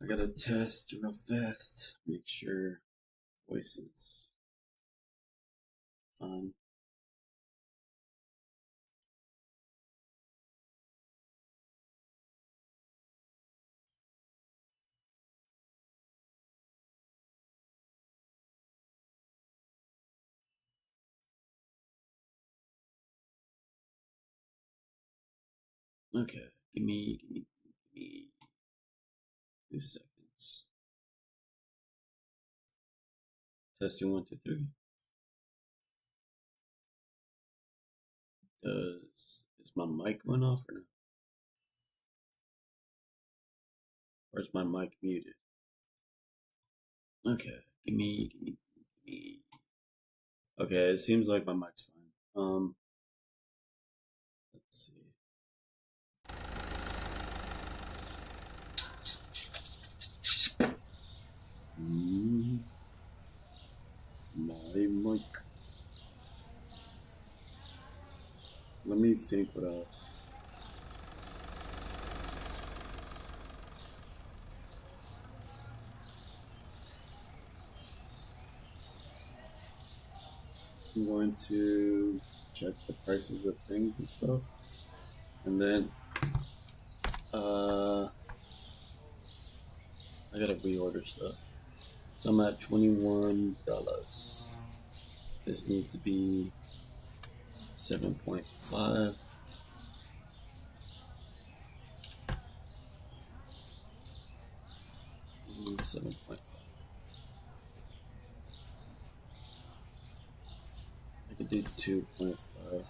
I gotta test real fast, make sure voice is fine. Okay, give me 2 seconds. Testing 1, 2, 3. Is my mic going off or not? Or is my mic muted? Okay, give me. Okay, it seems like my mic's fine. Let's see. My mic. Let me think what else. I'm going to check the prices of things and stuff. And then I gotta reorder stuff. So I'm at $21. This needs to be 7.5. 7.5. I could do 2.5.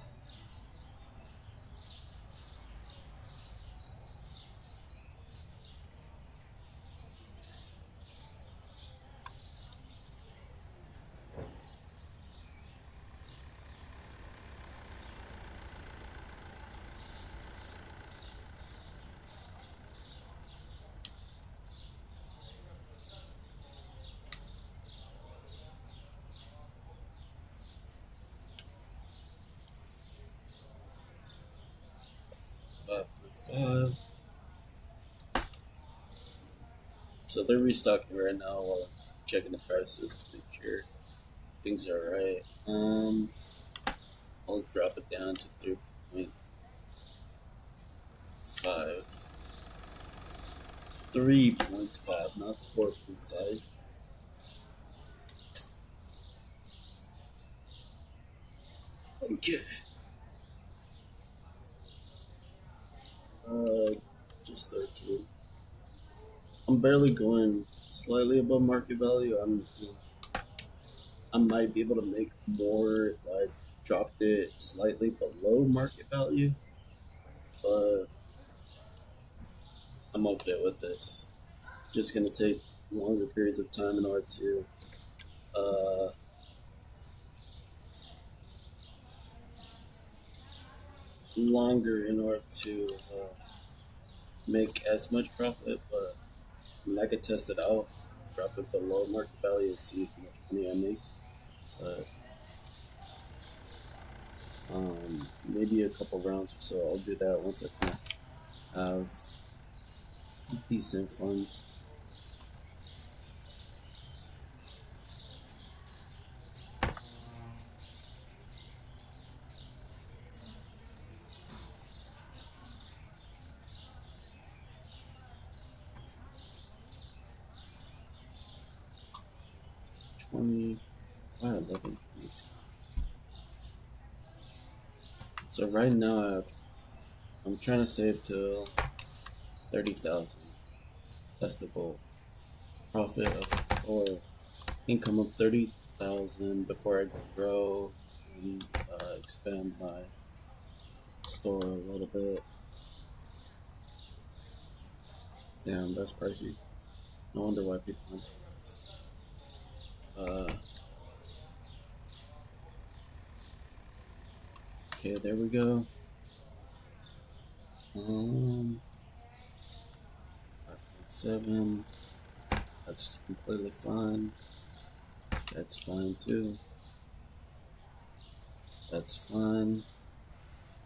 Five point five. So they're restocking right now while I'm checking the prices to make sure things are right. I'll drop it down to 3.5. 3.5, not 4.5. Okay. Uh, just 13. I'm barely going slightly above market value. I might be able to make more if I dropped it slightly below market value, but I'm okay with this. Just gonna take longer periods of time in order to uh, make as much profit, but I mean, I could test it out, drop it below market value, and see how much money I make. But maybe a couple rounds or so. I'll do that once I can have decent funds. Twenty, 11, 22. So right now I'm trying to save till 30,000. That's the goal. Profit of or income of 30,000 before I grow and expand my store a little bit. Damn, that's pricey. No wonder why people want this. Okay, there we go. 5.7. That's completely fine. That's fine too. That's fine.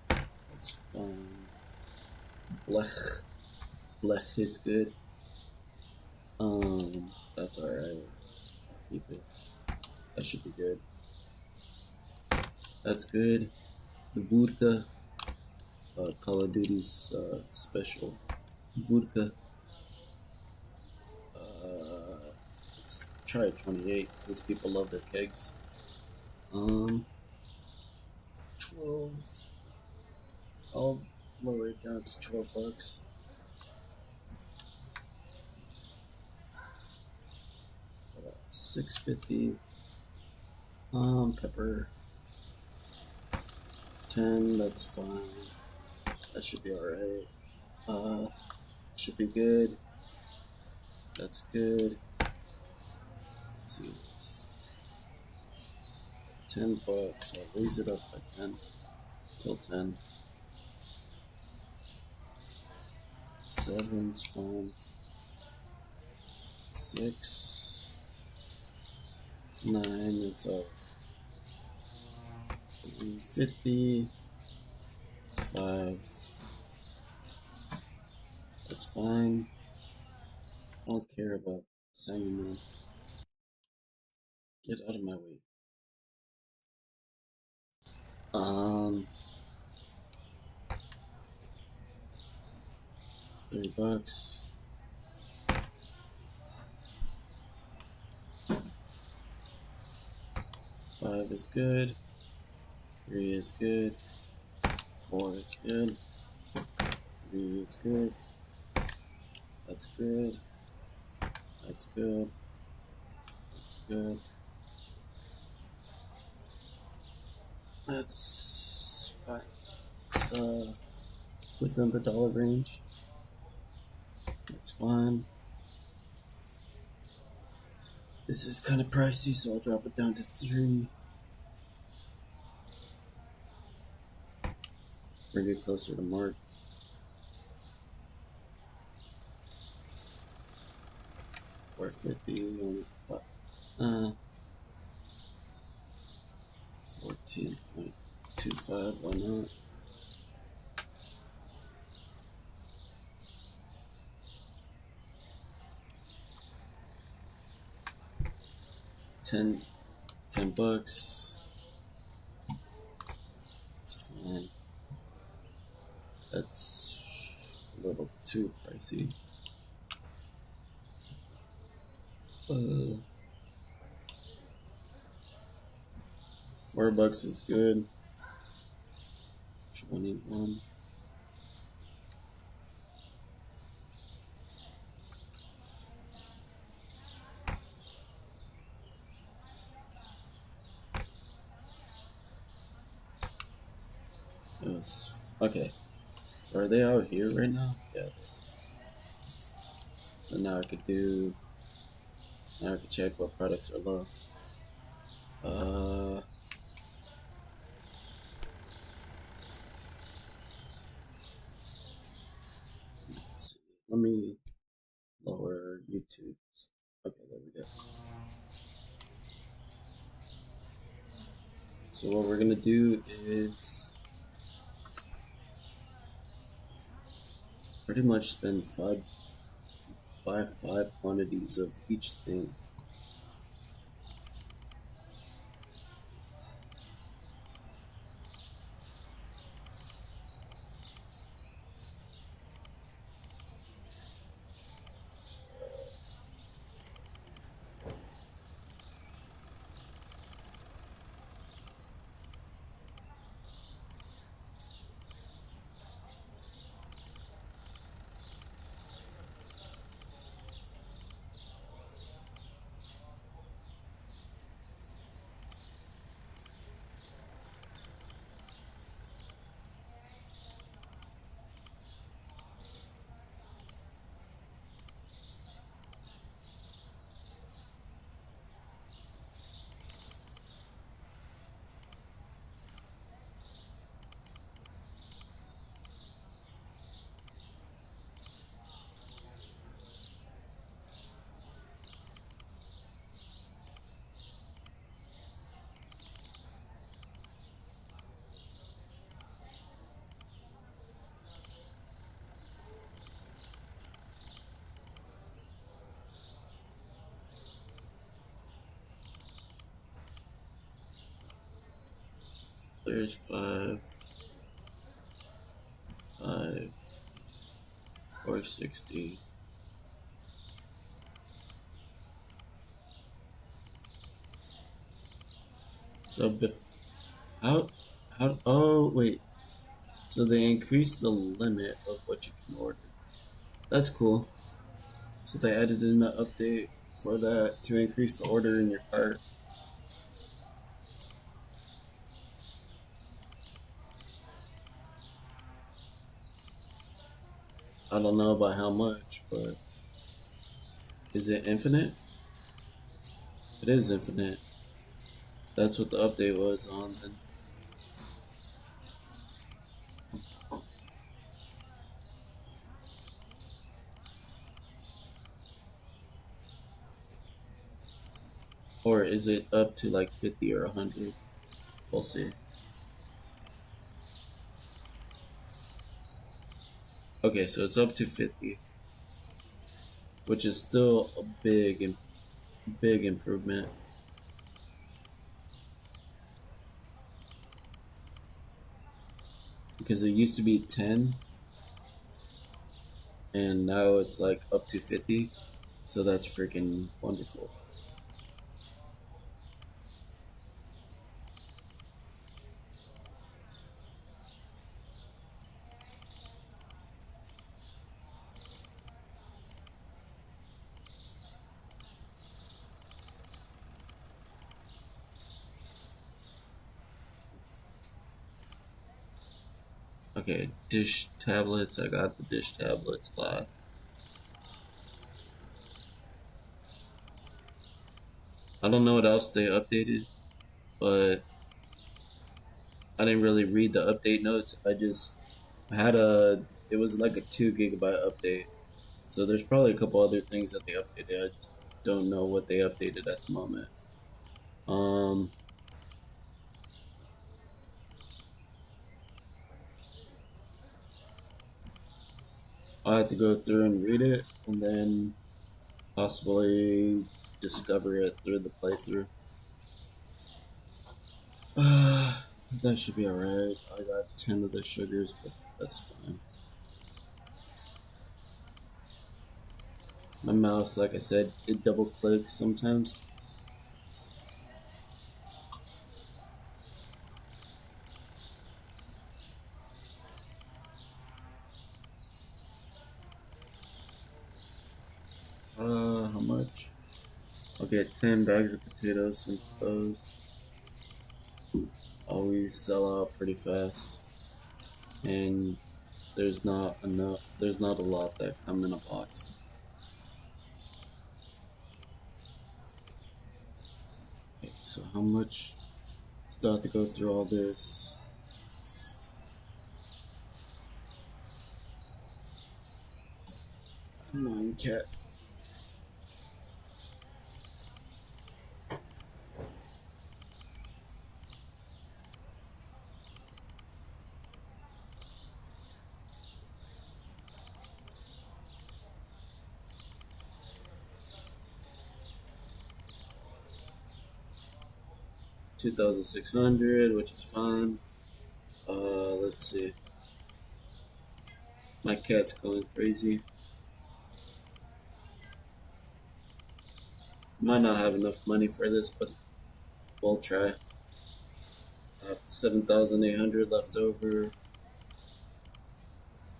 That's fine. Blech. Blech is good. That's alright. Keep it. That should be good. That's good. The vodka, Call of Duty's special vodka. Let's try 28 since people love their kegs. 12. I'll lower it down to $12. 650. Pepper. 10. That's fine. That should be alright. Should be good. That's good. Let's see this. $10. I'll raise it up by 10 till 10. 7's fine. 6. 9 is up. 350. 5. That's fine. I don't care about Sanguine. Get out of my way. $3. 5 is good. 3 is good. 4 is good. 3 is good. That's good. That's good. That's good. That's fine. It's within the dollar range. That's fine. This is kind of pricey, so I'll drop it down to 3. Bring it closer to Mark. Or 50, only 14.25, why not? $10. It's fine. That's a little too pricey. $4 is good. 21. Yes. Okay. So are they out here right now? Yeah. So now I could check what products are low. Let's see. Let me lower YouTube's. Okay, there we go. So what we're gonna do is pretty much buy 5 quantities of each thing. There's 5, 5, 460. So, how, oh, wait. So they increased the limit of what you can order. That's cool. So they added in the update for that to increase the order in your cart. I don't know about how much, but is it infinite? It is infinite. That's what the update was on then. Or is it up to like 50 or 100? We'll see. Okay, so it's up to 50, which is still a big improvement. Because it used to be 10 and now it's like up to 50. So that's freaking wonderful. Okay, dish tablets. I got the dish tablets last. I don't know what else they updated, but I didn't really read the update notes. I had it was like a 2 GB update. So there's probably a couple other things that they updated. I just don't know what they updated at the moment. Um, I'll have to go through and read it and then possibly discover it through the playthrough. That should be alright. I got 10 of the sugars, but that's fine. My mouse, like I said, it double clicks sometimes. How much? I'll get 10 bags of potatoes since those always sell out pretty fast. And there's not a lot that come in a box. Okay, so how much? Still have to go through all this. Come on, cat. 2,600, which is fine. Let's see. My cat's going crazy. Might not have enough money for this, but we'll try. I have 7,800 left over.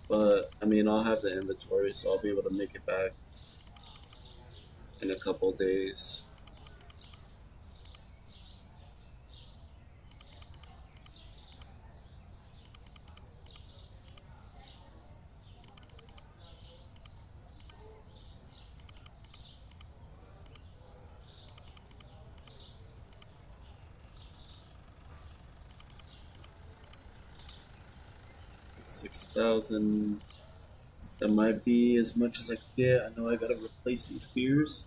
But, I mean, I'll have the inventory, so I'll be able to make it back in a couple days. $6,000. That might be as much as I can get. I know I gotta replace these beers.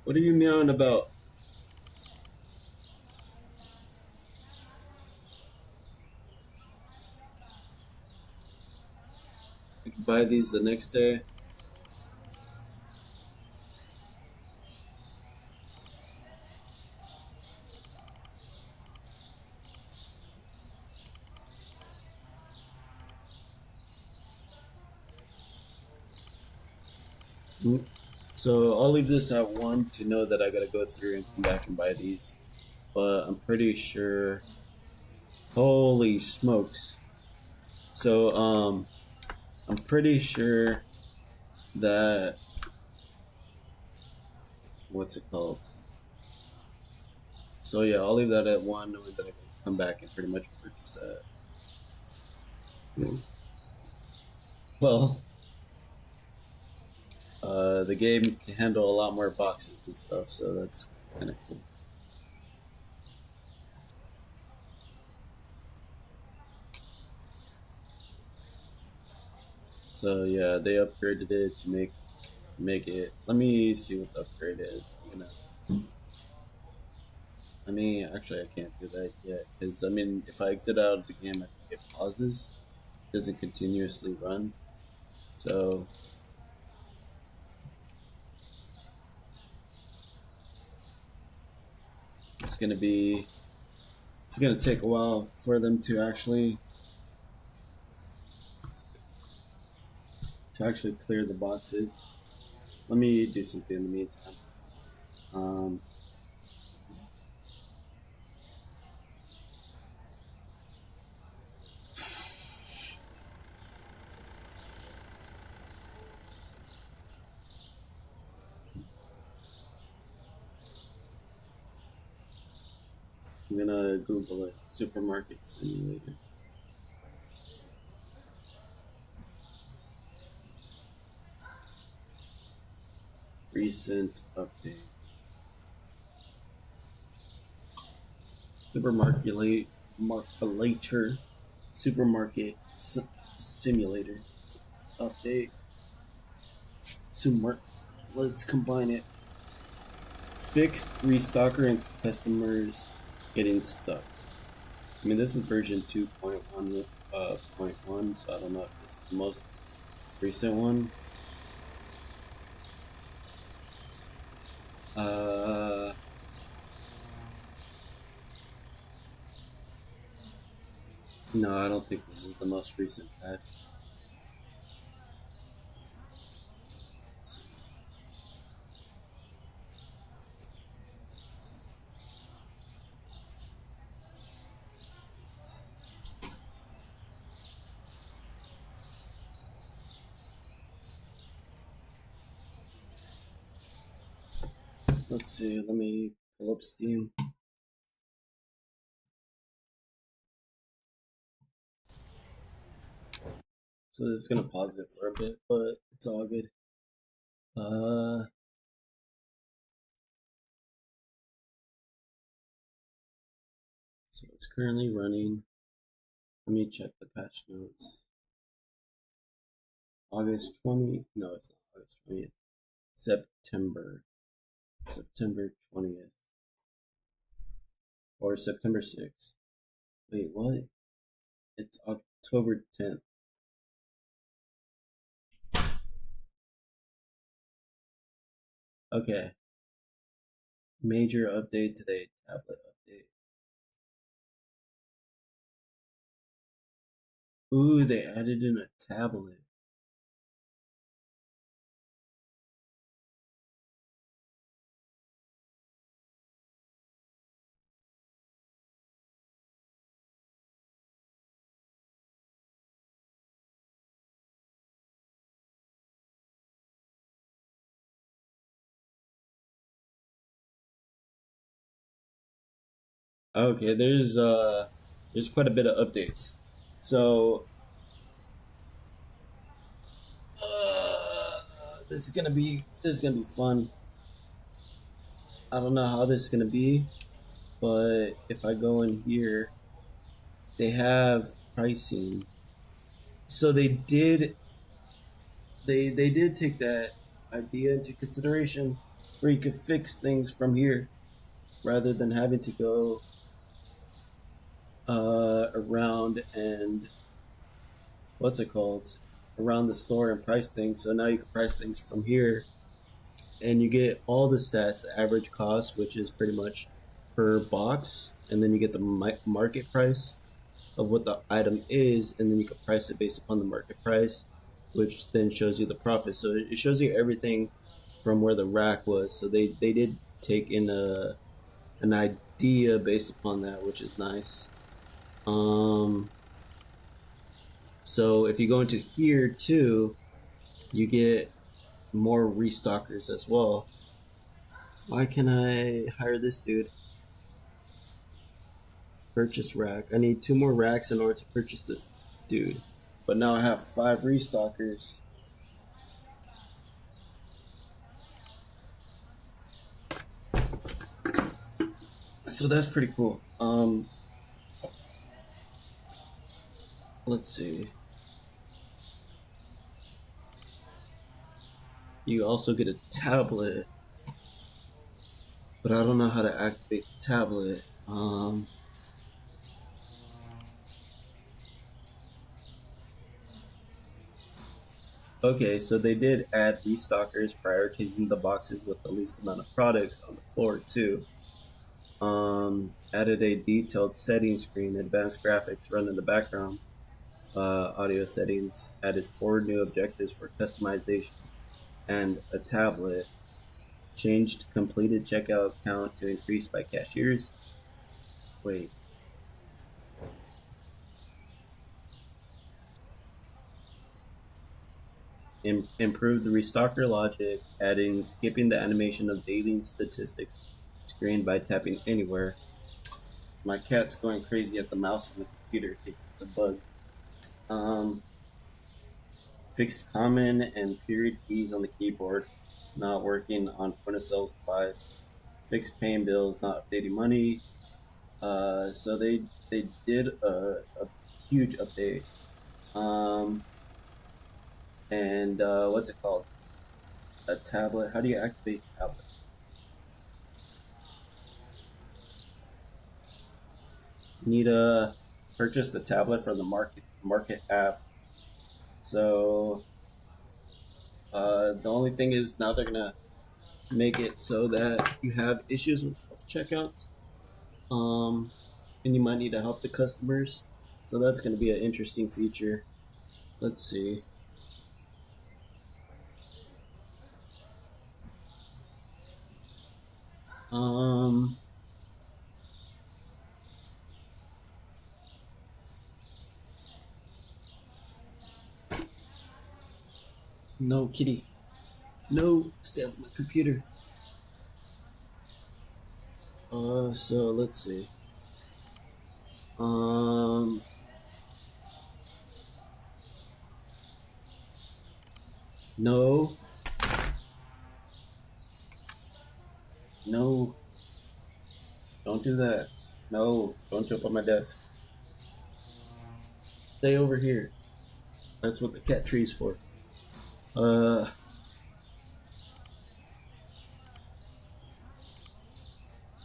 What are you meowing about? I can buy these the next day. Mm. So I'll leave this at one to know that I gotta go through and come back and buy these. But I'm pretty sure. Holy smokes! So I'm pretty sure that what's it called? So yeah, I'll leave that at one, knowing that I can come back and pretty much purchase that. Well, the game can handle a lot more boxes and stuff, so that's kind of cool. So yeah, they upgraded it to make it. Let me see what the upgrade is. I'm gonna. I mean, actually, I can't do that yet because I mean, if I exit out of the game, I think it pauses. It doesn't continuously run. So it's gonna be. It's gonna take a while for them to actually clear the boxes. Let me do something in the meantime. Um, I'm gonna Google it. Supermarket simulator. Recent update. Supermarket later. Supermarket simulator update. Super. Let's combine it. Fixed restocker and customers getting stuck. I mean, this is version 2.1, point one, so I don't know if this is the most recent one. Uh, no, I don't think this is the most recent patch. Let's see. Let's see. Let me pull up Steam. So this is gonna pause it for a bit, but it's all good. Uh, so it's currently running. Let me check the patch notes. August 20th. No, it's not August 20th. September. September 20th. Or September 6th. Wait, what? It's October 10th. Okay. Major update today. Tablet update. Ooh, they added in a tablet. Okay, there's quite a bit of updates. So uh, this is gonna be fun. I don't know how this is gonna be, but if I go in here, they have pricing. So they did take that idea into consideration, where you could fix things from here rather than having to go around and what's it called around the store and price things. So now you can price things from here, and you get all the stats, the average cost, which is pretty much per box, and then you get the market price of what the item is, and then you can price it based upon the market price, which then shows you the profit. So it shows you everything from where the rack was. So they did take in an idea based upon that, which is nice. Um, so if you go into here too, you get more restockers as well. Why can I hire this dude? Purchase rack. I need 2 more racks in order to purchase this dude. But now I have 5 restockers. So that's pretty cool. Let's see. You also get a tablet, but I don't know how to activate the tablet. Okay, so they did add restockers, prioritizing the boxes with the least amount of products on the floor too. Added a detailed settings screen, advanced graphics run in the background, audio settings, added 4 new objectives for customization, and a tablet. Changed completed checkout count to increase by cashiers. Wait, improved the restocker logic, adding skipping the animation of daily statistics screen by tapping anywhere. My cat's going crazy at the mouse on the computer. It's a bug. Um, Fixed common and period keys on the keyboard, not working on point of sale supplies. Fixed paying bills, not updating money. So they did a huge update. Um, and what's it called? A tablet. How do you activate a tablet? You need to purchase the tablet from the market app. So the only thing is now they're gonna make it so that you have issues with self checkouts, um, and you might need to help the customers. So that's gonna be an interesting feature. Let's see. Um, no, kitty. No, stay off my computer. So let's see. Um, no, no, don't do that. No, don't jump on my desk. Stay over here. That's what the cat tree's for. Uh,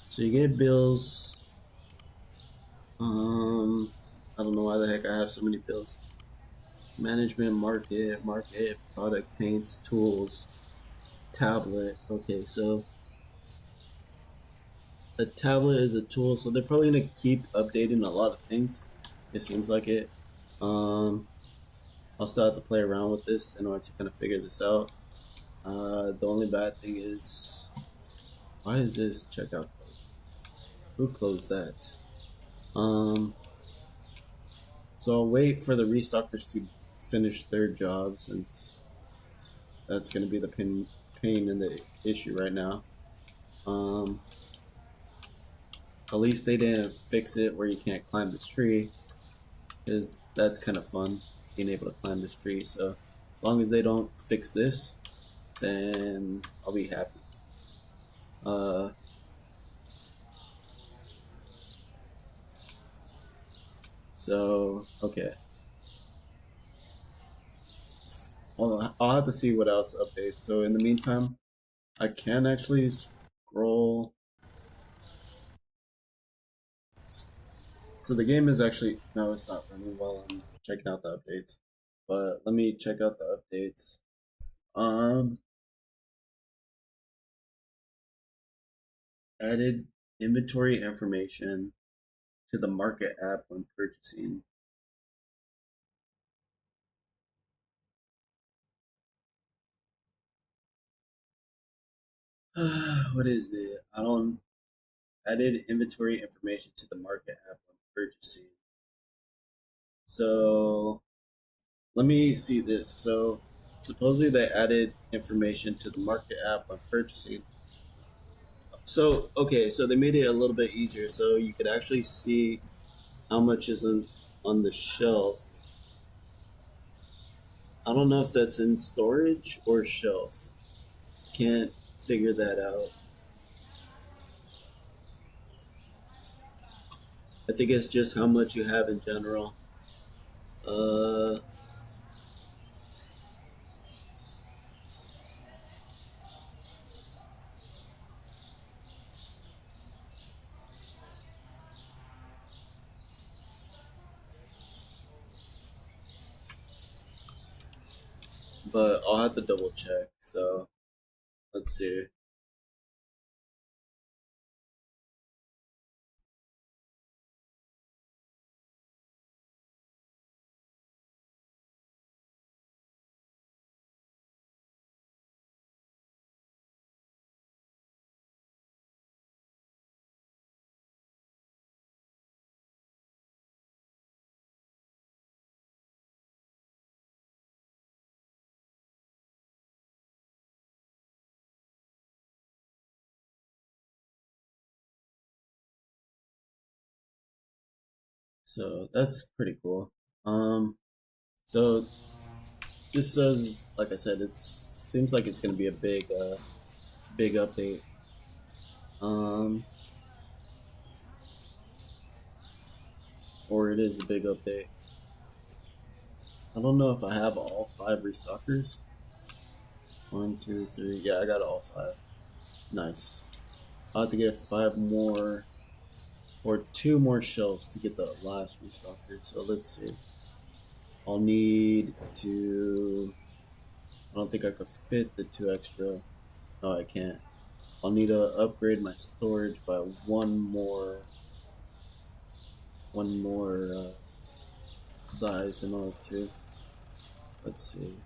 so you get bills. I don't know why the heck I have so many bills. Management, market, product, paints, tools, tablet. Okay, so a tablet is a tool, so they're probably gonna keep updating a lot of things. It seems like it. Um, I'll still have to play around with this in order to kind of figure this out. The only bad thing is, why is this checkout closed? Who closed that? Um, so I'll wait for the restockers to finish their job since that's going to be the pain in the issue right now. Um, at least they didn't fix it where you can't climb this tree, because that's kind of fun being able to climb this tree. So as long as they don't fix this, then I'll be happy. Uh, so okay, well, I'll have to see what else updates. So in the meantime, I can actually scroll. So the game is actually no, it's not running while I'm checking out the updates. But let me check out the updates. Um, Added inventory information to the market app when purchasing. What is it? I don't added inventory information to the market app on purchasing. So let me see this. So supposedly they added information to the market app on purchasing. So okay, so they made it a little bit easier, so you could actually see how much is on the shelf. I don't know if that's in storage or shelf. Can't figure that out. I think it's just how much you have in general. Uh, but I'll have to double check. So let's see. So that's pretty cool. Um, so this says, like I said, it seems like it's gonna be a big update. Um, or it is a big update. I don't know if I have all five restockers. One, two, three. Yeah, I got all five. Nice. I'll have to get five more or two more shelves to get the last restocker. So let's see. I'll need to. I don't think I could fit the two extra. No, I can't. I'll need to upgrade my storage by one more size in order to. Let's see.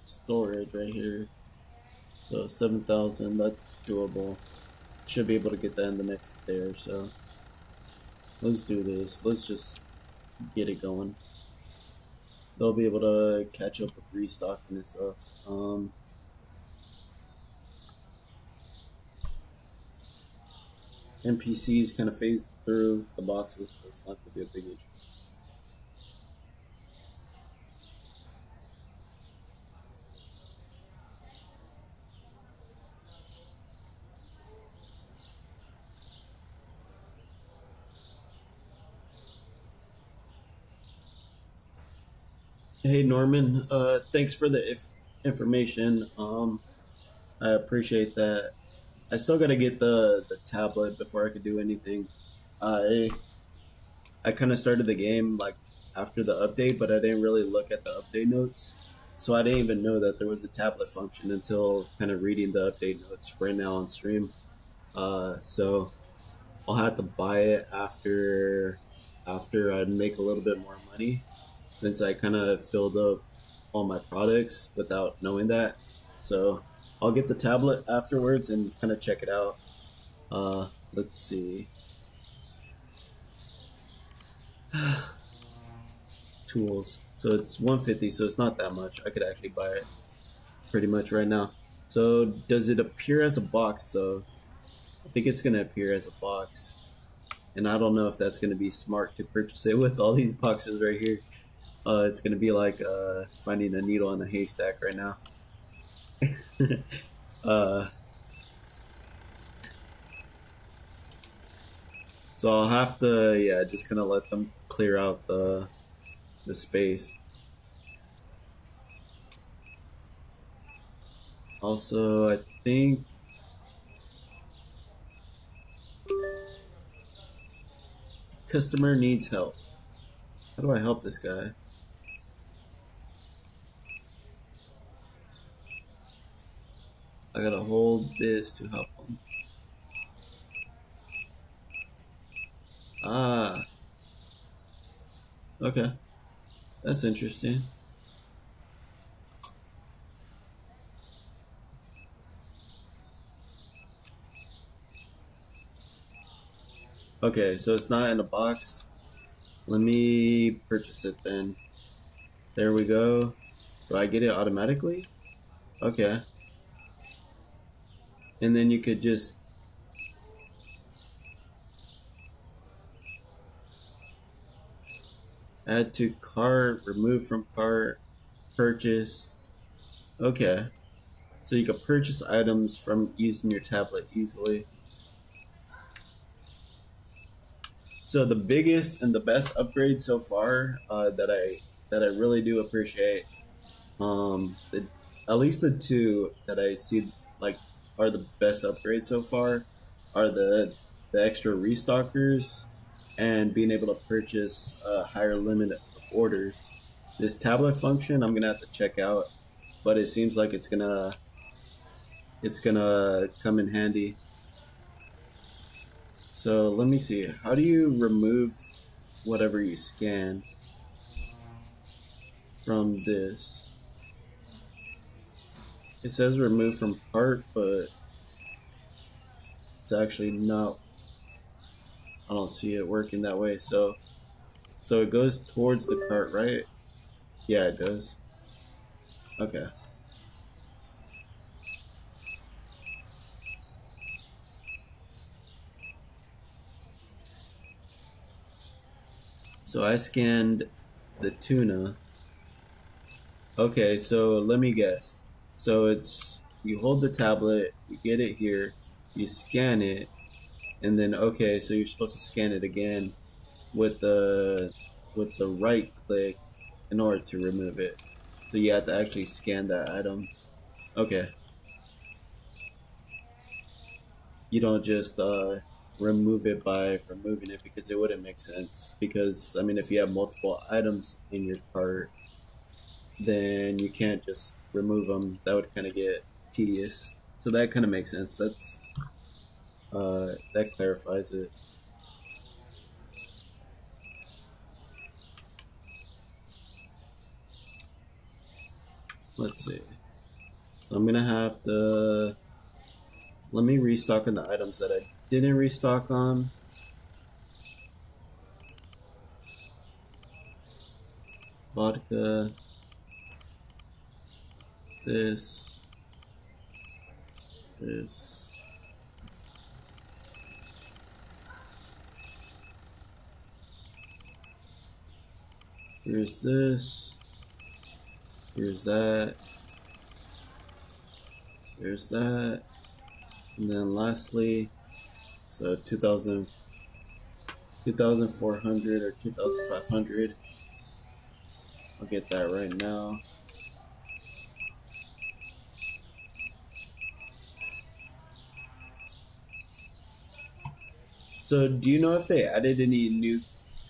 Storage right here. So 7,000. That's doable. Should be able to get that in the next day or so. Let's do this. Let's just get it going. They'll be able to catch up with restocking and stuff. NPCs kind of phase through the boxes, so it's not going to be a big issue. Hey Norman, thanks for the information. I appreciate that. I still got to get the tablet before I could do anything. I I kind of started the game like after the update, but I didn't really look at the update notes. So I didn't even know that there was a tablet function until kind of reading the update notes right now on stream. So I'll have to buy it after I make a little bit more money, since I kind of filled up all my products without knowing that. So I'll get the tablet afterwards and kind of check it out. Let's see. Tools. So it's 150, so it's not that much. I could actually buy it pretty much right now. So does it appear as a box though? I think it's gonna appear as a box. And I don't know if that's gonna be smart to purchase it with all these boxes right here. It's gonna be like finding a needle in a haystack right now. uh, so I'll have to, yeah, just kind of let them clear out the space. Also, I think customer needs help. How do I help this guy? I gotta hold this to help him. Ah, okay, that's interesting. Okay, so it's not in a box. Let me purchase it then. There we go. Do I get it automatically? Okay. And then you could just add to cart, remove from cart, purchase. Okay. So you can purchase items from using your tablet easily. So the biggest and the best upgrade so far that I really do appreciate, the at least the two that I see like are the best upgrades so far are the extra restockers and being able to purchase a higher limit of orders. This tablet function I'm gonna have to check out, but it seems like it's gonna come in handy. So let me see. How do you remove whatever you scan from this? It says remove from cart, but it's actually not. I don't see it working that way. So it goes towards the cart, right? Yeah, it does. Okay. So I scanned the tuna. Okay, so let me guess. So it's you hold the tablet, you get it here, you scan it, and then okay, so you're supposed to scan it again with the right click in order to remove it. So you have to actually scan that item. Okay. You don't just remove it by removing it because it wouldn't make sense. Because I mean, if you have multiple items in your cart, then you can't just remove them. That would kind of get tedious. So that kind of makes sense. That clarifies it. Let's see. So I'm gonna have to let me restock on the items that I didn't restock on. Vodka. This. This. Here's this. Here's that. There's that. And then lastly, so 2,400 or 2,500. I'll get that right now. So do you know if they added any new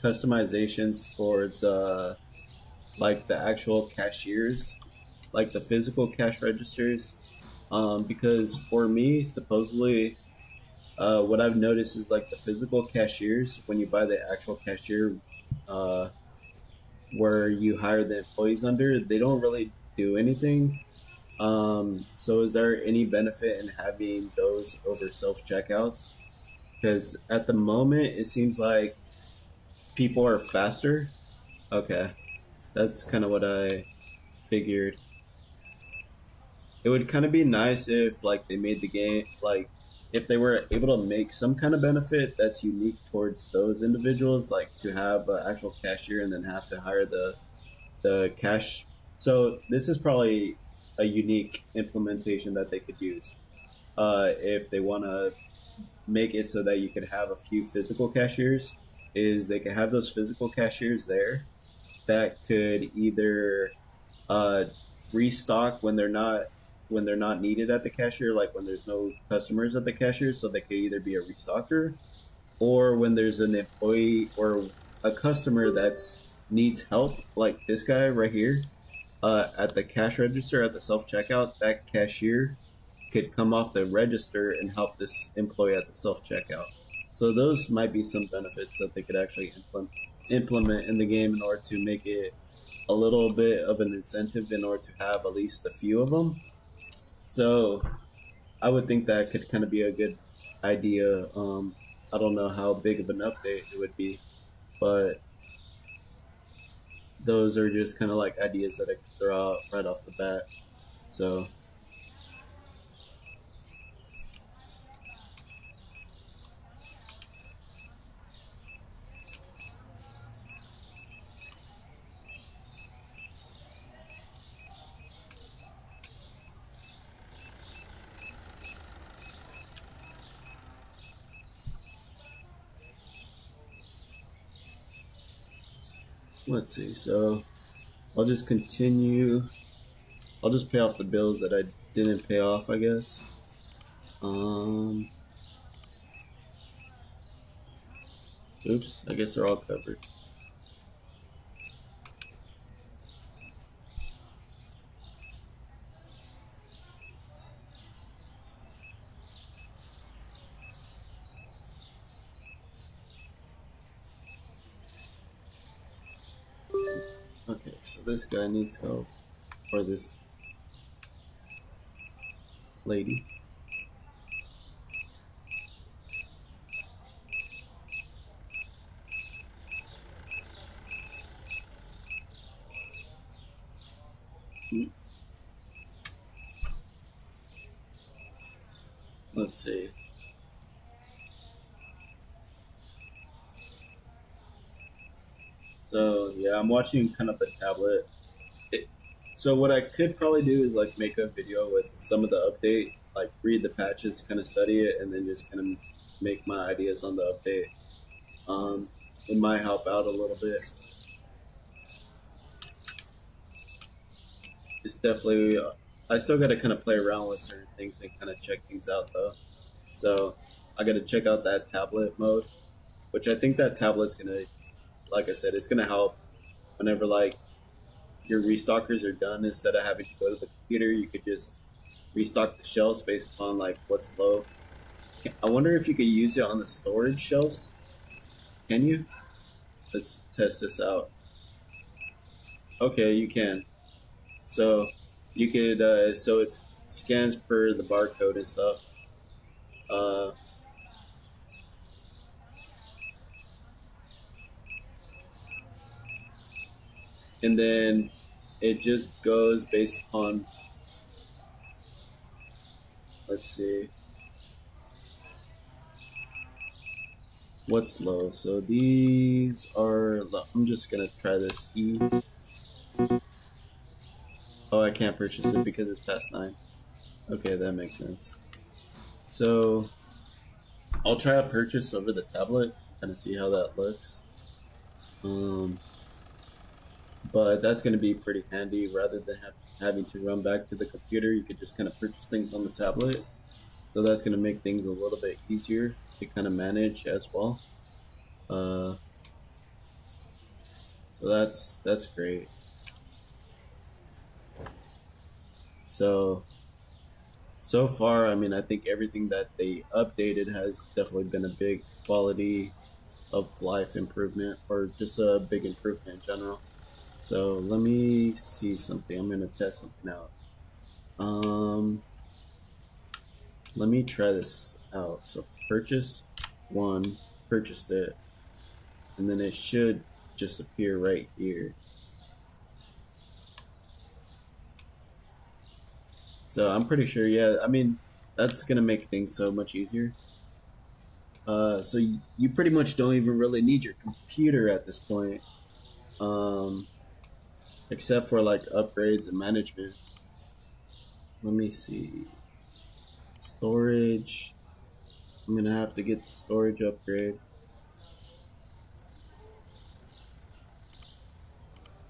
customizations towards like the actual cashiers, like the physical cash registers? Because for me, supposedly, what I've noticed is like the physical cashiers, when you buy the actual cashier, uh, where you hire the employees under, they don't really do anything. So is there any benefit in having those over self checkouts? Because at the moment, it seems like people are faster. Okay, that's kind of what I figured. It would kind of be nice if like they made the game like if they were able to make some kind of benefit that's unique towards those individuals, like to have an actual cashier and then have to hire the cash. So this is probably a unique implementation that they could use if they want to make it so that you could have a few physical cashiers. Is they could have those physical cashiers there that could either uh, restock when they're not needed at the cashier, like when there's no customers at the cashier, so they could either be a restocker, or when there's an employee or a customer that's needs help, like this guy right here, at the cash register at the self checkout, that cashier could come off the register and help this employee at the self checkout. So those might be some benefits that they could actually implement in the game in order to make it a little bit of an incentive in order to have at least a few of them. So I would think that could kind of be a good idea. I don't know how big of an update it would be, but those are just kind of like ideas that I can throw out right off the bat. So let's see. So I'll just continue. I'll just pay off the bills that I didn't pay off, I guess. Um, oops, I guess they're all covered. Okay, so this guy needs help, or this lady. Let's see. So yeah, I'm watching kind of the tablet. It, so what I could probably do is like make a video with some of the update, like read the patches, kind of study it, and then just kind of make my ideas on the update. Um, it might help out a little bit. It's definitely. I still got to kind of play around with certain things and kind of check things out though. So I got to check out that tablet mode, which I think that tablet's gonna, like I said, it's gonna help whenever like your restockers are done. Instead of having to go to the computer, you could just restock the shelves based upon like what's low. I wonder if you could use it on the storage shelves. Can you? Let's test this out. Okay, you can. So you could. So it scans per the barcode and stuff. Uh, and then it just goes based upon. Let's see. What's low? So these are. I'm just gonna try this E. Oh, I can't purchase it because it's past 9. Okay, that makes sense. So I'll try a purchase over the tablet, kind of see how that looks. Um, but that's going to be pretty handy rather than having to run back to the computer. You could just kind of purchase things on the tablet. So that's going to make things a little bit easier to kind of manage as well. Uh, so that's great. So so far, I mean, I think everything that they updated has definitely been a big quality of life improvement or just a big improvement in general. So let me see something. I'm gonna test something out. Um, Let me try this out. So purchase one, purchased it, and then it should just appear right here. So I'm pretty sure, yeah. I mean, that's gonna make things so much easier. So you pretty much don't even really need your computer at this point, um, except for like upgrades and management. Let me see. Storage. I'm gonna have to get the storage upgrade.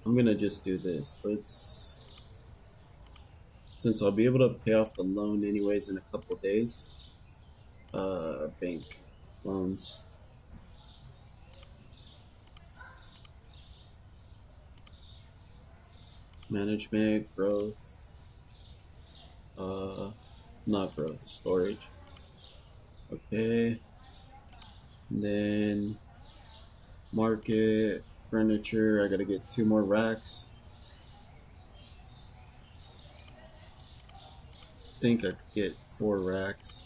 I'm gonna just do this. Since I'll be able to pay off the loan anyways in a couple of days. Bank loans. Management, growth, not growth, storage. Okay. And then market, furniture, I gotta get 2 more racks. I think I could get 4 racks.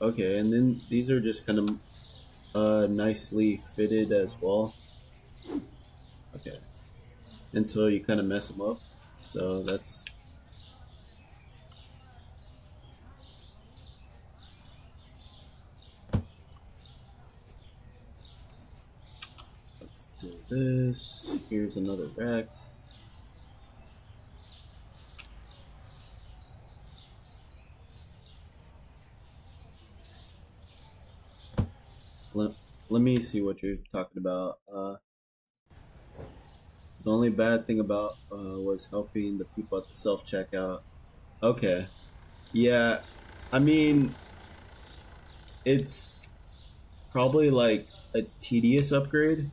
Okay, and then these are just kind of nicely fitted as well. Okay, until you kind of mess them up. So let's do this. Here's another rack. Let, let me see what you're talking about. The only bad thing about was helping the people at the self checkout. Okay, yeah, I mean it's probably like a tedious upgrade,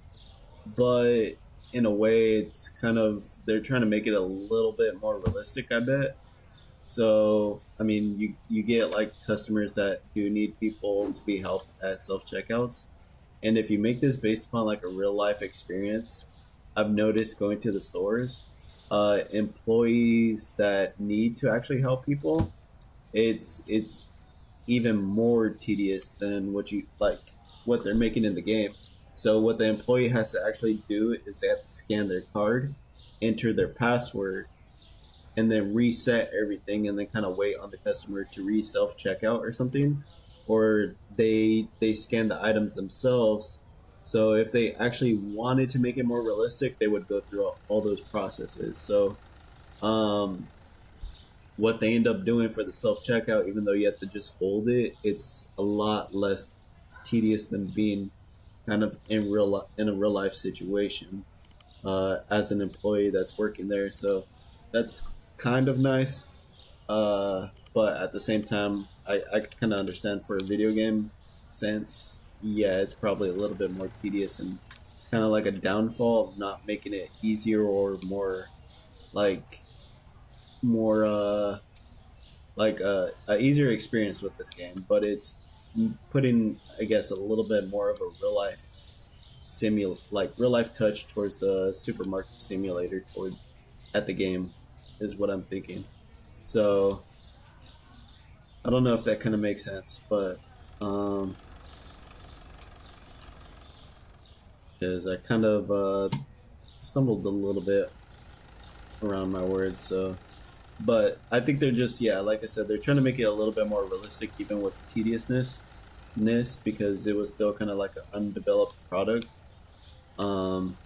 but in a way, it's kind of they're trying to make it a little bit more realistic. I bet. So, I mean, you get like customers that do need people to be helped at self checkouts, and if you make this based upon like a real life experience, I've noticed going to the stores, employees that need to actually help people, it's even more tedious than what you like what they're making in the game. So what the employee has to actually do is they have to scan their card, enter their password, and then reset everything and then kind of wait on the customer to re self checkout or something, or they scan the items themselves. So if they actually wanted to make it more realistic, they would go through all those processes. So um what they end up doing for the self checkout, even though you have to just hold it, it's a lot less tedious than being kind of in a real life situation as an employee that's working there. So that's kind of nice. But at the same time, I kind of understand for a video game sense, yeah, it's probably a little bit more tedious and kind of like a downfall of not making it easier or more like more like a easier experience with this game, but it's putting, I guess, a little bit more of a real life like real life touch towards the supermarket simulator toward at the game is what I'm thinking. So I don't know if that kind of makes sense, but um, because I kind of stumbled a little bit around my words, so but I think they're just yeah, like I said, they're trying to make it a little bit more realistic, even with tediousness, because it was still kind of like an undeveloped product. Um,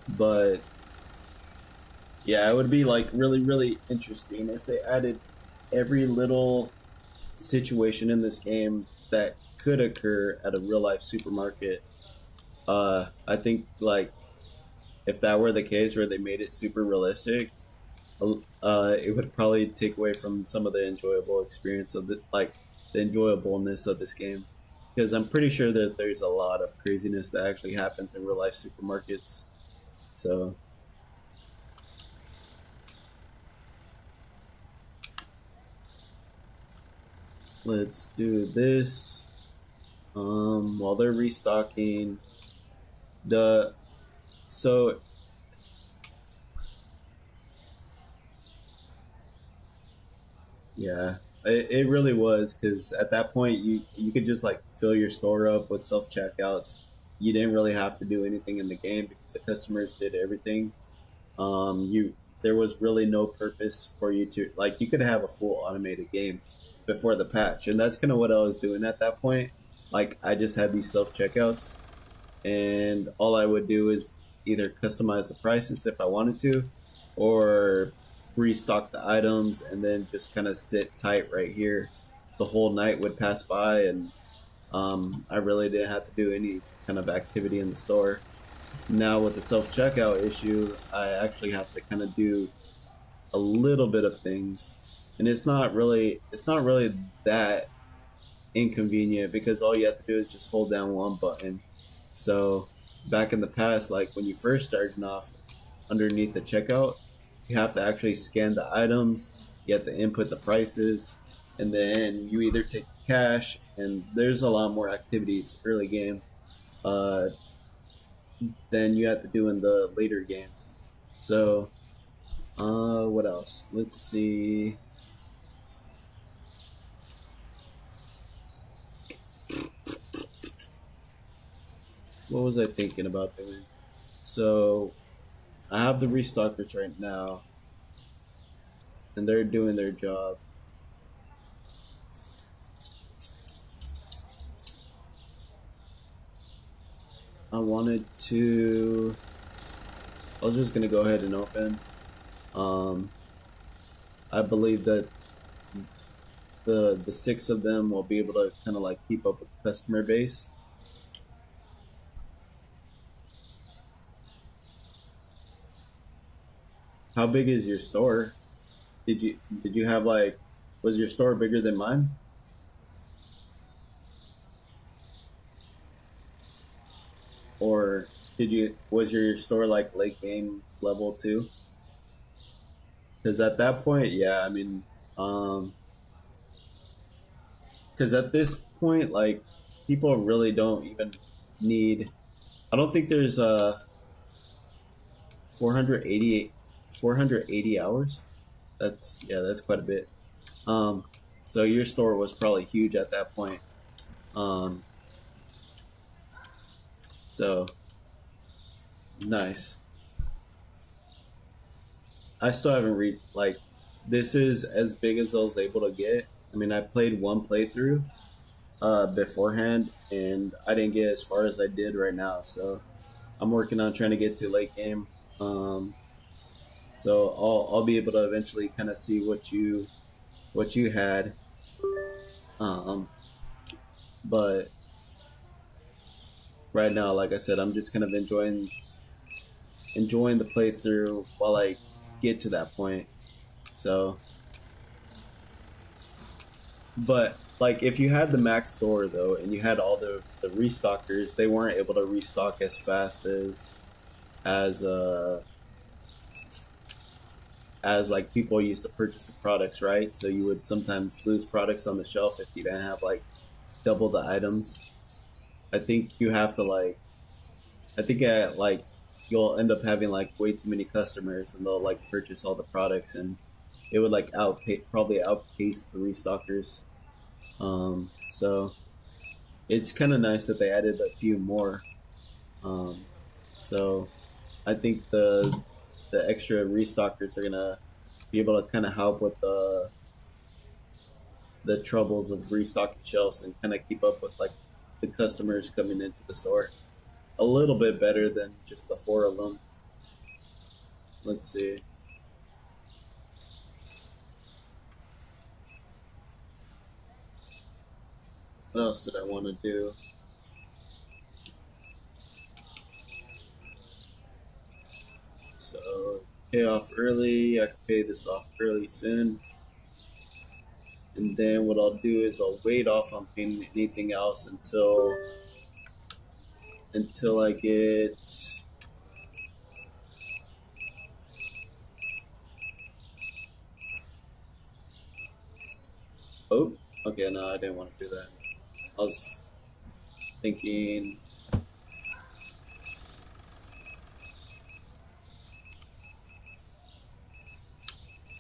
but yeah, it would be like really, really interesting if they added every little situation in this game that could occur at a real life supermarket. I think like if that were the case, where they made it super realistic, it would probably take away from some of the enjoyable experience of the enjoyableness of this game. Because I'm pretty sure that there's a lot of craziness that actually happens in real life supermarkets. So let's do this. While they're restocking the so yeah, it really was because at that point you could just like fill your store up with self checkouts. You didn't really have to do anything in the game because the customers did everything. You there was really no purpose for you to like you could have a full automated game before the patch, and that's kind of what I was doing at that point. Like I just had these self checkouts, and all I would do is either customize the prices if I wanted to, or restock the items and then just kind of sit tight right here. The whole night would pass by, and I really didn't have to do any kind of activity in the store. Now with the self checkout issue, I actually have to kind of do a little bit of things, and it's not really that inconvenient because all you have to do is just hold down one button. So back in the past, like when you first started off underneath the checkout, you have to actually scan the items, you have to input the prices, and then you either take cash, and there's a lot more activities early game uh, than you have to do in the later game. So, what else? Let's see. what was I thinking about doing? So I have the restockers right now, and they're doing their job. I wanted to. I was just gonna go ahead and open. Um, I believe that the six of them will be able to kind of like keep up with the customer base. How big is your store? Did you have like, was your store bigger than mine, or did you was your store like late game level too? Because at that point, yeah, I mean, um, because at this point, like people really don't even need. I don't think there's 488 480 hours. That's yeah, that's quite a bit. Um, so your store was probably huge at that point. Um, so nice. I still haven't read like this is as big as I was able to get. I mean, I played one playthrough beforehand, and I didn't get as far as I did right now. So I'm working on trying to get to late game. Um, so I'll be able to eventually kind of see what you had. Um, but right now, like I said, I'm just kind of enjoying the playthrough while I get to that point. So, but like if you had the max store though, and you had all the restockers, they weren't able to restock as fast as uh as like people used to purchase the products, right? So you would sometimes lose products on the shelf if you didn't have like double the items. I think you have to like I think like you'll end up having like way too many customers and they'll like purchase all the products and it would like probably outpace the restockers. So it's kind of nice that they added a few more. Um, so I think the extra restockers are gonna be able to kind of help with the troubles of restocking shelves and kind of keep up with like the customers coming into the store a little bit better than just the four of them. Let's see. What else did I want to do? So pay off early. I can pay this off early soon. And then what I'll do is I'll wait off on paying anything else until I get. Oh, okay. No, I didn't want to do that. I was thinking.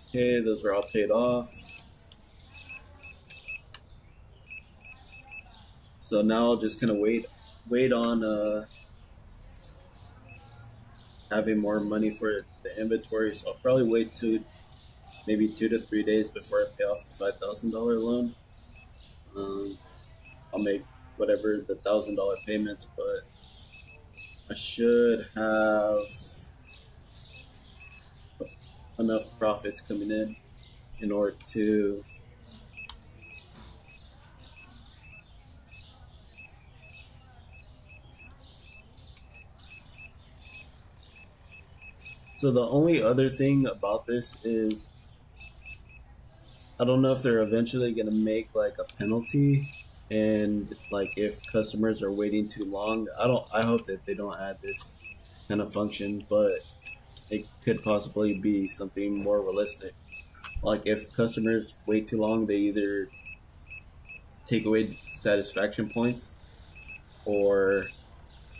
Okay, those are all paid off. So now I'll just kind of wait on having more money for the inventory. So I'll probably wait maybe 2 to 3 days before I pay off the $5,000 loan. Um, I'll make whatever the $1,000 payments, but I should have enough profits coming in order to. So the only other thing about this is I don't know if they're eventually going to make like a penalty and like if customers are waiting too long. I hope that they don't add this kind of function, but it could possibly be something more realistic. Like if customers wait too long, they either take away satisfaction points or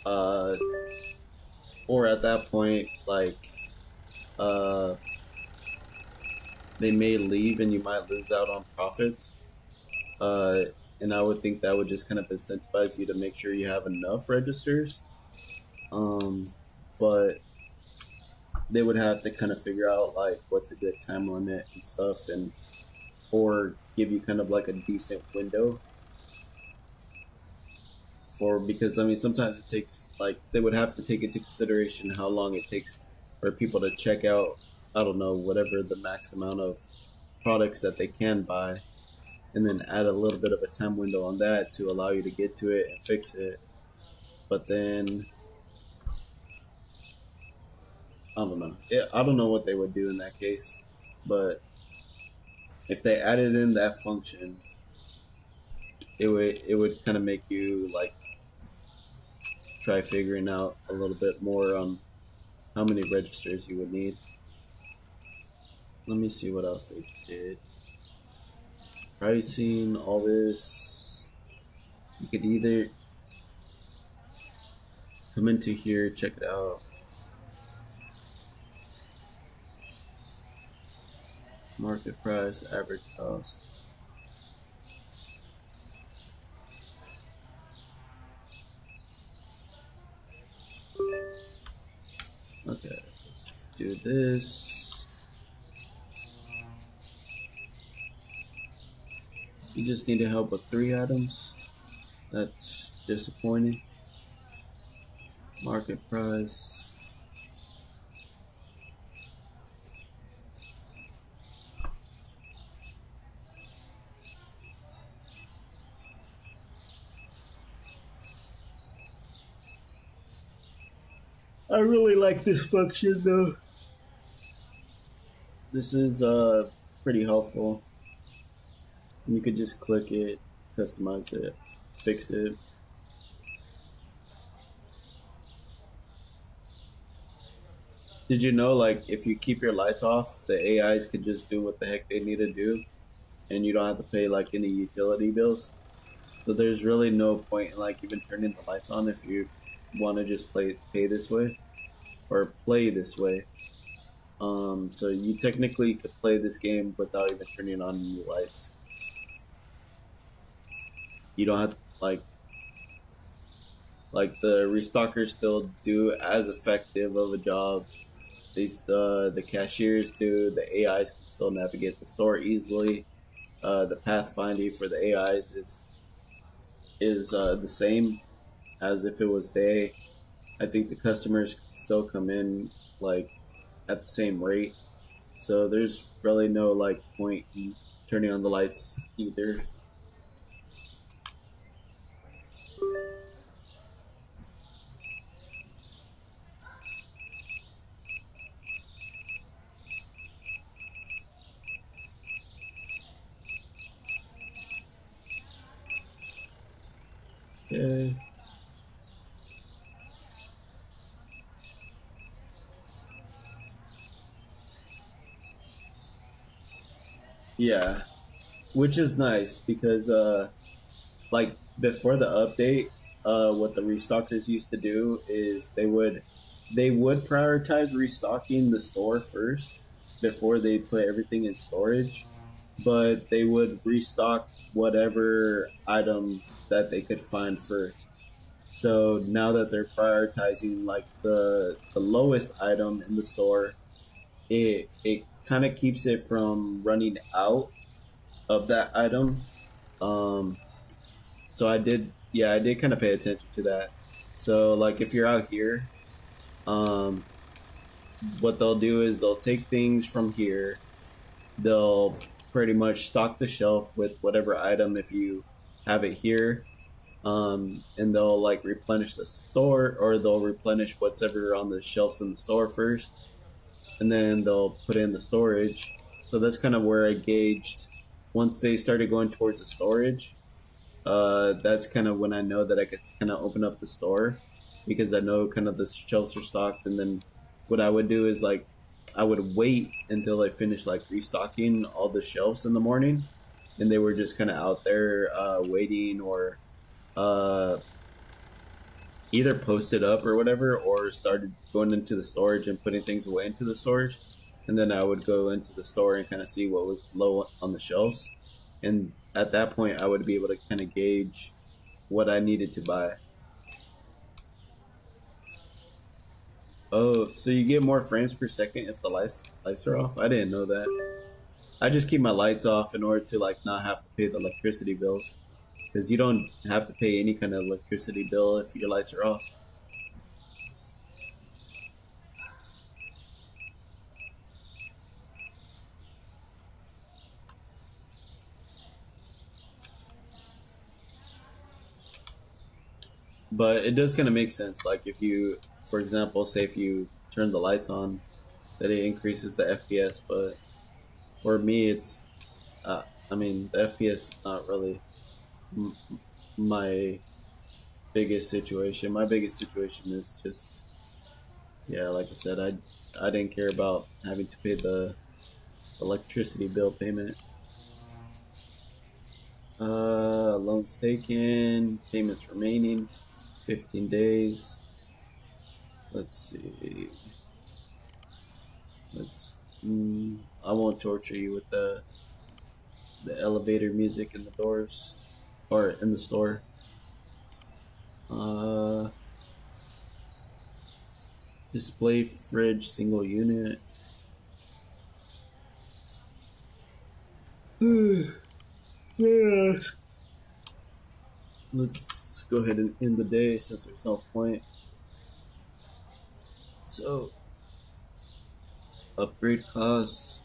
uh or at that point like uh they may leave and you might lose out on profits. Uh, and I would think that would just kind of incentivize you to make sure you have enough registers. But they would have to kind of figure out like what's a good time limit and stuff, and or give you kind of like a decent window for, because I mean sometimes it takes, like they would have to take into consideration how long it takes for people to check out, I don't know, whatever the max amount of products that they can buy, and then add a little bit of a time window on that to allow you to get to it and fix it. But then I don't know. I don't know what they would do in that case, but if they added in that function, it would kind of make you like try figuring out a little bit more on how many registers you would need. Let me see what else they did. Pricing, all this. You could either come into here, check it out. Market price, average cost. Okay, let's do this. You just need to help with 3 items. That's disappointing. Market price. I really like this function though. This is pretty helpful. You could just click it, customize it, fix it. Did you know, like, if you keep your lights off, the AIs could just do what the heck they need to do, and you don't have to pay like any utility bills. So there's really no point in like even turning the lights on if you want to just pay this way or play this way. So you technically could play this game without even turning on any lights. You don't have to, like the restockers still do as effective of a job. These the cashiers do. The AIs can still navigate the store easily. The pathfinding for the AIs is the same as if it was day. I think the customers still come in like at the same rate. So there's really no like point in turning on the lights either. Okay. Yeah, which is nice because like before the update, what the restockers used to do is they would prioritize restocking the store first before they put everything in storage, but they would restock whatever item that they could find first. So now that they're prioritizing like the lowest item in the store, it kind of keeps it from running out of that item. Um, so I did kind of pay attention to that. So like if you're out here, um, what they'll do is they'll take things from here. They'll pretty much stock the shelf with whatever item if you have it here, and they'll like replenish the store, or they'll replenish whatever on the shelves in the store first, and then they'll put it in the storage. So that's kind of where I gauged once they started going towards the storage. That's kind of when I know that I could kind of open up the store, because I know kind of the shelves are stocked. And then what I would do is like I would wait until I finished like restocking all the shelves in the morning, and they were just kind of out there waiting, or uh, either posted up or whatever, or started going into the storage and putting things away into the storage. And then I would go into the store and kind of see what was low on the shelves. And at that point, I would be able to kind of gauge what I needed to buy. Oh, so you get more frames per second if the lights are off? I didn't know that. I just keep my lights off in order to like not have to pay the electricity bills, because you don't have to pay any kind of electricity bill if your lights are off. But it does kind of make sense. Like if you, for example, say if you turn the lights on, that it increases the FPS. But for me, I mean, the FPS is not really m- my biggest situation. My biggest situation is just, yeah, like I said, I didn't care about having to pay the electricity bill payment. Loans taken, payments remaining, 15 days. Let's see. I won't torture you with the elevator music in the doors or in the store. Uh, display fridge single unit. Yes. Let's go ahead and end the day since there's no point. So, upgrade costs.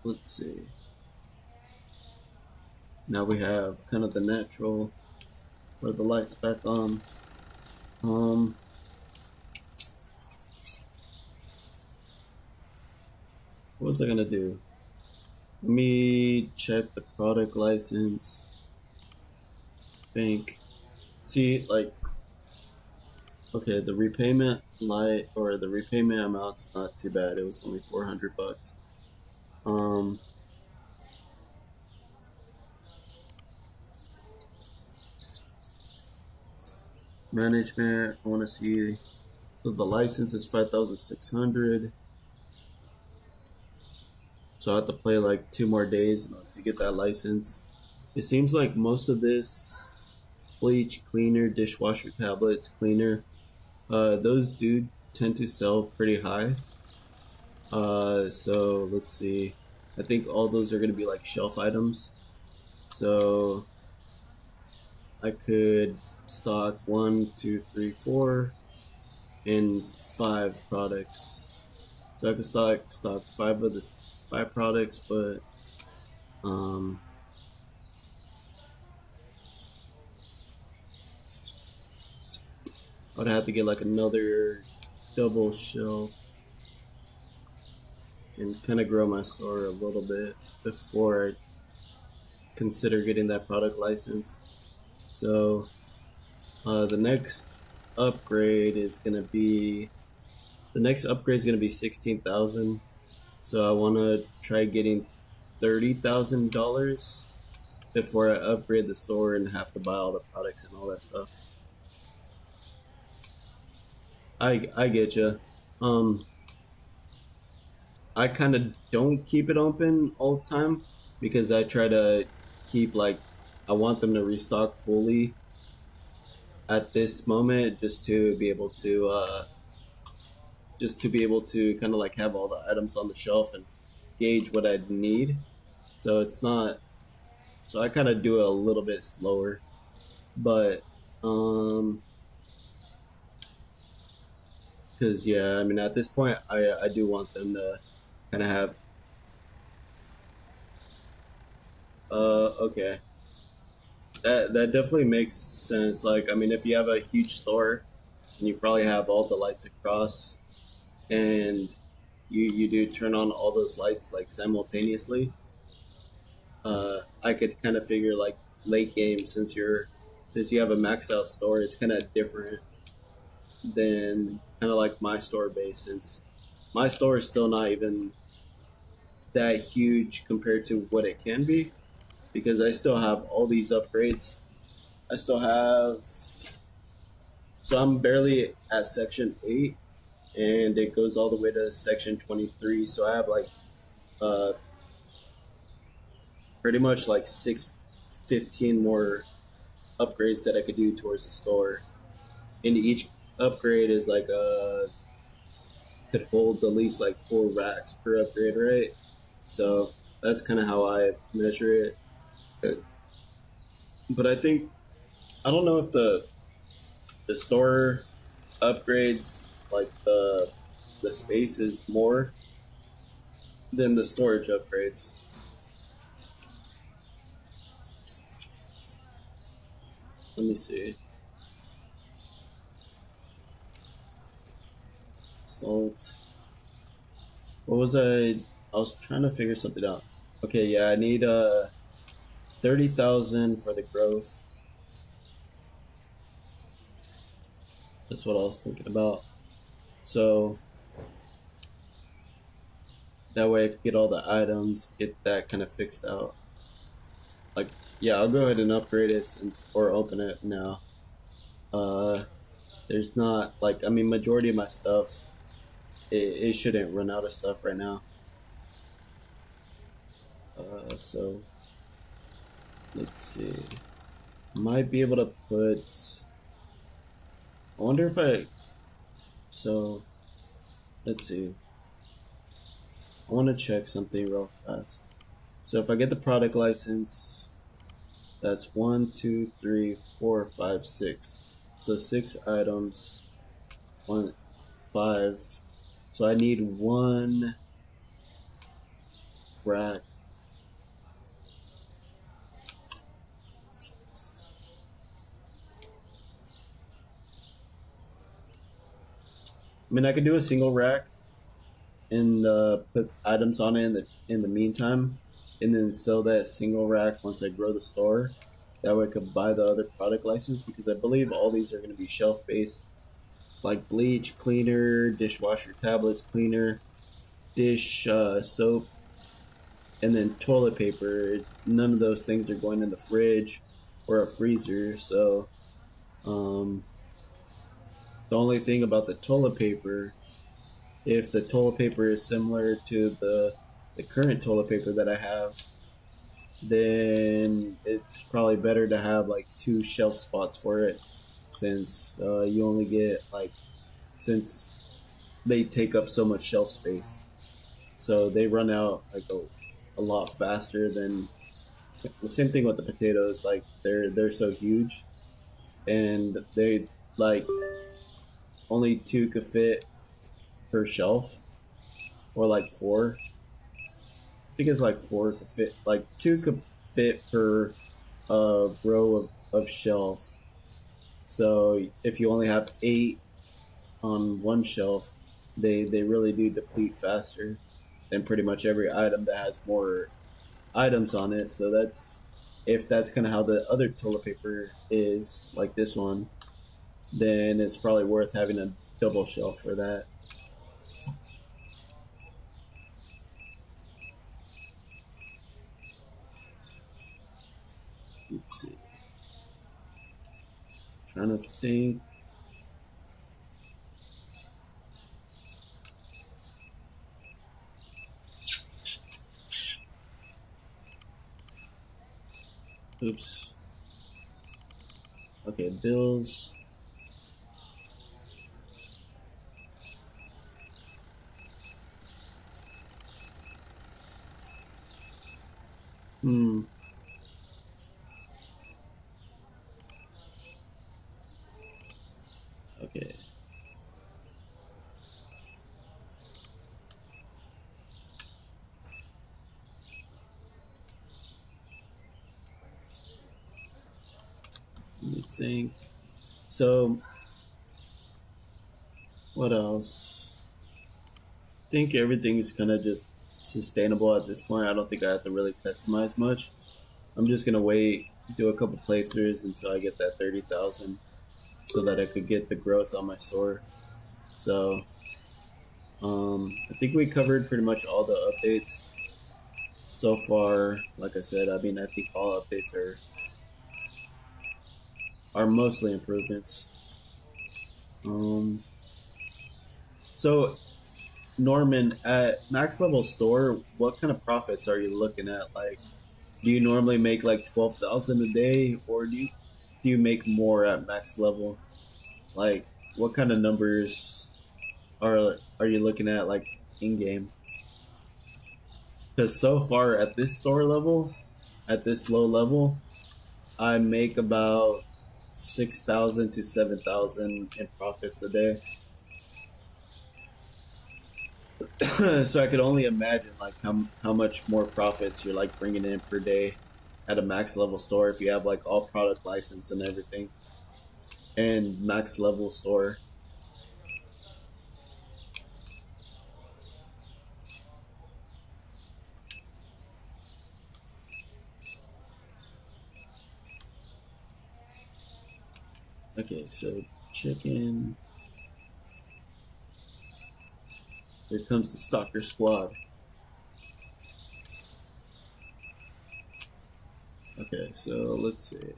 Let's see. Now we have kind of the natural where the light's back on. Um, what was I gonna do? Let me check the product license. Bank. See, like, okay, the repayment light or the repayment amount's not too bad. It was only $400. Um, management. I want to see. So the license is 5,600. So I have to play like 2 more days to get that license. It seems like most of this bleach cleaner, dishwasher tablets cleaner, those do tend to sell pretty high. So let's see. I think all those are gonna be like shelf items. So I could stock one, two, three, four, and five products. So I could stock five products, but um, I'd have to get like another double shelf and kind of grow my store a little bit before I consider getting that product license. So the next upgrade is gonna be the next upgrade is gonna be 16,000. So I want to try getting $30,000 before I upgrade the store and have to buy all the products and all that stuff. I get you. Um, I kind of don't keep it open all the time because I try to keep like I want them to restock fully at this moment just to be able to kind of like have all the items on the shelf and gauge what I need. So it's not so I kind of do it a little bit slower, but um because yeah, I mean at this point I do want them to kind of have okay. That definitely makes sense. Like, I mean, if you have a huge store and you probably have all the lights across, and you do turn on all those lights like simultaneously, I could kind of figure like late game since you have a maxed out store, it's kind of different than kind of like my store base since my store is still not even that huge compared to what it can be because I still have all these upgrades. I still have So I'm barely at section 8 and it goes all the way to section 23. So I have like uh pretty much like 15 more upgrades that I could do towards the store. And each upgrade is like could hold at least like 4 racks per upgrade, right? So that's kind of how I measure it. But I think I don't know if the store upgrades like the space is more than the storage upgrades. Let me see. Salt. What was I? I was trying to figure something out. Okay, yeah, I need 30,000 for the growth. That's what I was thinking about. So that way I could get all the items, get that kind of fixed out. Like, yeah, I'll go ahead and upgrade it since, or open it now. Uh, there's not like I mean, majority of my stuff, it shouldn't run out of stuff right now. So let's see. Might be able to put. I wonder if I. So let's see. I want to check something real fast. So if I get the product license, that's 1, 2, 3, 4, 5, 6. So 6 items, 1, 5. So I need 1 rack. I mean, I could do a single rack and put items on it in the meantime, and then sell that single rack once I grow the store. That way, I could buy the other product license because I believe all these are going to be shelf based, like bleach, cleaner, dishwasher tablets, cleaner, dish soap, and then toilet paper. None of those things are going in the fridge or a freezer. So, um, the only thing about the toilet paper, if the toilet paper is similar to the current toilet paper that I have, then it's probably better to have like 2 shelf spots for it, since you only get like since they take up so much shelf space, so they run out like a lot faster than the same thing with the potatoes. Like they're so huge, and they like only 2 could fit per shelf, or like 4. I think it's like 4 could fit, like 2 could fit per row of shelf. So if you only have 8 on one shelf, they really do deplete faster than pretty much every item that has more items on it. So that's if that's kind of how the other toilet paper is, like this one, then it's probably worth having a double shelf for that. Let's see. Trying to think. Oops. Okay, bills. Hmm. Okay. Let me think. So, what else? I think everything is kind of just sustainable at this point. I don't think I have to really customize much. I'm just gonna wait, do a couple playthroughs until I get that 30,000, so that I could get the growth on my store. So, I think we covered pretty much all the updates so far. Like I said, I mean, I think all updates are mostly improvements. Um, so Norman, at max level store, what kind of profits are you looking at? Like, Do you normally make like 12,000 a day, or do you make more at max level? Like, what kind of numbers are you looking at like in game? Because so far at this store level, at this low level, I make about 6,000 to 7,000 in profits a day. So I could only imagine like how much more profits you're like bringing in per day at a max level store if you have like all product license and everything and max level store. Okay, so chicken. Here comes the stalker squad. Okay, so let's see.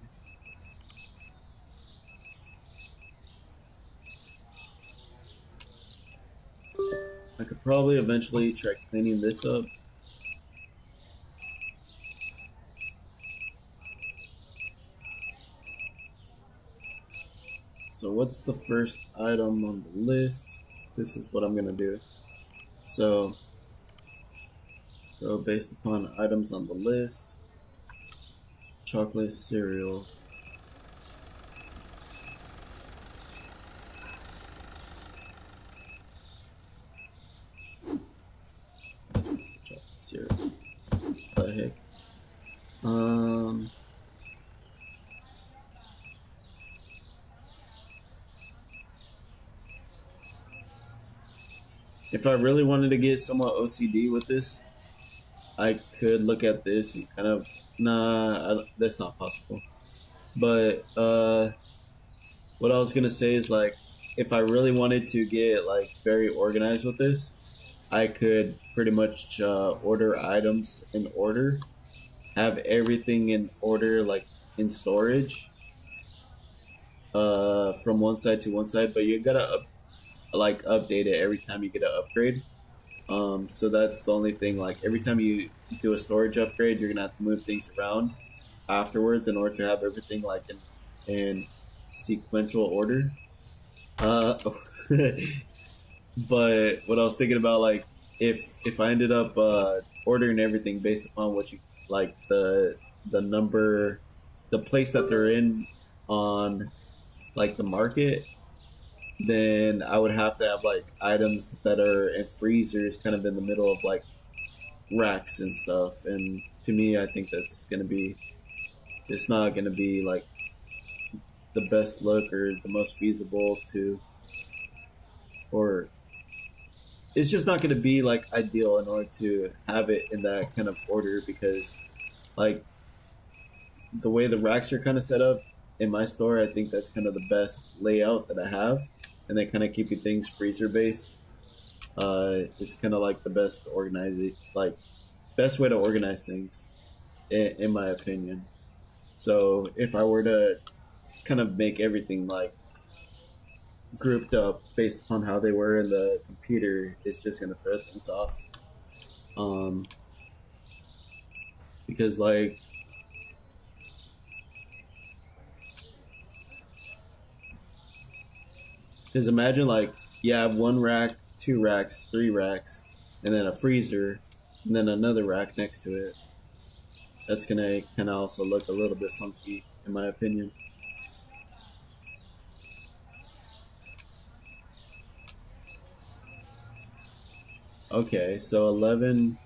I could probably eventually try cleaning this up. So what's the first item on the list? This is what I'm gonna do. So go based upon items on the list. Chocolate cereal. Chocolate cereal. What the heck? If I really wanted to get somewhat OCD with this, I could look at this and kind of that's not possible. But what I was gonna say is like, if I really wanted to get like very organized with this, I could pretty much order items in order, have everything in order like in storage, from one side to one side. But you gotta like update it every time you get an upgrade. So that's the only thing. Like every time you do a storage upgrade, you're gonna have to move things around afterwards in order to have everything like in sequential order. Uh, but what I was thinking about, like, if I ended up ordering everything based upon what you like the number, the place that they're in on like the market, then I would have to have like items that are in freezers, kind of in the middle of like racks and stuff. And to me, I think that's gonna be it's not gonna be like the best look or the most feasible to, or it's just not going to be like ideal in order to have it in that kind of order because like the way the racks are kind of set up in my store, I think that's kind of the best layout that I have, and then kind of keeping things freezer based. It's kind of like the best organizing, like best way to organize things, in my opinion. So if I were to kind of make everything like grouped up based upon how they were in the computer, it's just gonna throw things off. Um, because like because imagine like you have one rack, two racks, three racks, and then a freezer, and then another rack next to it. That's gonna kind of also look a little bit funky, in my opinion. Okay, so 11K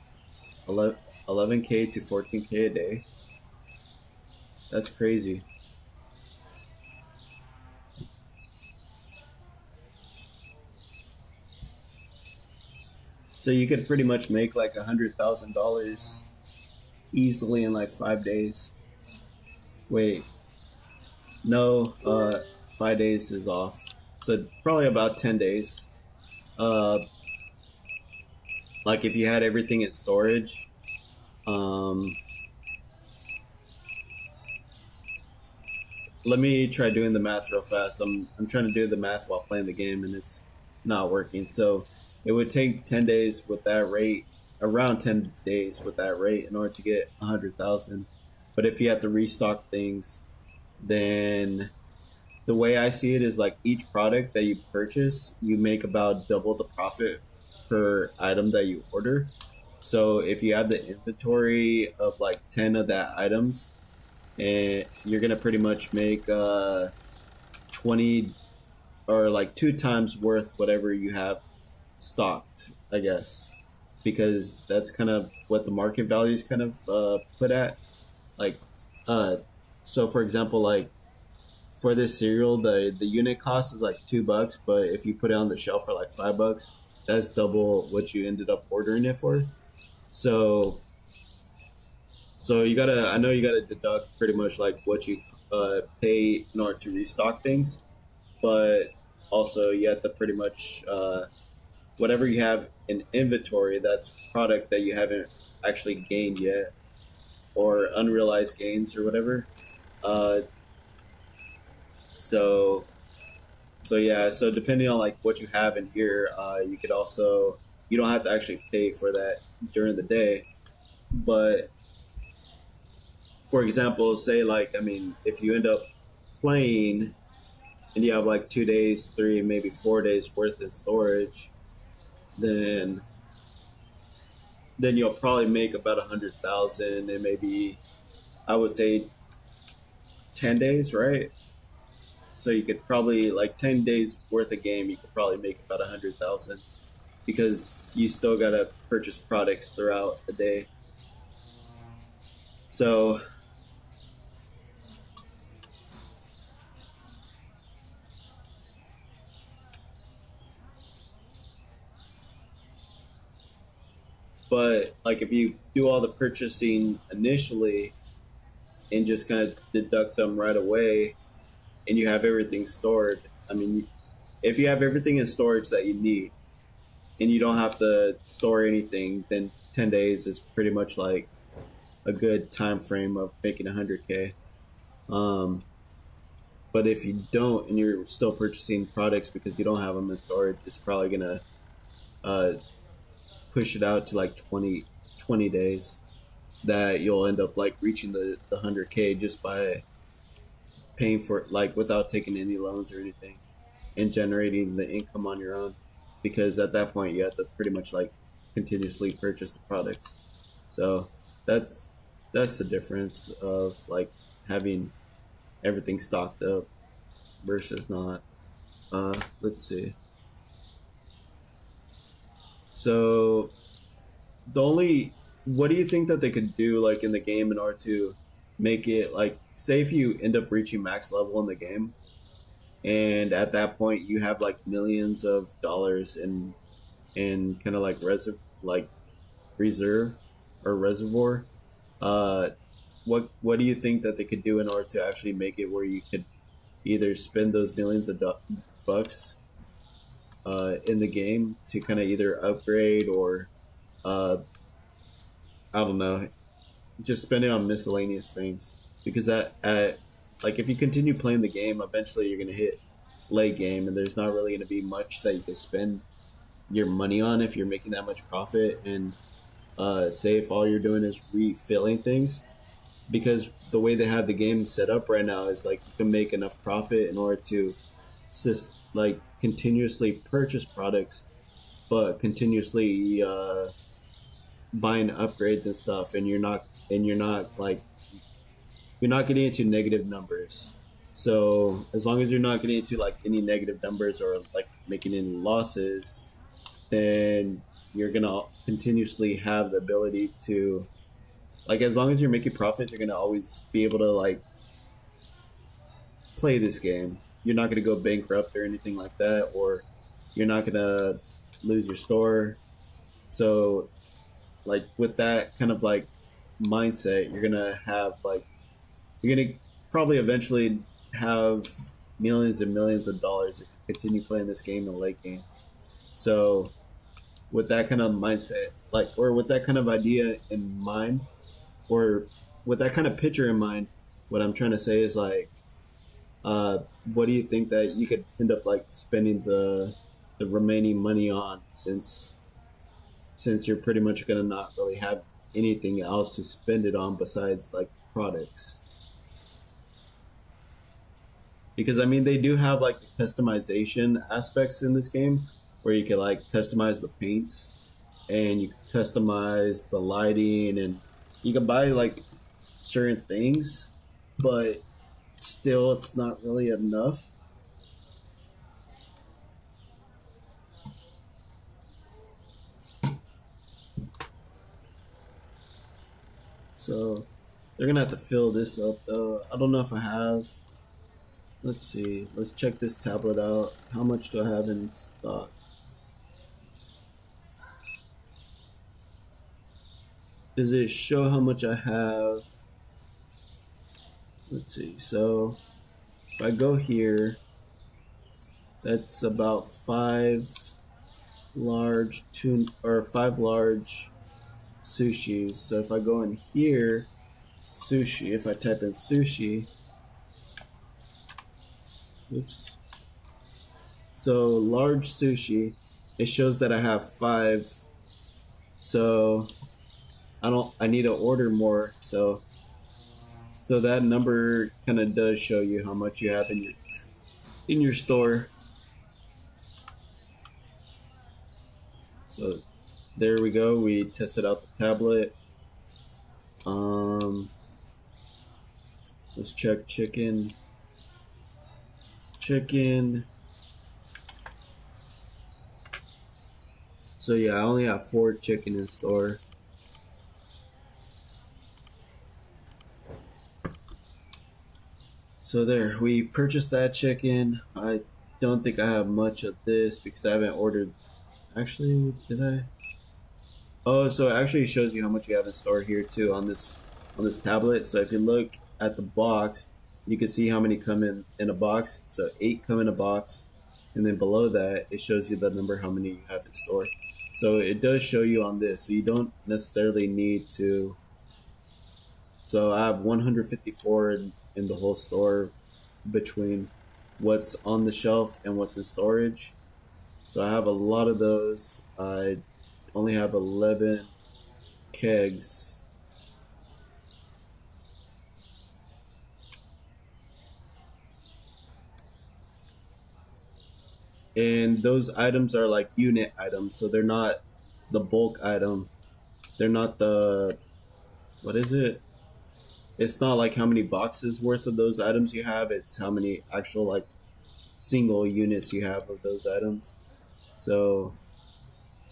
to 14K a day. That's crazy. So you could pretty much make like $100,000 easily in like 5 days. Wait, no, 5 days is off. So probably about 10 days. Uh, like if you had everything in storage, um, let me try doing the math real fast. I'm trying to do the math while playing the game and it's not working. So it would take 10 days with that rate, around 10 days with that rate in order to get 100,000. But if you have to restock things, then the way I see it is like each product that you purchase, you make about double the profit per item that you order. So if you have the inventory of like 10 of that items, and you're gonna pretty much make 20 or like two times worth whatever you have stocked, I guess, because that's kind of what the market value is kind of put at. Like, uh, so for example, like for this cereal, the unit cost is like $2, but if you put it on the shelf for like $5, that's double what you ended up ordering it for. So, so you gotta, I know you gotta deduct pretty much like what you pay in order to restock things, but also you have to pretty much whatever you have in inventory, that's product that you haven't actually gained yet or unrealized gains or whatever. Uh, so so yeah, so depending on like what you have in here, you could also you don't have to actually pay for that during the day, but for example, say like I mean, if you end up playing and you have like 2 days, three, maybe 4 days worth in storage, then you'll probably make about 100,000 and maybe I would say 10 days, right? So you could probably like 10 days worth of game, you could probably make about 100,000 because you still gotta purchase products throughout the day. So, but like if you do all the purchasing initially and just kind of deduct them right away, and you have everything stored, I mean, if you have everything in storage that you need and you don't have to store anything, then 10 days is pretty much like a good time frame of making 100K. Um, but if you don't and you're still purchasing products because you don't have them in storage, it's probably gonna uh, push it out to like 20 days that you'll end up like reaching the 100K just by paying for it, like without taking any loans or anything and generating the income on your own. Because at that point, you have to pretty much like continuously purchase the products. So that's that's the difference of like having everything stocked up versus not. Let's see. So the only what do you think that they could do like in the game in order to make it like say if you end up reaching max level in the game and at that point you have like millions of dollars in kind of like like reserve or reservoir, uh what do you think that they could do in order to actually make it where you could either spend those millions of bucks in the game to kind of either upgrade or uh I don't know, just spend it on miscellaneous things because at like if you continue playing the game, eventually you're gonna hit late game, and there's not really gonna be much that you can spend your money on if you're making that much profit. And say if all you're doing is refilling things, because the way they have the game set up right now is like you can make enough profit in order to like continuously purchase products, but continuously buying upgrades and stuff, and you're not like you're not getting into negative numbers. So as long as you're not getting into like any negative numbers or like making any losses, then you're gonna continuously have the ability to like as long as you're making profits, you're gonna always be able to like play this game. You're not gonna go bankrupt or anything like that, or you're not gonna lose your store. So like with that kind of like mindset, you're gonna have like you're gonna probably eventually have millions and millions of dollars if you continue playing this game in the late game. So with that kind of mindset, like or with that kind of idea in mind, or with that kind of picture in mind, what I'm trying to say is like, uh, what do you think that you could end up like spending the remaining money on since you're pretty much gonna not really have anything else to spend it on besides like products. Because I mean, they do have like the customization aspects in this game where you can like customize the paints and you can customize the lighting and you can buy like certain things, but still it's not really enough. So they're gonna have to fill this up though. I don't know if I have. Let's see. Let's check this tablet out. How much do I have in stock? Does it show how much I have? Let's see. So if I go here, that's about five large tuna or five large sushis. So if I go in here, sushi, if I type in sushi, oops. So large sushi, it shows that I have five. So I need to order more. So that number kind of does show you how much you have in your store. So there we go. We tested out the tablet. Let's check chicken. So yeah, I only have 4 chicken in store. So there, we purchased that chicken. I don't think I have much of this because I haven't ordered. Actually, did I? Oh, so it actually shows you how much you have in store here too on this tablet. So if you look at the box, you can see how many come in a box. So 8 come in a box, and then below that it shows you the number how many you have in store. So it does show you on this. So you don't necessarily need to. So I have 154 in the whole store between what's on the shelf and what's in storage. So I have a lot of those. I only have 11 kegs. And those items are like unit items, so they're not the bulk item. They're not the, what is it? It's not like how many boxes worth of those items you have. It's how many actual like single units you have of those items. So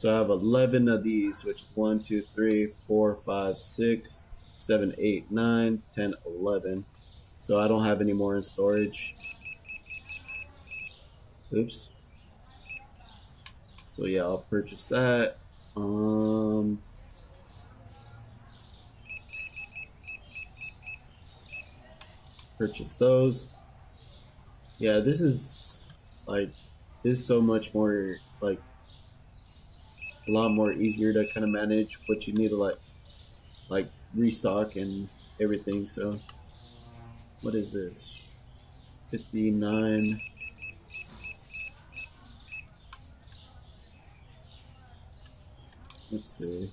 I have 11 of these, which is 1, 2, 3, 4, 5, 6, 7, 8, 9, 10, 11. So I don't have any more in storage. Oops. So yeah, I'll purchase that. Purchase those. Yeah, this is so much more like a lot more easier to kind of manage what you need to like restock and everything. So what is this? 59. Let's see.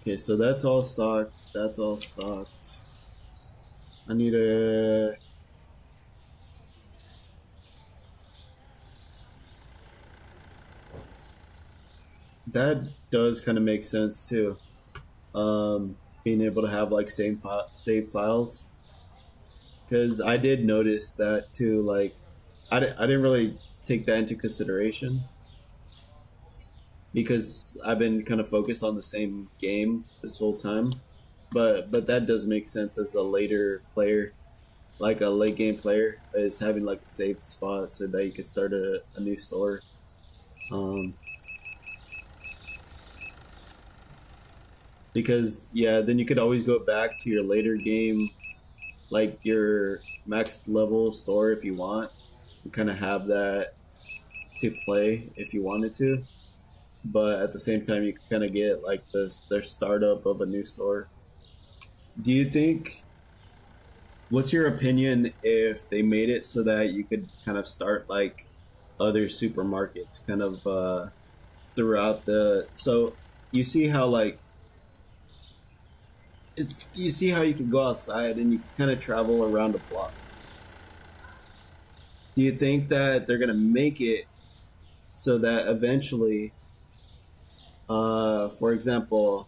Okay, so that's all stocked. That's all stocked. I need a. That does kind of make sense too. Being able to have like save files, because I did notice that too. Like, I didn't really take that into consideration because I've been kind of focused on the same game this whole time. But that does make sense as a later player, like a late game player, is having like a safe spot so that you can start a new store. Um, because yeah, then you could always go back to your later game, like your max level store if you want, and kind of have that to play if you wanted to. But at the same time, you can kind of get like their startup of a new store. Do you think? What's your opinion if they made it so that you could kind of start like other supermarkets kind of throughout the. So you see how like it's you see how you can go outside and you can kind of travel around a block. Do you think that they're gonna make it so that eventually, for example,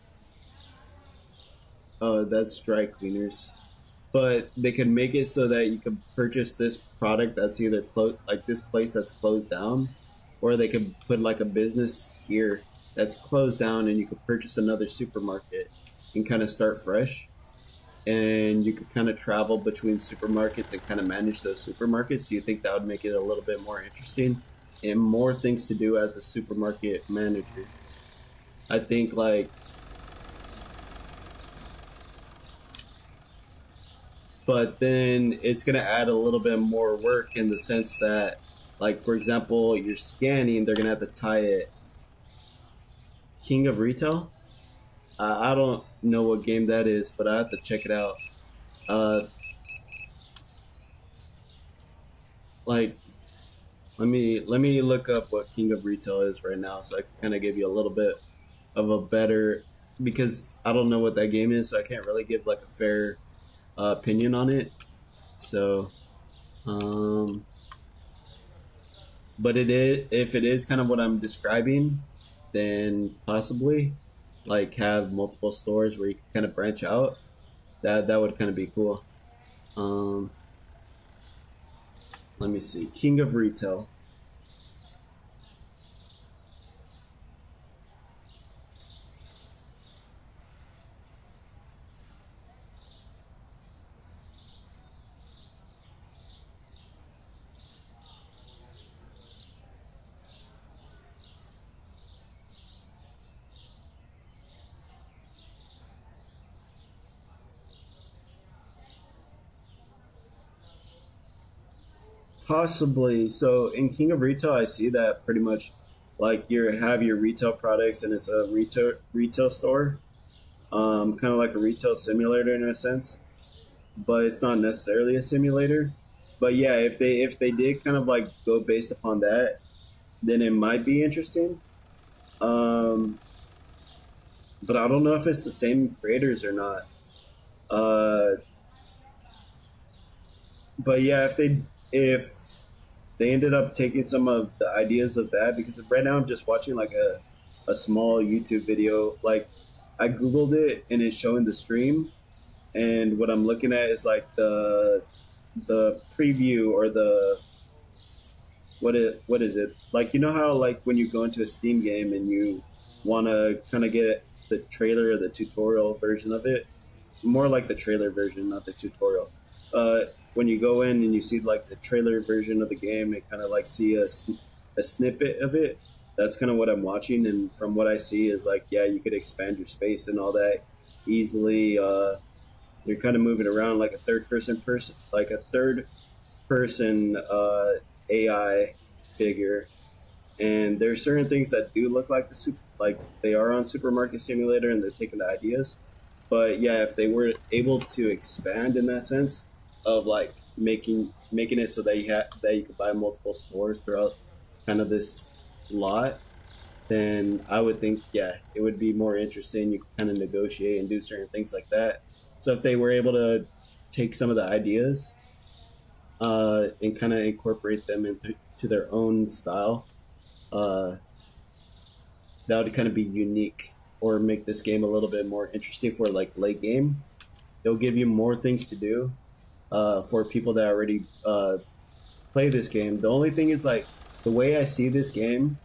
that's dry cleaners, but they can make it so that you can purchase this product that's either closed, like this place that's closed down, or they could put like a business here that's closed down, and you could purchase another supermarket and kind of start fresh. And you could kind of travel between supermarkets and kind of manage those supermarkets. Do you think that would make it a little bit more interesting and more things to do as a supermarket manager? I think like, but then it's going to add a little bit more work in the sense that, like, for example, you're scanning, they're going to have to tie it. King of Retail? I don't know what game that is, but I have to check it out. Uh, like, let me look up what King of Retail is right now, so I can kind of give you a little bit of a better, because I don't know what that game is, so I can't really give like a fair opinion on it. So, um, but it is, if it is kind of what I'm describing, then possibly like have multiple stores where you can kind of branch out. That would kind of be cool. Um, Let me see. King of Retail. Possibly. So in King of Retail, I see that pretty much like you have your retail products and it's a retail store, kind of like a retail simulator in a sense, but it's not necessarily a simulator. But yeah, if they did kind of like go based upon that, then it might be interesting. Um, but I don't know if it's the same creators or not. Uh, but yeah, if they ended up taking some of the ideas of that, because right now I'm just watching like a small YouTube video. Like I googled it and it's showing the stream, and what I'm looking at is like the preview or the what is it, like you know how like when you go into a Steam game and you want to kind of get the trailer or the tutorial version of it, more like the trailer version, not the tutorial. When you go in and you see like the trailer version of the game and kind of like see a snippet of it, that's kind of what I'm watching. And from what I see is like, yeah, you could expand your space and all that easily. You're kind of moving around like a like a third person AI figure. And there's certain things that do look like like they are on Supermarket Simulator and they're taking the ideas. But yeah, if they were able to expand in that sense of like making it so that you could buy multiple stores throughout kind of this lot, then I would think yeah, it would be more interesting. You could kind of negotiate and do certain things like that. So if they were able to take some of the ideas and kind of incorporate them into to their own style, uh, that would kind of be unique or make this game a little bit more interesting for like late game. It'll give you more things to do for people that already play this game. The only thing is like the way I see this game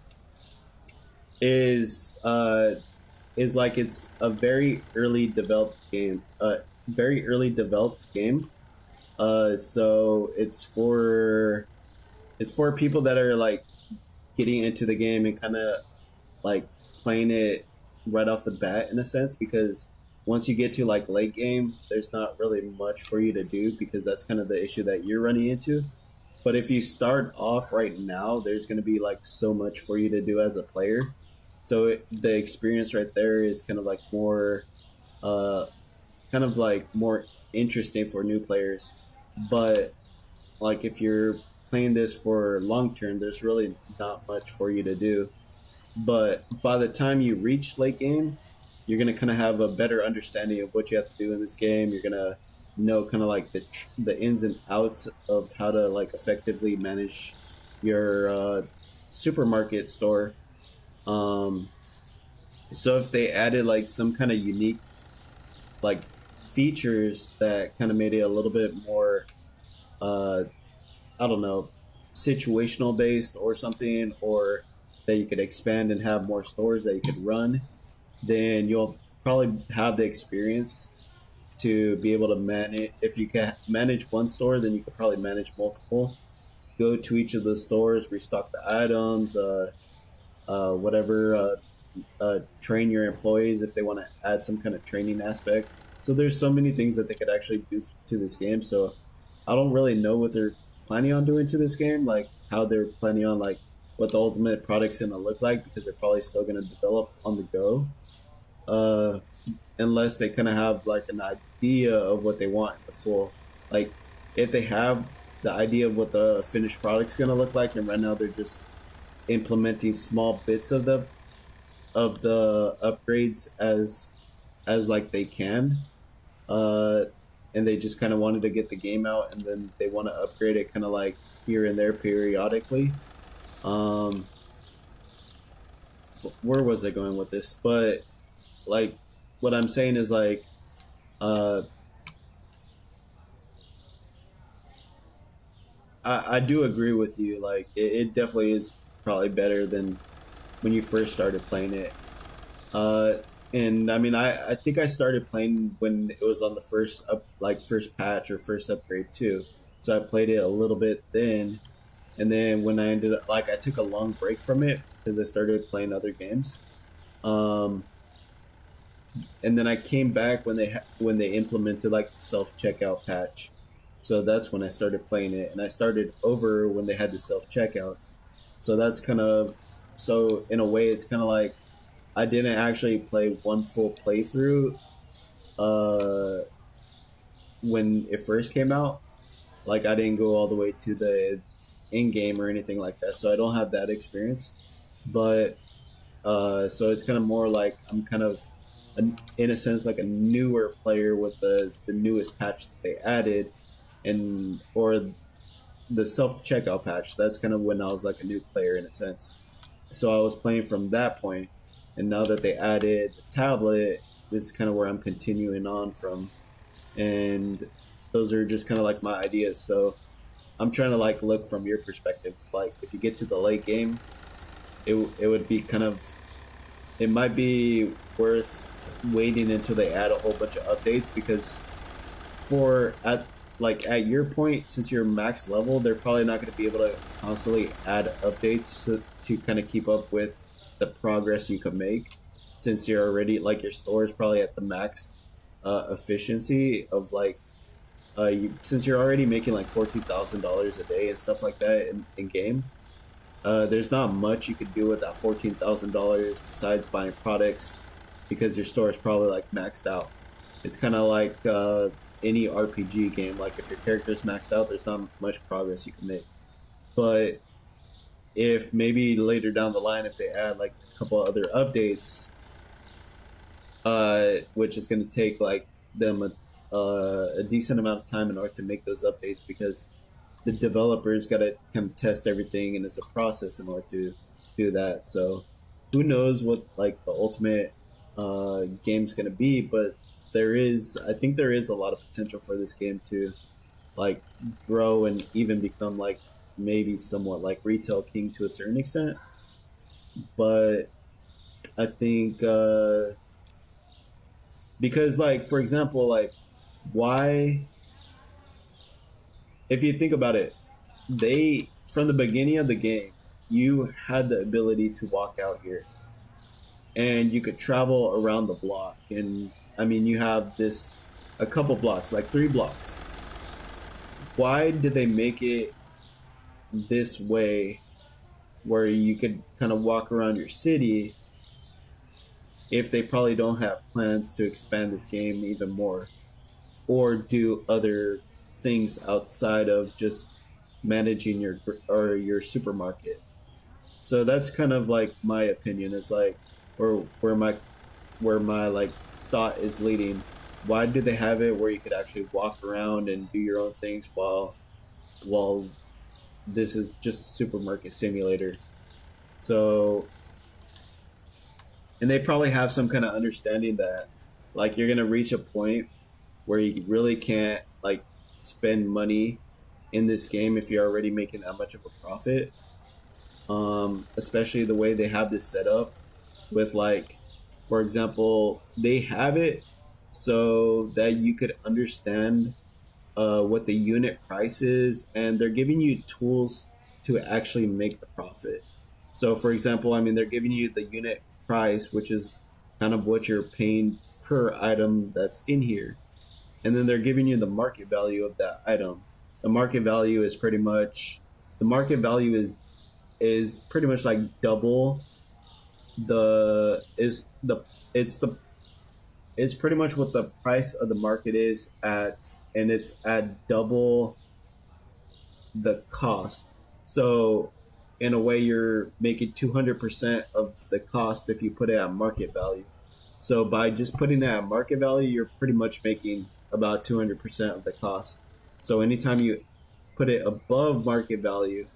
is like it's a very early developed game, very early developed game. So it's for people that are like getting into the game and kind of like playing it right off the bat in a sense, because once you get to like late game there's not really much for you to do, because that's kind of the issue that you're running into. But if you start off right now, there's going to be like so much for you to do as a player. So the experience right there is kind of like more uh kind of like more interesting for new players. But like if you're playing this for long term, there's really not much for you to do. But by the time you reach late game, you're gonna kind of have a better understanding of what you have to do in this game. You're gonna know kind of like the ins and outs of how to like effectively manage your supermarket store. Um, so if they added like some kind of unique like features that kind of made it a little bit more uh, I don't know, situational based or something, or that you could expand and have more stores that you could run, then you'll probably have the experience to be able to manage. If you can manage one store, then you could probably manage multiple. Go to each of the stores, restock the items, whatever. Train your employees if they want to add some kind of training aspect. So there's so many things that they could actually do to this game. So I don't really know what they're planning on doing to this game, like how they're planning on like what the ultimate product's gonna look like, because they're probably still gonna develop on the go, uh, unless they kind of have like an idea of what they want in the full. Like if they have the idea of what the finished product's gonna look like, and right now they're just implementing small bits of the upgrades as like they can, uh, and they just kind of wanted to get the game out, and then they want to upgrade it kind of like here and there periodically. Um, where was I going with this? But like, what I'm saying is like, uh, I do agree with you. Like, it definitely is probably better than when you first started playing it. Uh, and I mean, I think I started playing when it was on the first up, like first patch or first upgrade too. So I played it a little bit then, and then when I ended up like I took a long break from it because I started playing other games. Um, and then I came back when when they implemented like the self checkout patch. So that's when I started playing it, and I started over when they had the self checkouts. So that's kind of so in a way it's kind of like I didn't actually play one full playthrough uh, when it first came out. Like I didn't go all the way to the in game or anything like that, so I don't have that experience. But so it's kind of more like I'm kind of in a sense like a newer player with the newest patch that they added, and or the self checkout patch. That's kind of when I was like a new player in a sense. So I was playing from that point, and now that they added the tablet, this is kind of where I'm continuing on from, and those are just kind of like my ideas. So I'm trying to like look from your perspective. Like if you get to the late game, it would be kind of it might be worth waiting until they add a whole bunch of updates, because for at like at your point, since you're max level, they're probably not going to be able to constantly add updates to kind of keep up with the progress you can make, since you're already like your store is probably at the max efficiency of like since you're already making like $14,000 a day and stuff like that in game. There's not much you could do with that $14,000 besides buying products, because your store is probably like maxed out. It's kind of like any RPG game. Like if your character is maxed out, there's not much progress you can make. But if maybe later down the line, if they add like a couple other updates, which is going to take like them a decent amount of time in order to make those updates, because the developers got to come test everything, and it's a process in order to do that. So who knows what like the ultimate game's going to be, but I think there is a lot of potential for this game to like grow and even become like maybe somewhat like Retail King to a certain extent. But I think because like for example, like why, if you think about it, they from the beginning of the game, you had the ability to walk out here and you could travel around the block. And I mean, you have this a couple blocks, like 3 blocks. Why did they make it this way, where you could kind of walk around your city, if they probably don't have plans to expand this game even more or do other things outside of just managing your supermarket. So that's kind of like my opinion is like, or where my like thought is leading. Why do they have it where you could actually walk around and do your own things while this is just supermarket simulator? So, and they probably have some kind of understanding that like you're gonna reach a point where you really can't like spend money in this game if you're already making that much of a profit. Especially the way they have this set up with like, for example, they have it so that you could understand what the unit price is, and they're giving you tools to actually make the profit. So, for example, I mean, they're giving you the unit price, which is kind of what you're paying per item that's in here, and then they're giving you the market value of that item. The market value is pretty much the market value is pretty much like double the is the it's the it's pretty much what the price of the market is at, and it's at double the cost. So in a way, you're making 200% of the cost if you put it at market value. So by just putting it at market value, you're pretty much making about 200% of the cost. So anytime you put it above market value,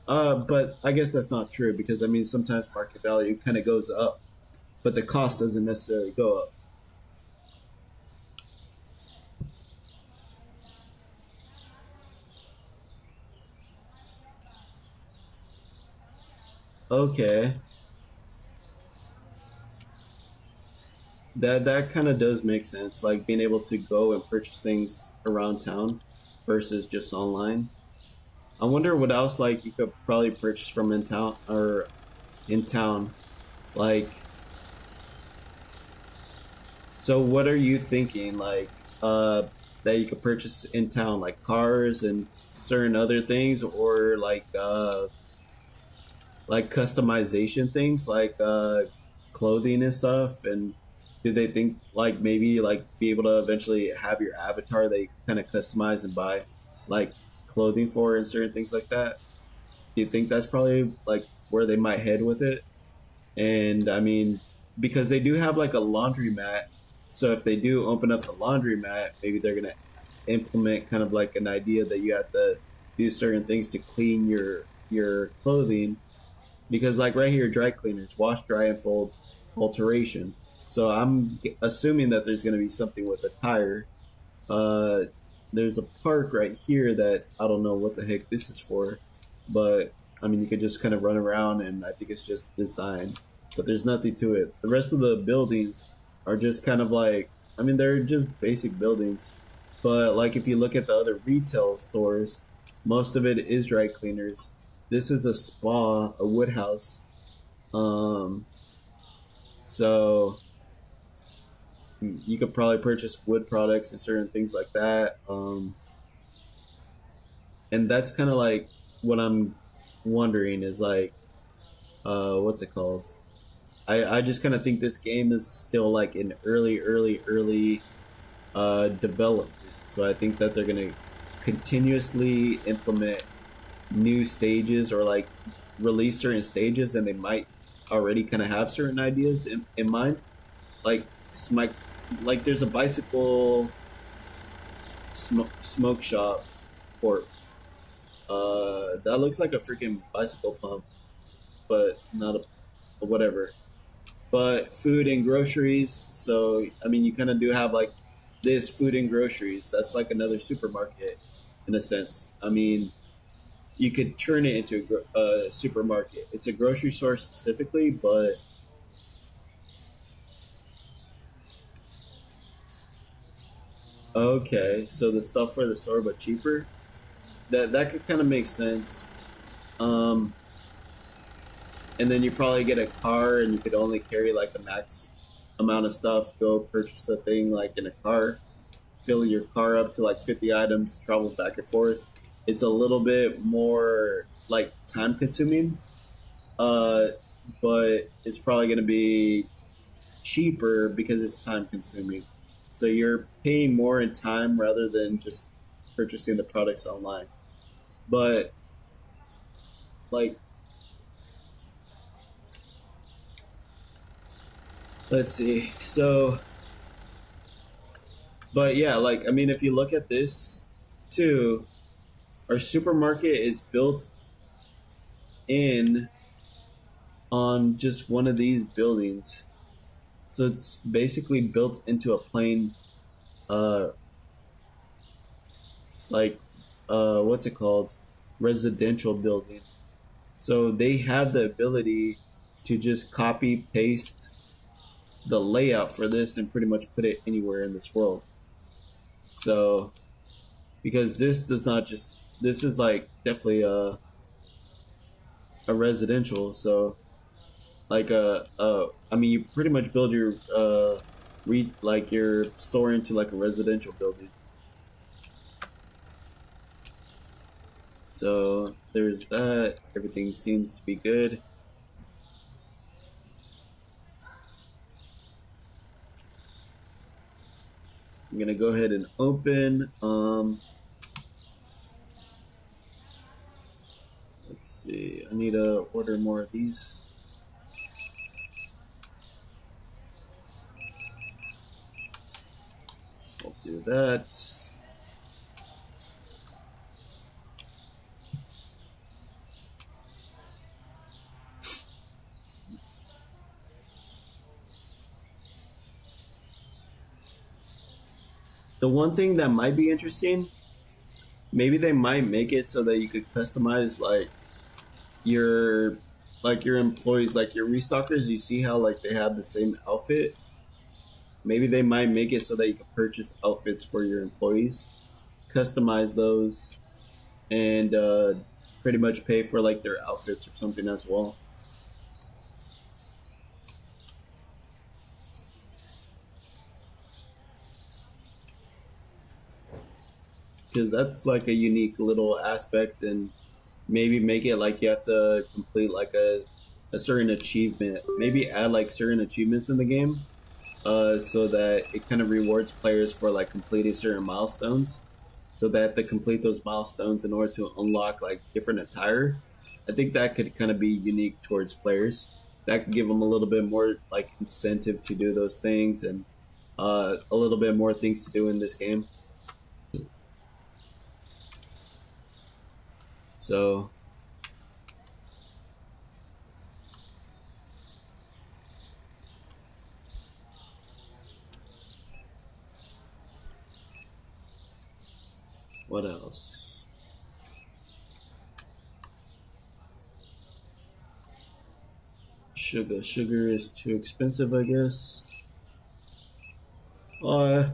but I guess that's not true because I mean sometimes market value kind of goes up, but the cost doesn't necessarily go up. Okay, that kind of does make sense. Like being able to go and purchase things around town versus just online. I wonder what else like you could probably purchase from in town or in town. Like, so what are you thinking? Like, that you could purchase in town, like cars and certain other things, or like customization things, like clothing and stuff. And do they think like maybe like be able to eventually have your avatar that you kind of customize and buy like clothing for and certain things like that? Do you think that's probably like where they might head with it? And I mean, because they do have like a laundromat, so if they do open up the laundromat, maybe they're gonna implement kind of like an idea that you have to do certain things to clean your clothing. Because like right here, dry cleaners, wash, dry, and fold, alteration. So I'm assuming that there's gonna be something with a tire. Uh, there's a park right here that I don't know what the heck this is for, but I mean you could just kind of run around, and I think it's just design, but there's nothing to it. The rest of the buildings are just kind of like, I mean they're just basic buildings, but like if you look at the other retail stores, most of it is dry cleaners. This is a spa, a wood house. Um, so you could probably purchase wood products and certain things like that. And that's kind of like what I'm wondering is like, what's it called? I just kind of think this game is still like in early development. So I think that they're gonna continuously implement new stages or like release certain stages, and they might already kind of have certain ideas in mind. Like smoke, like there's a bicycle smoke shop or that looks like a freaking bicycle pump, but not a whatever. But food and groceries. So I mean, you kind of do have like this food and groceries. That's like another supermarket in a sense. I mean, you could turn it into a supermarket. It's a grocery store specifically, but okay. So the stuff for the store, but cheaper. That could kind of make sense. Um, and then you probably get a car, and you could only carry like a max amount of stuff. Go purchase a thing like in a car, fill your car up to like 50 items, travel back and forth. It's a little bit more like time consuming, uh, but it's probably going to be cheaper because it's time consuming. So you're paying more in time rather than just purchasing the products online. But like, let's see. So, but yeah, like I mean, if you look at this too, our supermarket is built in on just one of these buildings. So it's basically built into a plain, uh, like, what's it called? Residential building. So they have the ability to just copy paste the layout for this and pretty much put it anywhere in this world. So because this does not just this is like definitely a residential. So like I mean you pretty much build your like your store into like a residential building. So there's that. Everything seems to be good. I'm gonna go ahead and open. Let's see. I need to order more of these. We'll do that. The one thing that might be interesting, maybe they might make it so that you could customize your like your employees, like your restockers. You see how like they have the same outfit. Maybe they might make it so that you can purchase outfits for your employees, customize those, and pretty much pay for like their outfits or something as well. Because that's like a unique little aspect, and maybe make it like you have to complete like a certain achievement. Maybe add like certain achievements in the game, so that it kind of rewards players for like completing certain milestones. So that they complete those milestones in order to unlock like different attire. I think that could kind of be unique towards players. That could give them a little bit more like incentive to do those things, and a little bit more things to do in this game. So what else? Sugar is too expensive, I guess. Uh,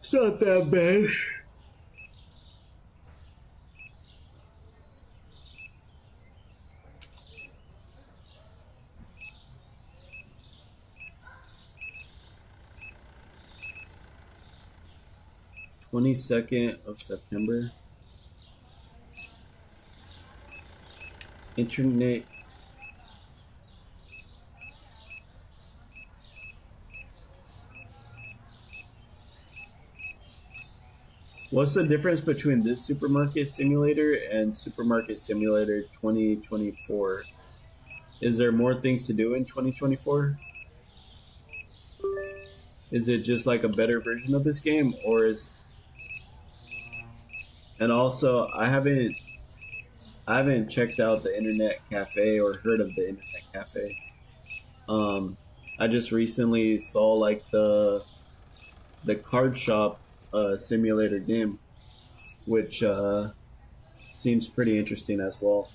it's not that bad. 22nd of September. Internet. What's the difference between this Supermarket Simulator and Supermarket Simulator 2024? Is there more things to do in 2024? Is it just like a better version of this game, or is? And also, I haven't checked out the Internet Cafe or heard of the Internet Cafe. Um, I just recently saw like the card shop simulator game, which seems pretty interesting as well.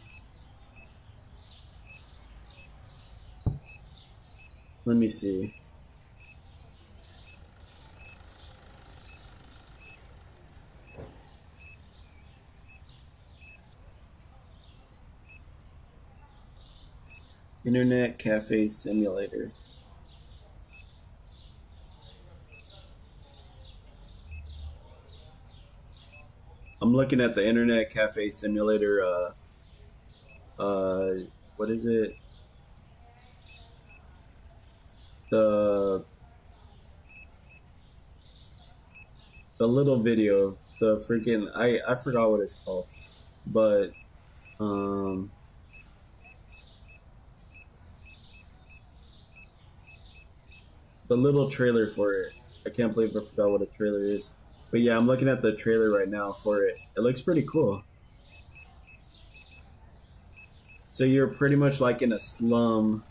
Let me see. Internet Cafe Simulator. I'm looking at the Internet Cafe Simulator. Uh, what is it? The the little video. The freaking I forgot what it's called. but um, the little trailer for it. I can't believe I forgot what a trailer is. But yeah, I'm looking at the trailer right now for it. It looks pretty cool. So you're pretty much like in a slum,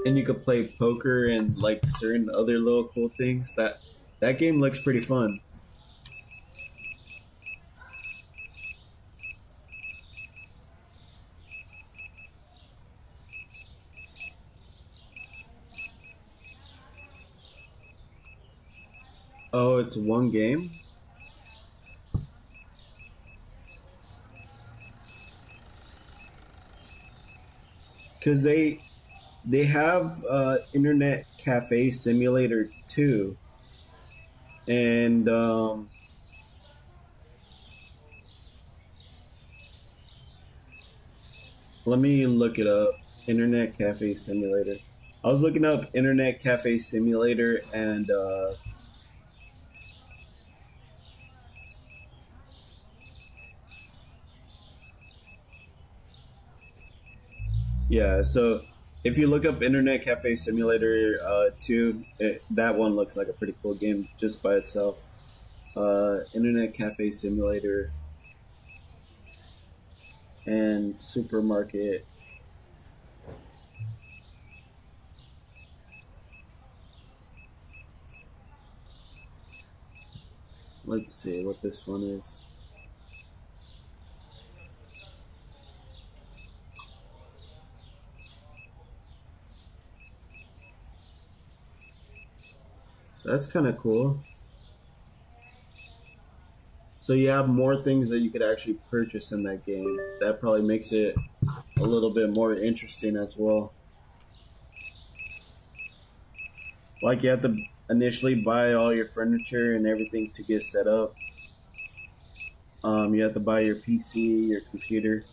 and you could play poker and like certain other little cool things. That game looks pretty fun. Oh, it's one game? Because they have Internet Cafe Simulator 2, and let me look it up. Internet Cafe Simulator. I was looking up Internet Cafe Simulator, and yeah, so if you look up Internet Cafe Simulator 2, that one looks like a pretty cool game just by itself. Internet Cafe Simulator and Supermarket. Let's see what this one is. That's kind of cool. So you have more things that you could actually purchase in that game. That probably makes it a little bit more interesting as well. Like you have to initially buy all your furniture and everything to get set up. You have to buy your PC, your computer.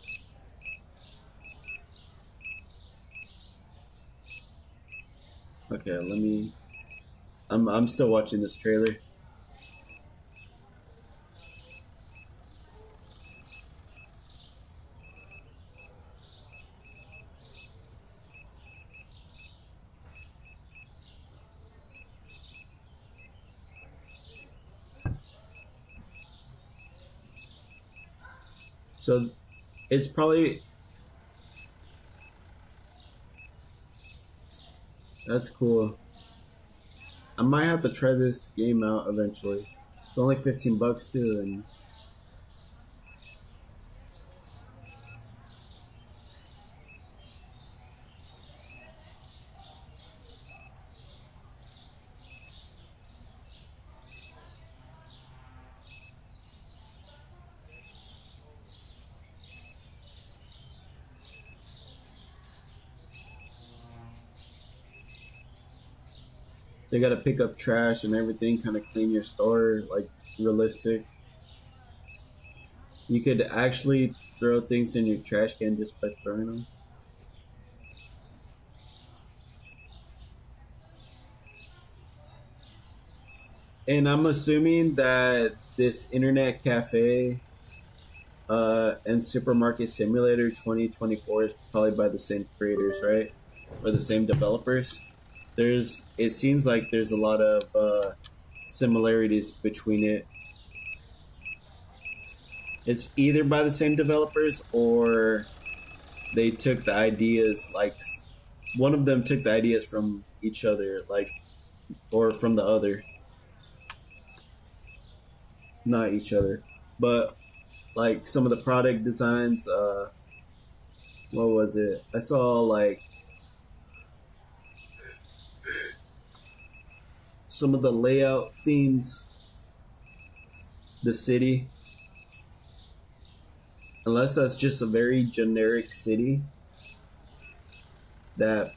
Okay, let me. I'm still watching this trailer. So it's probably that's cool. I might have to try this game out eventually. It's only 15 bucks too, and so you got to pick up trash and everything, kind of clean your store, like realistic. You could actually throw things in your trash can just by throwing them. And I'm assuming that this internet cafe and supermarket simulator 2024 is probably by the same creators, right? Or the same developers. It seems like there's a lot of similarities between it. It's either by the same developers or they took the ideas like one of them took the ideas from each other, like or from the other, not each other, but like some of the product designs. What was it? I saw like some of the layout themes, the city. Unless that's just a very generic city that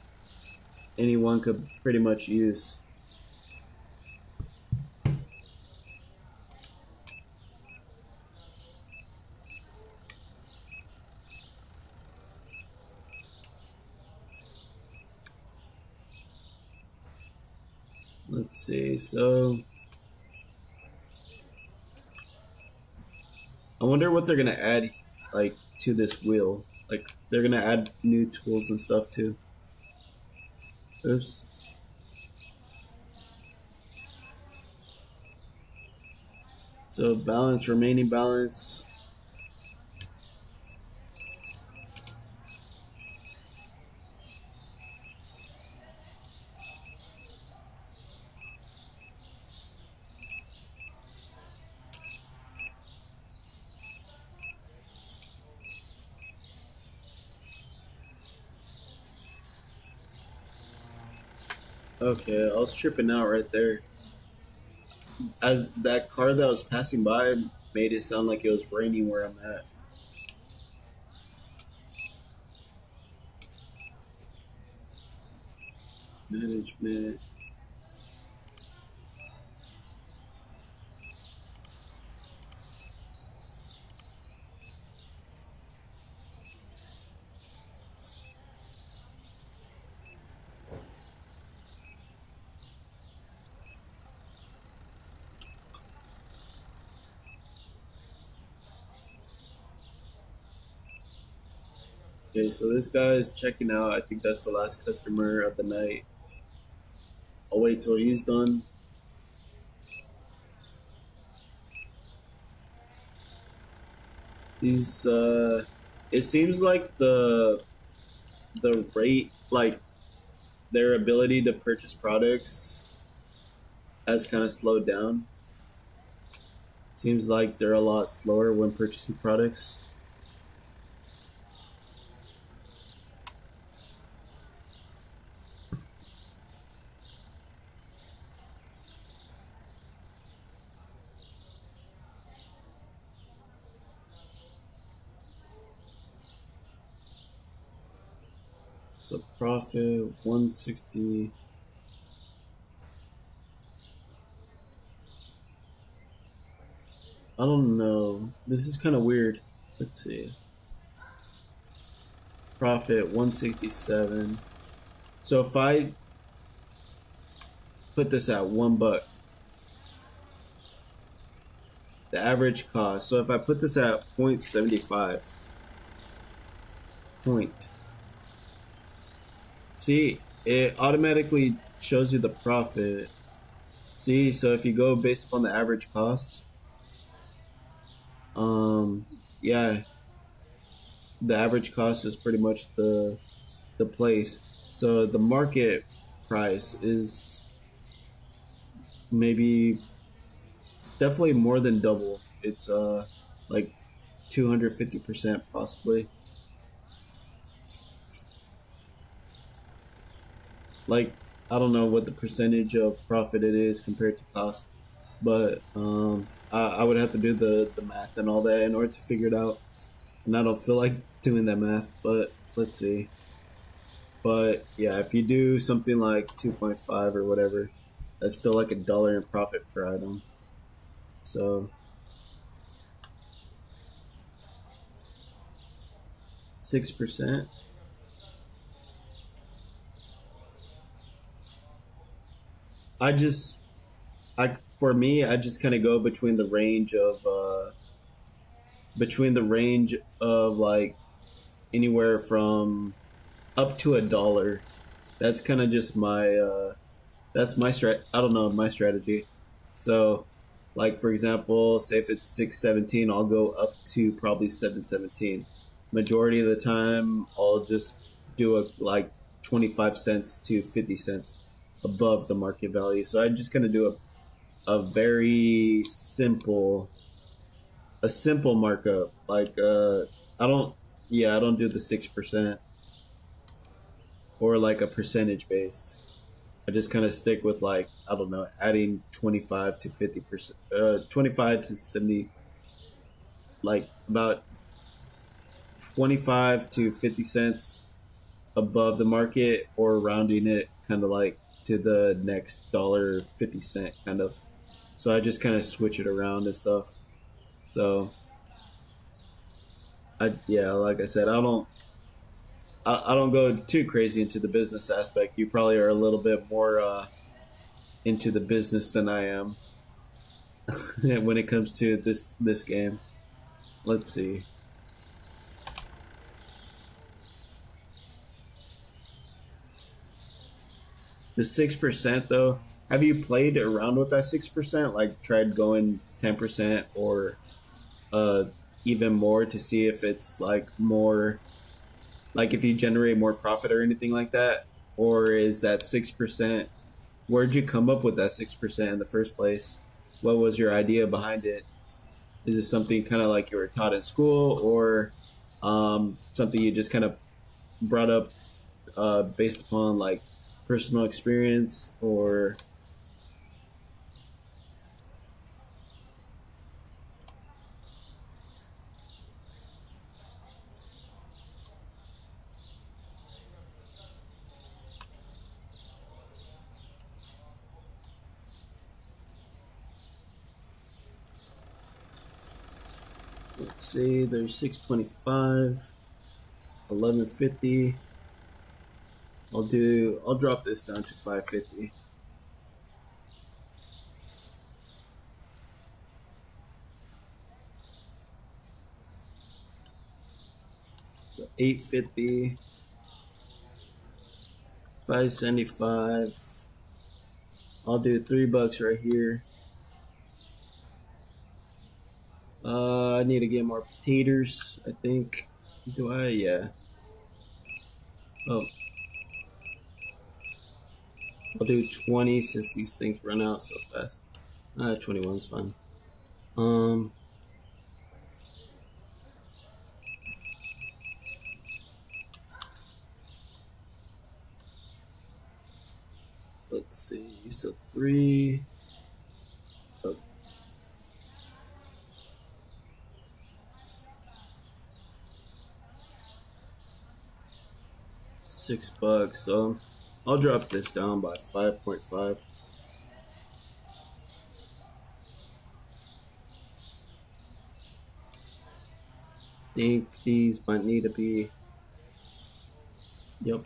anyone could pretty much use. Let's see. So I wonder what they're gonna add, like, to this wheel. Like, they're gonna add new tools and stuff too. Oops. So balance, remaining balance. Okay, I was tripping out right there. As that car that was passing by made it sound like it was raining where I'm at. Management. Okay, so this guy is checking out. I think that's the last customer of the night. I'll wait till he's done. He's it seems like the rate, like their ability to purchase products has kind of slowed down. Seems like they're a lot slower when purchasing products. So profit 160. I don't know. This is kind of weird. Let's see. Profit 167. So if I put this at $1, the average cost. So if I put this at 0.75, point. See, it automatically shows you the profit. See, so if you go based upon the average cost, yeah, the average cost is pretty much the place. So the market price is maybe, it's definitely more than double. It's like 250% possibly. Like, I don't know what the percentage of profit it is compared to cost, but I would have to do the math and all that in order to figure it out. And I don't feel like doing that math, but let's see. But yeah, if you do something like 2.5 or whatever, that's still like $1 in profit per item. So 6%. I just, I for me, I just kind of go between the range of like anywhere from up to $1. That's kind of just my that's my I don't know, my strategy. So, like for example, say if it's 617, I'll go up to probably 717. Majority of the time, I'll just do a like 25 cents to 50 cents above the market value. So I just kind of do a very simple markup. Like I don't yeah, I don't do the 6% or like a percentage based. I just kind of stick with like, I don't know, adding 25 to 50%, 25 to 70, like about 25 to 50 cents above the market, or rounding it kind of like to the next dollar 50 cent kind of. So I just kind of switch it around and stuff. So yeah, like I said, I don't go too crazy into the business aspect. You probably are a little bit more into the business than I am when it comes to this game. Let's see. The 6% though, have you played around with that 6%? Like tried going 10% or uh even more to see if it's like more, like if you generate more profit or anything like that? Or is that 6%, where'd you come up with that 6% in the first place? What was your idea behind it? Is it something kind of like you were taught in school, or something you just kind of brought up based upon like personal experience, or let's see, there's 625, 1150. I'll drop this down to 550. So 850, 575. I'll do $3 right here. I need to get more potatoes, I think. Do I? Yeah. Oh, I'll do 20 since these things run out so fast. 21's fine. Um, let's see. So three. Oh, $6. So I'll drop this down by 5.5. Think these might need to be. Yep.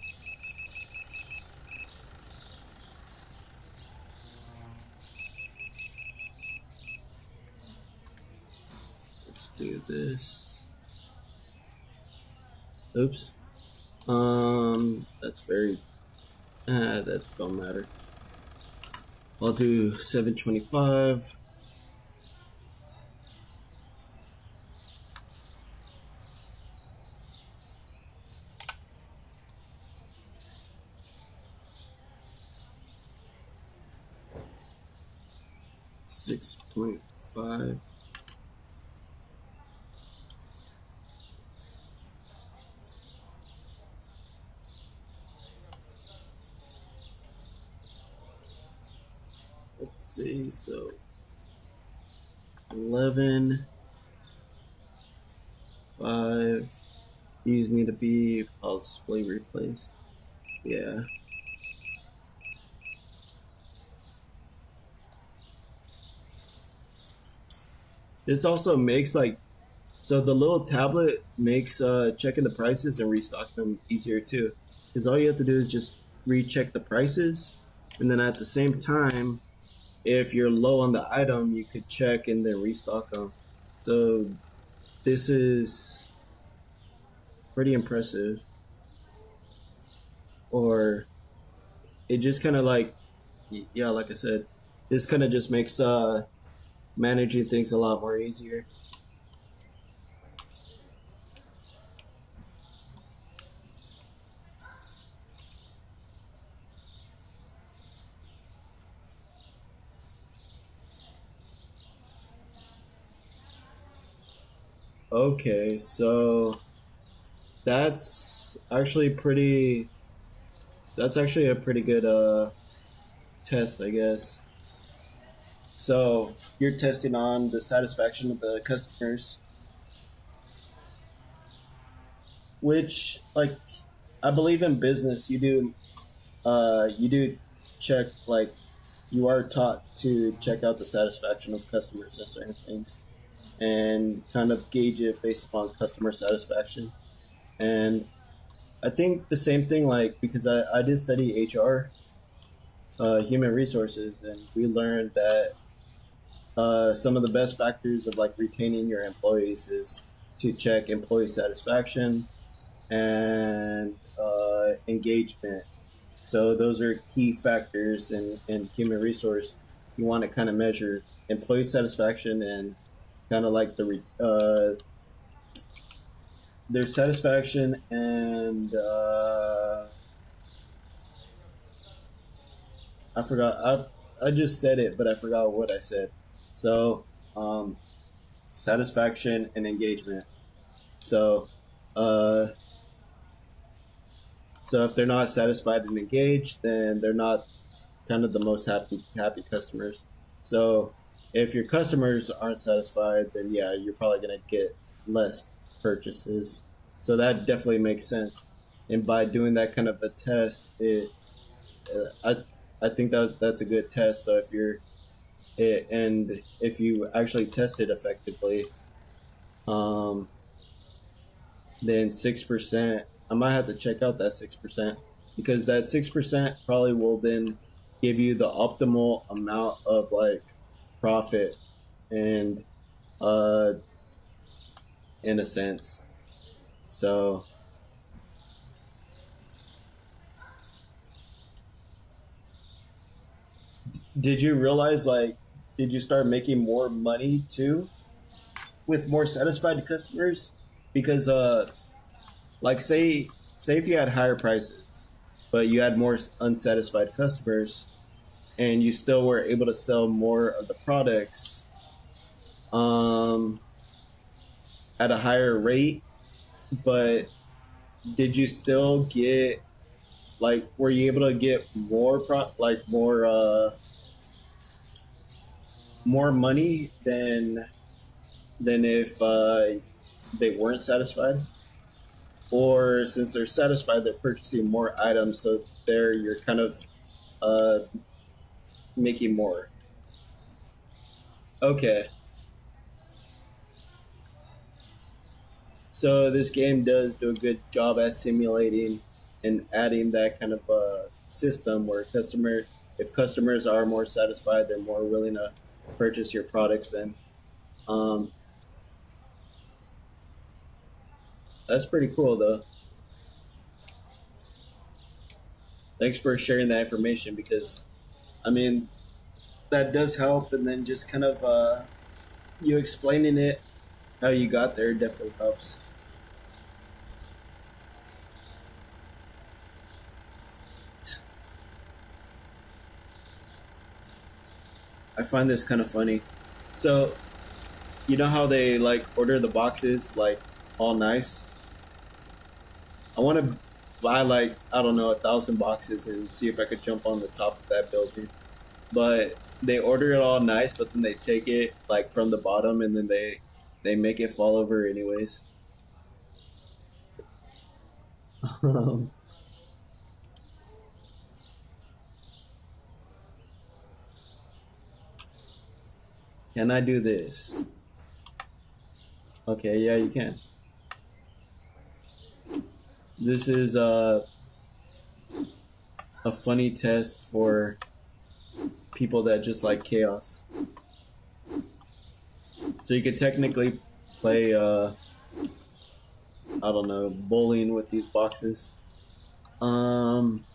Let's do this. Oops. That's very. That don't matter. I'll do 725. $6.5. Let's see, so 11, 5. These need to be possibly replaced. Yeah. This also makes like, so the little tablet makes checking the prices and restocking them easier too. Because all you have to do is just recheck the prices, and then at the same time, if you're low on the item, you could check and then restock them. So this is pretty impressive. Or it just kind of like, yeah, like I said, this kind of just makes managing things a lot more easier. Okay, so that's actually pretty. That's actually a pretty good test, I guess. So you're testing on the satisfaction of the customers, which, like, I believe in business, you do check, like, you are taught to check out the satisfaction of customers at certain things and kind of gauge it based upon customer satisfaction. And I think the same thing, like, because I did study HR, human resources, and we learned that some of the best factors of like retaining your employees is to check employee satisfaction and engagement. So those are key factors in human resource. You want to kind of measure employee satisfaction and kind of like their satisfaction and I forgot. I just said it, but I forgot what I said. So um, satisfaction and engagement. So uh, so if they're not satisfied and engaged, then they're not kind of the most happy customers. So if your customers aren't satisfied, then yeah, you're probably gonna get less purchases. So that definitely makes sense. And by doing that kind of a test, I think that that's a good test. So if and if you actually test it effectively, um, then 6%. I might have to check out that 6% because that 6% probably will then give you the optimal amount of like profit and uh in a sense. So did you realize like did you start making more money too with more satisfied customers? Because like say if you had higher prices but you had more unsatisfied customers and you still were able to sell more of the products um, at a higher rate, but did you still get like were you able to get like more money than if they weren't satisfied? Or since they're satisfied, they're purchasing more items, so there you're kind of uh, making more. Okay, so this game does do a good job at simulating and adding that kind of system where if customers are more satisfied, they're more willing to purchase your products. Then um, that's pretty cool, though. Thanks for sharing that information because I mean that does help, and then just kind of you explaining it how you got there definitely helps. I find this kind of funny. So you know how they like order the boxes like all nice. I want to buy like I don't know 1,000 boxes and see if I could jump on the top of that building. But they order it all nice, but then they take it like from the bottom and then they make it fall over anyways. Can I do this? Okay, yeah, you can. This is a funny test for people that just like chaos. So you could technically play, I don't know, bowling with these boxes. Um,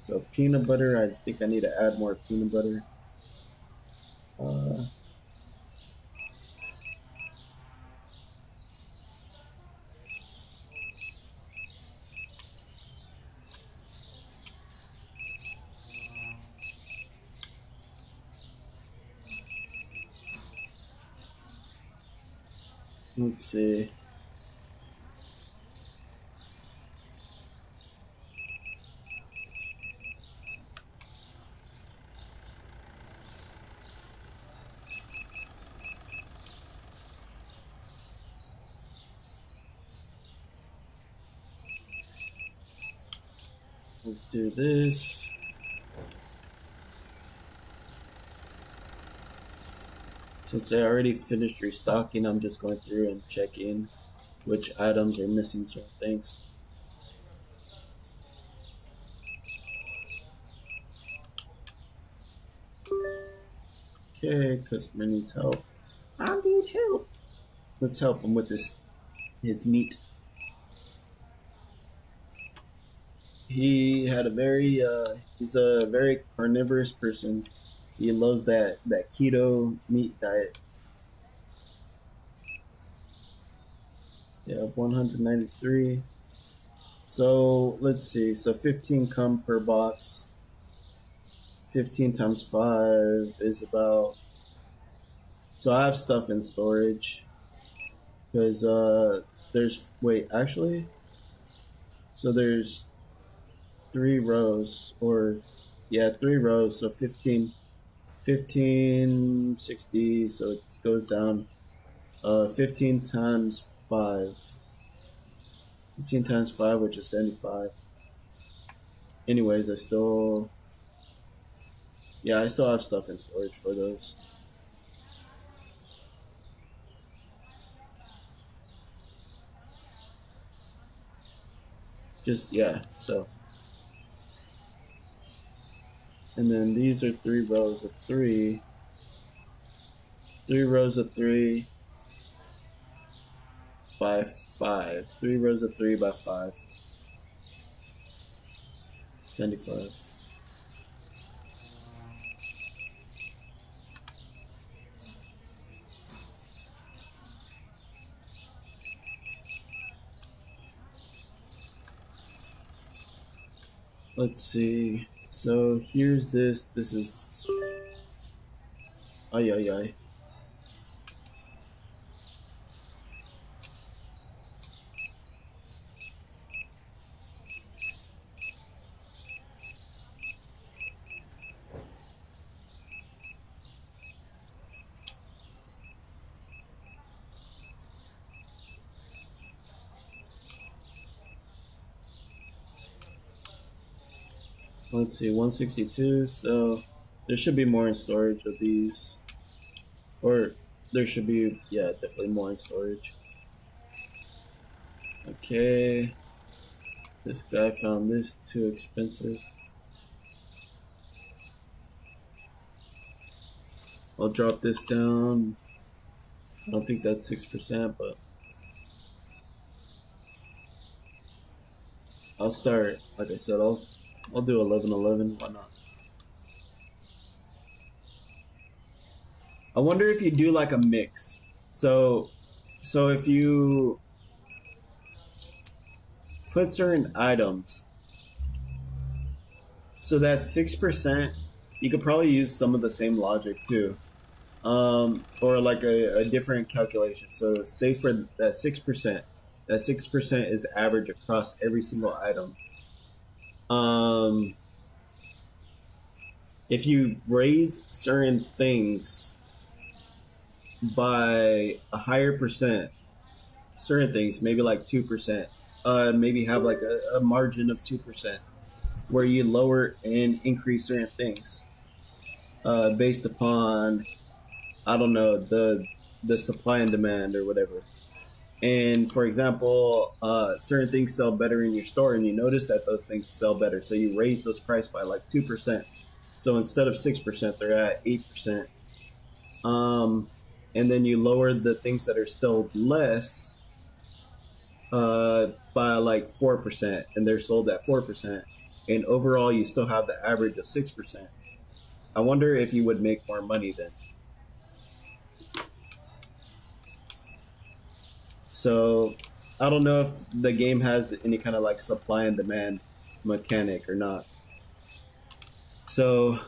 so peanut butter. I think I need to add more peanut butter. Uh, let's see. Let's do this. Since I already finished restocking, I'm just going through and checking which items are missing certain things. Okay, customer needs help. I need help. Let's help him with his meat. He had a very he's a very carnivorous person. He loves that keto meat diet. Yeah, 193. So let's see. So 15 come per box. 15 times 5 is about. So I have stuff in storage because there's wait actually. So there's 3 rows or yeah 3 rows. So 15, 15, 60. So it goes down. 15 times 5. 15 times 5, which is 75. Anyways, I still have stuff in storage for those. Just, yeah, so. And then these are 3 rows of 3. 3 rows of 3 by 5. 3 rows of 3 by 5. 75. Let's see. So here's this. This is. Ay, ay, ay. Let's see, 162. So there should be more in storage of these. Or there should be, yeah, definitely more in storage. Okay. This guy found this too expensive. I'll drop this down. I don't think that's 6%, but I'll start. Like I said, I'll do 1111. Why not? I wonder if you do like a mix. So if you put certain items, so that's 6%. You could probably use some of the same logic too, or like a different calculation. So say for that 6%, that 6% is average across every single item. Um, if you raise certain things by a higher percent, certain things, maybe like 2%, maybe have like a margin of 2% where you lower and increase certain things based upon, I don't know, the supply and demand or whatever. And for example, certain things sell better in your store, and you notice that those things sell better, so you raise those price by like 2%. So instead of 6%, they're at 8%. Um, and then you lower the things that are sold less by like 4%, and they're sold at 4%. And overall, you still have the average of 6%. I wonder if you would make more money then. So I don't know if the game has any kind of like supply and demand mechanic or not. So,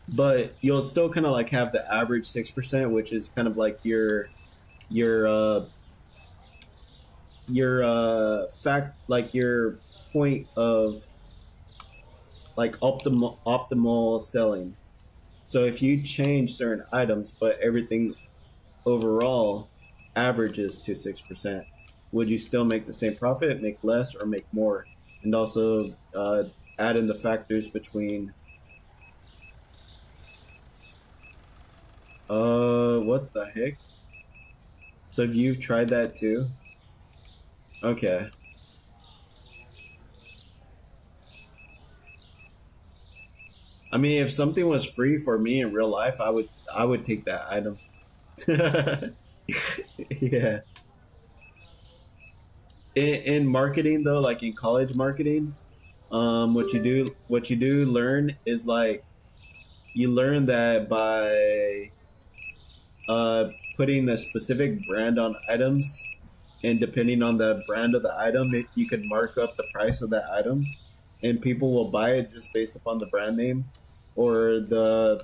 but you'll still kind of like have the average 6%, which is kind of like your fact, like your point of like optimal selling. So if you change certain items, but everything overall averages to 6%, would you still make the same profit, make less, or make more? And also add in the factors between what the heck? So if you've tried that too? Okay. I mean, if something was free for me in real life, I would take that item. Yeah. In marketing though, like in college marketing, what you do learn is like you learn that by putting a specific brand on items, and depending on the brand of the item, you could mark up the price of that item, and people will buy it just based upon the brand name or the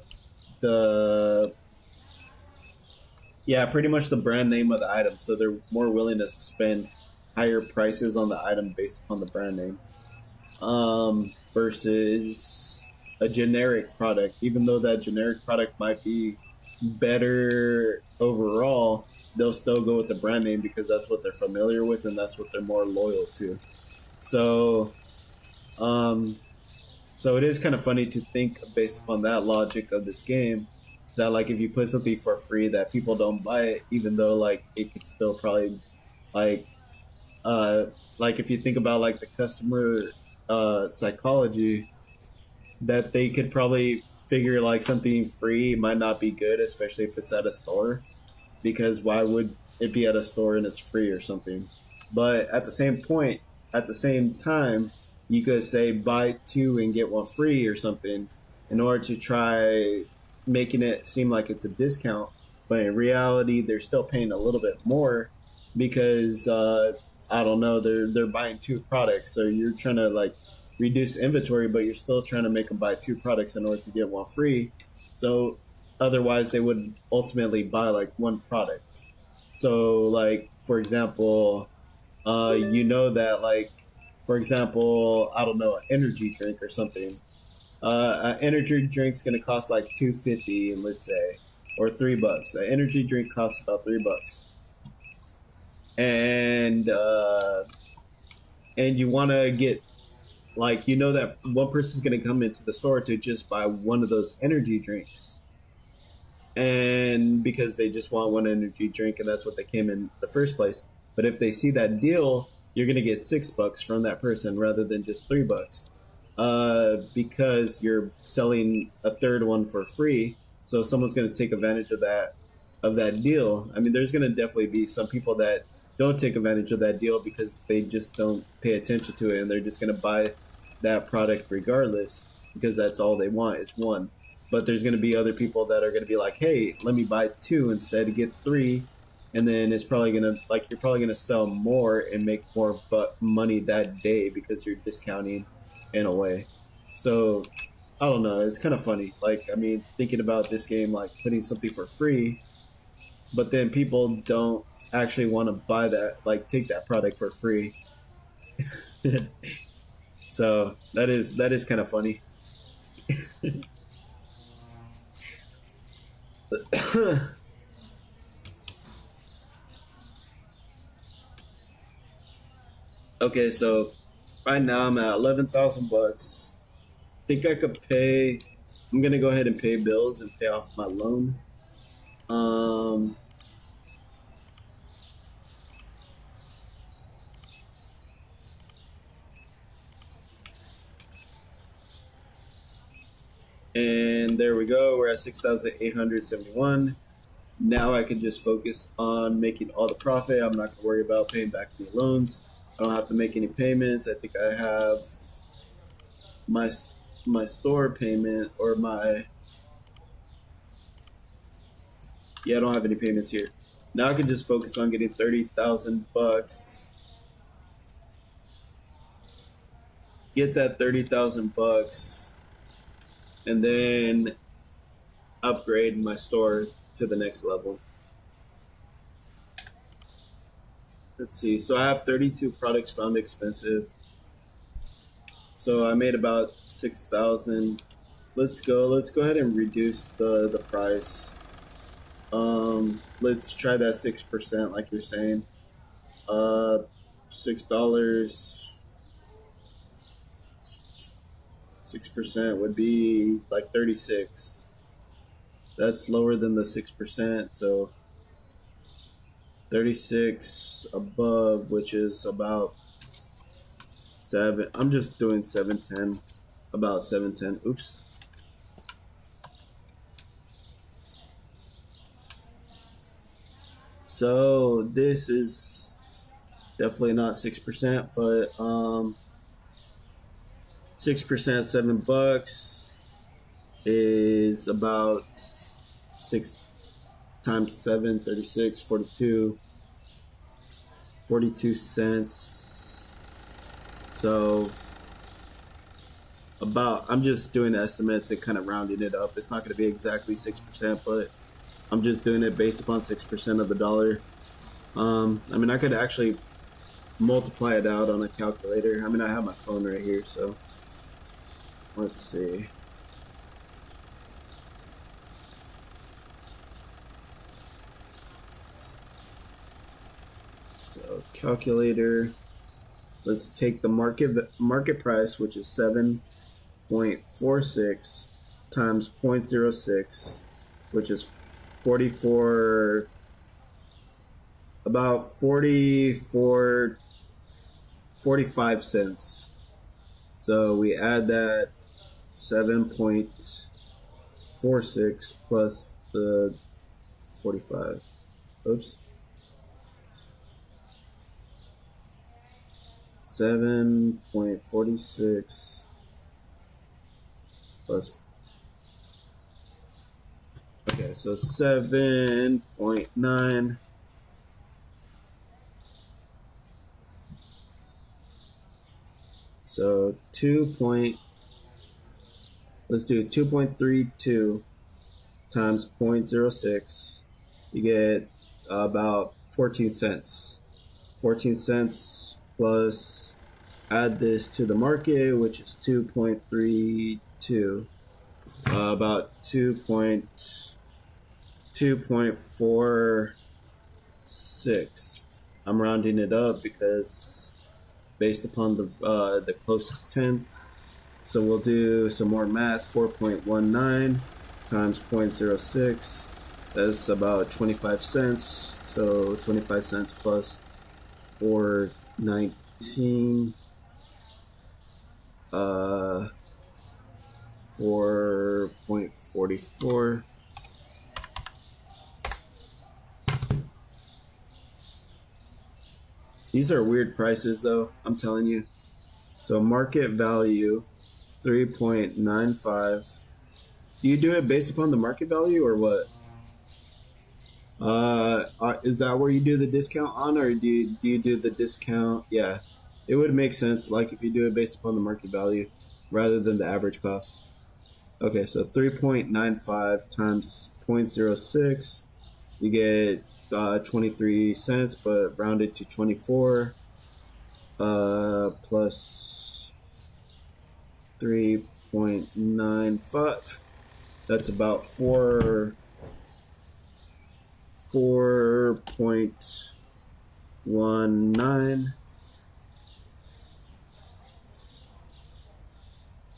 yeah, pretty much the brand name of the item. So they're more willing to spend higher prices on the item based upon the brand name, versus a generic product. Even though that generic product might be better overall, they'll still go with the brand name because that's what they're familiar with and that's what they're more loyal to. So, um, so it is kind of funny to think based upon that logic of this game that like if you put something for free that people don't buy it, even though like it could still probably like uh like if you think about like the customer psychology, that they could probably figure like something free might not be good, especially if it's at a store, because why would it be at a store and it's free or something? But at the same time, you could say buy two and get one free or something in order to try making it seem like it's a discount. But in reality, they're still paying a little bit more because I don't know, they're buying two products. So you're trying to like reduce inventory, but you're still trying to make them buy two products in order to get one free. So otherwise, they would ultimately buy like one product. So like for example, you know that like for example, I don't know, an energy drink or something. An energy drink's gonna cost like 250, let's say, or $3. An energy drink costs about $3, and and you want to get like you know that one person's gonna come into the store to just buy one of those energy drinks, and because they just want one energy drink and that's what they came in the first place. But if they see that deal, you're gonna get $6 from that person rather than just $3, because you're selling a third one for free. So someone's gonna take advantage of that deal. I mean, there's gonna definitely be some people that don't take advantage of that deal because they just don't pay attention to it and they're just gonna buy that product regardless because that's all they want is one. But there's going to be other people that are going to be like, hey, let me buy two instead to get three, and then it's probably going to like you're probably going to sell more and make more money that day because you're discounting in a way. So I don't know, it's kind of funny, like I mean thinking about this game like putting something for free, but then people don't actually want to buy that, like take that product for free. So that is kind of funny. Okay, so right now I'm at 11,000 bucks. Think I could pay. I'm gonna go ahead and pay bills and pay off my loan. Um, and there we go. We're at 6,871. Now I can just focus on making all the profit. I'm not gonna worry about paying back any loans. I don't have to make any payments. I think I have my my store payment or my yeah. I don't have any payments here. Now I can just focus on getting 30,000 bucks. Get that 30,000 bucks, and then upgrade my store to the next level. Let's see. So I have 32 products found expensive. So I made about 6,000. Let's go. Let's go ahead and reduce the price. Let's try that 6%, like you're saying. $6. 6% would be like 36. That's lower than the 6%. So 36 above, which is about seven. I'm just doing 710. About 710. Oops. So this is definitely not 6%, but 6%, $7 is about 6 times 7, 36, 42, 42 cents. So I'm just doing estimates and kind of rounding it up. It's not going to be exactly 6%, but I'm just doing it based upon 6% of the dollar. I mean, I could actually multiply it out on a calculator. I mean, I have my phone right here, so let's see. So calculator, let's take the market price, which is 7.46 times 0.06, which is 44, about 45 cents. So we add that 7.46 plus the 45. Oops. 7.46 plus. Okay, so 7.9. So let's do 2.32 times 0.06. You get about 14 cents. 14 cents plus, add this to the market, which is 2.32, about 2.46. I'm rounding it up because based upon the closest tenth. So we'll do some more math. 4.19 times 0.06. That's about 25 cents. So 25 cents plus 4.19. 4.44. These are weird prices, though, I'm telling you. So market value 3.95. Do you do it based upon the market value or what? Is that where you do the discount on, or do you do the discount? Yeah, it would make sense, like if you do it based upon the market value rather than the average cost. Okay, so 3.95 times 0.06, you get 23 cents, but rounded to 24, plus 3.95. That's about 4.19.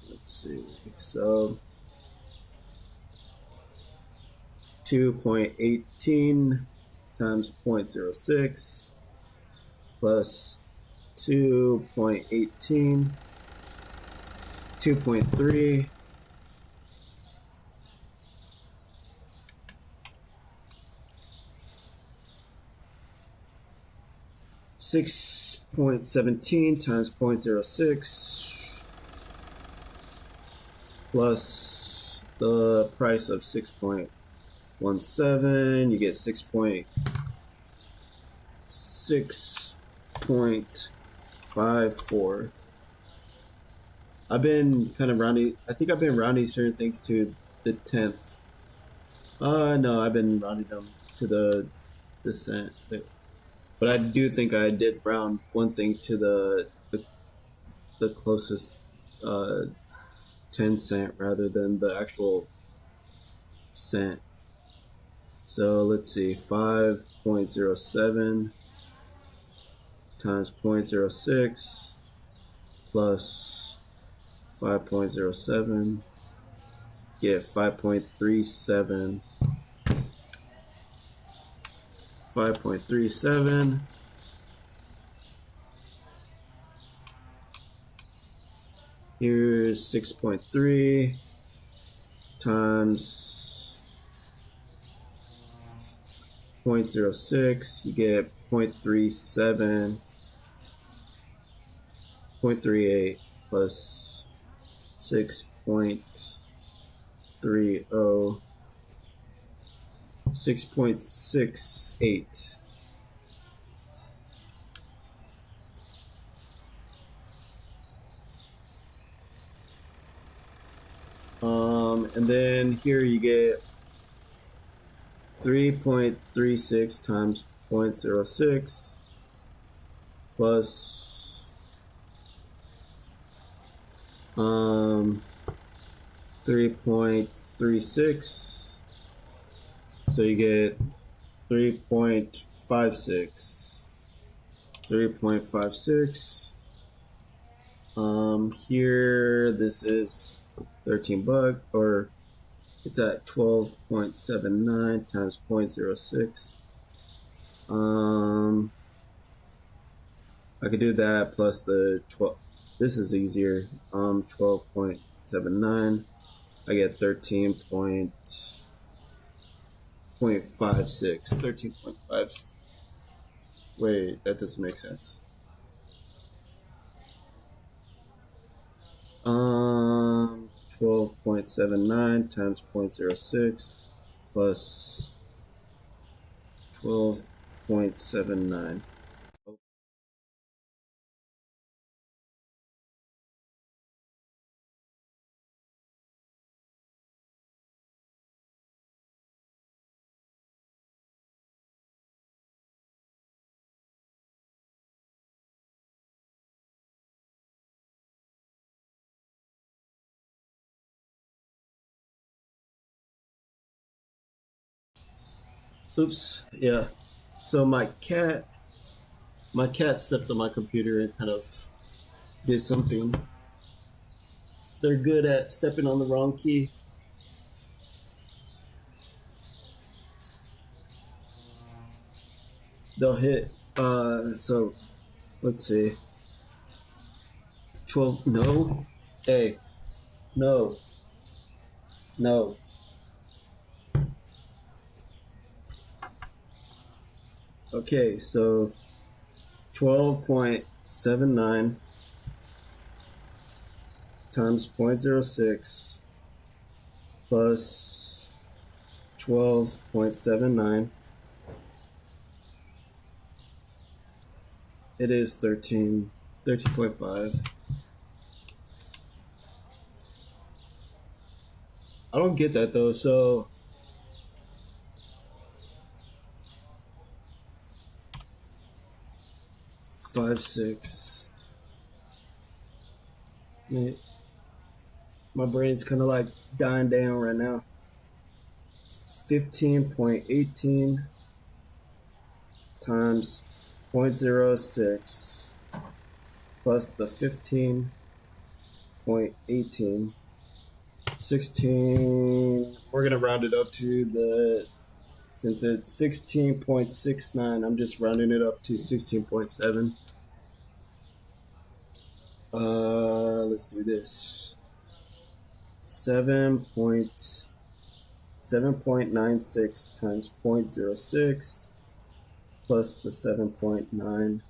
Let's see. So 2.18 times 0.06 plus 2.18, 2.3, 6.17 times 0.06 plus the price of 6.17, you get 6.54. I've been kind of rounding. I think I've been rounding certain things to the 10th. No, I've been rounding them to the cent. But I do think I did round one thing to the closest 10 cent rather than the actual cent. So let's see, 5.07 times 0.06 plus 5.07. Yeah, 5.37. 5.37. Here's 6.3 times 0.06, you get 0.37, 0.38 plus 6.30, 6.68. And then here you get 3.36 times 0.06 plus 3.36, so you get 3.56. 3.56. Here this is $13, or it's at 12.79 times 0.06. I could do that plus the 12. This is easier. 12.79. I get 13.56. 13.5. Wait, that doesn't make sense. 12.79 times 0.06 plus 12.79. Oops, yeah. So my cat stepped on my computer and kind of did something. They're good at stepping on the wrong key. They'll hit. So let's see. 12. No. Hey. No. No. Okay, so 12.79 times 0.06 plus 12.79. It is 13.5. I don't get that though, so five, 6. My brain's kind of like dying down right now. 15.18 times 0.06 plus the 15.18. 16. We're gonna round it up to the, since it's 16.69, I'm just rounding it up to 16.7. Let's do this. 7.96 times 0.06 plus the 7.96.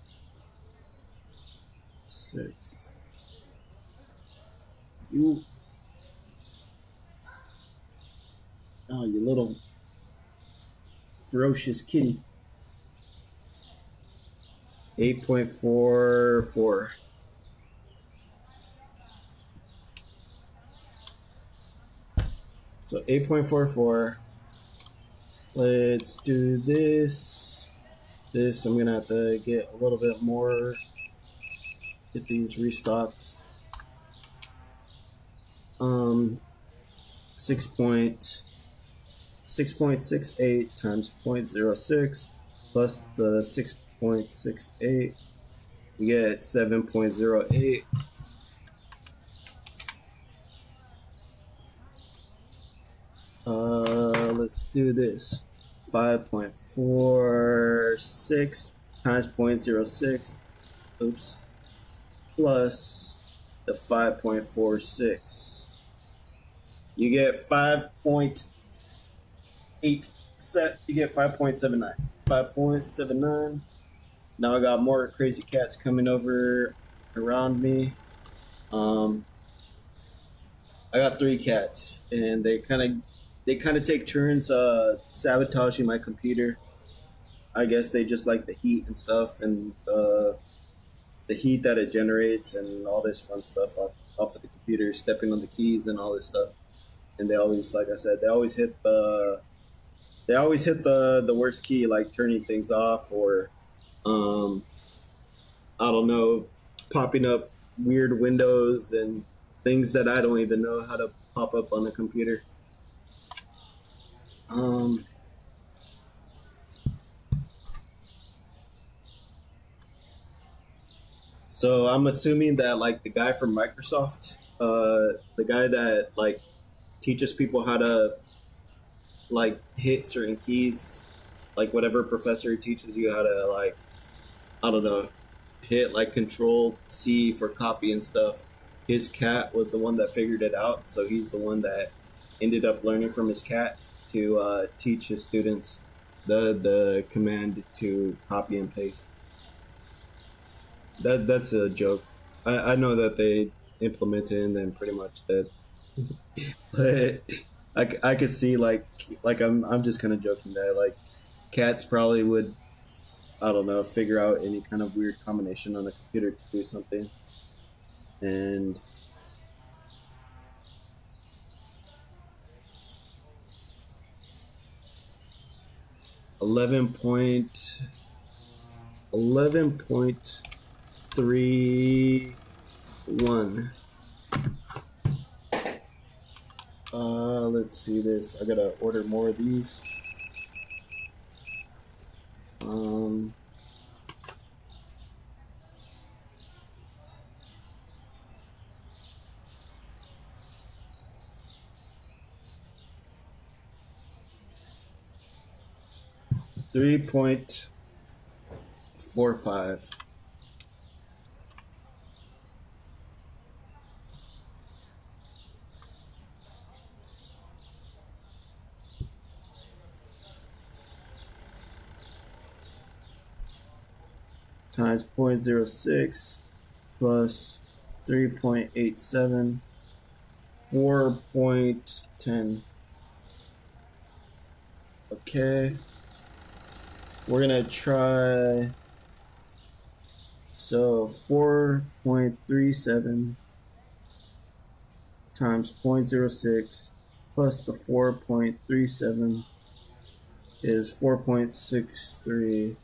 Oh, you little ferocious kitty. 8.44. So 8.44. Let's do this. I'm gonna have to get a little bit more. Get these restocked. 6.68 times 0.06 plus the 6.68. You get 7.08. Let's do this. 5.46 times 0.06. Oops. Plus the 5.46. You get 5.83. set, you get 5.79. 5.79. Now I got more crazy cats coming over around me. Um, I got three cats, and they kind of take turns sabotaging my computer. I guess they just like the heat and stuff, and the heat that it generates, and all this fun stuff off of the computer, stepping on the keys and all this stuff. And they always, like I said, they always hit the worst key, like turning things off or um, I don't know, popping up weird windows and things that I don't even know how to pop up on a computer. Um, so I'm assuming that like the guy from Microsoft, the guy that like teaches people how to like hit certain keys, like whatever professor teaches you how to like, I don't know, hit like Control C for copy and stuff. His cat was the one that figured it out, so he's the one that ended up learning from his cat to teach his students the command to copy and paste. That's a joke. I know that they implemented and then pretty much that, but I could see like I'm just kind of joking there. Like cats probably would, I don't know, figure out any kind of weird combination on the computer to do something. And 11.31. Let's see this. I gotta order more of these. Um, 3.45. Times 0.06 plus 3.87, 4.10. Okay, we're gonna try, so 4.37 times 0.06 plus the 4.37 is 4.63.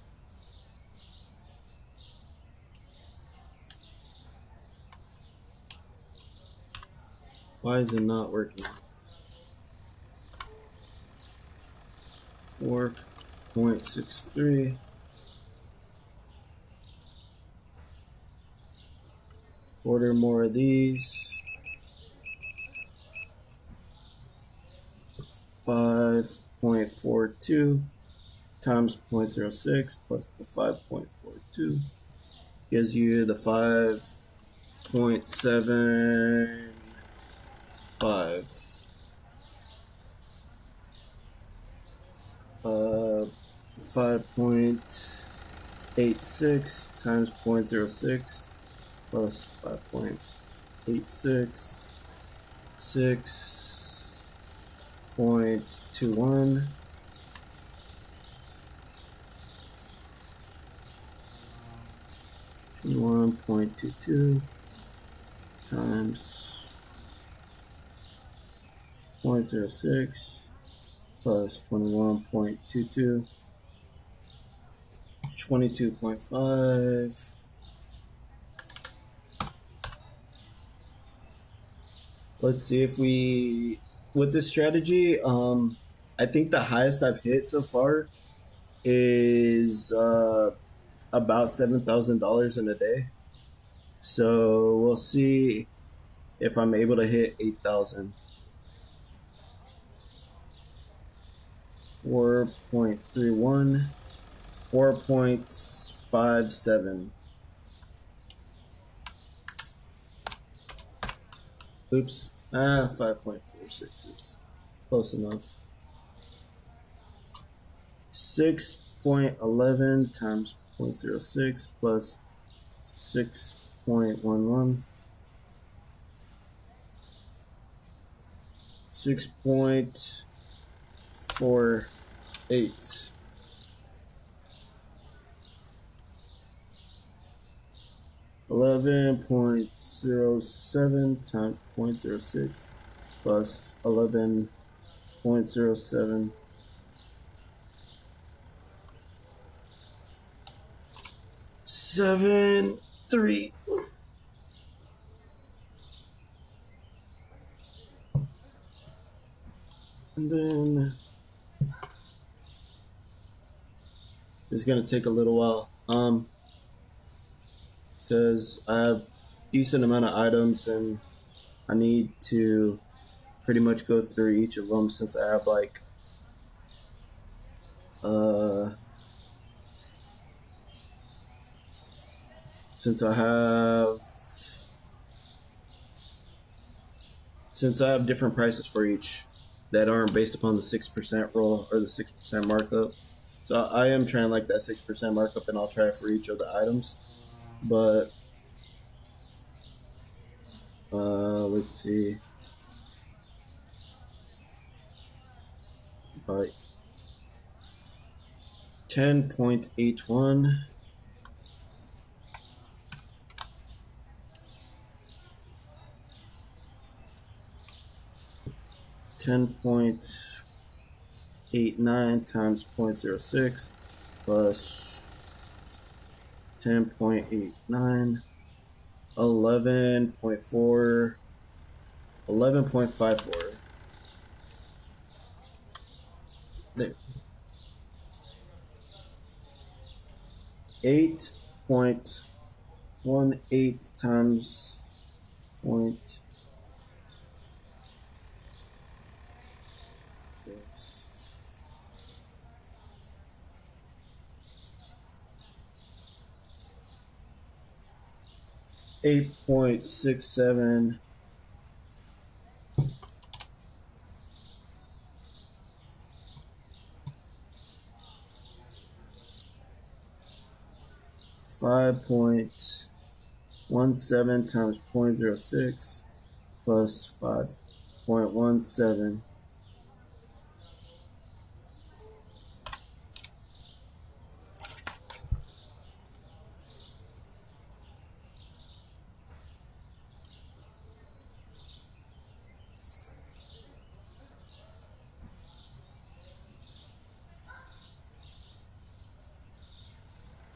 Why is it not working? 4.63. Order more of these. 5.42 times 0.06 plus the 5.42 gives you the 5.75. 5.86 times 0.06 plus 5.86, 6.21. 21.22 times 0.06 plus 21.22, 22.5. Let's see if we, with this strategy, I think the highest I've hit so far is about $7,000 in a day. So we'll see if I'm able to hit 8,000. 4.31, 4.57. Oops. 5.46 is close enough. 6.11 times 0.06 plus 6.11. 6.48. 11.07 times 0.06 plus 11.07. 7.3. And then it's gonna take a little while. Because I have decent amount of items and I need to pretty much go through each of them since I have like since I have different prices for each that aren't based upon the 6% roll or the 6% markup. So I am trying like that 6% markup, and I'll try it for each of the items. But let's see. About 10.81. $10.89 times 0.06 plus 10.89, 11.4, 11.54. There. 8.18 times point 8.67. 5.17 times 0.06 plus 5.17.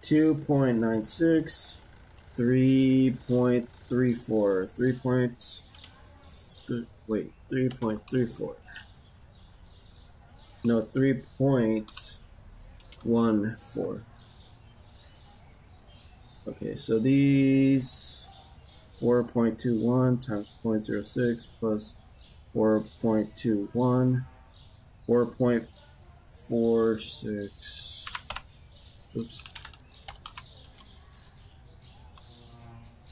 2.96, 3.34, 3.34. No, 3.14. Okay, so these 4.21 times 0.06 plus 4.21, 4.46. Oops.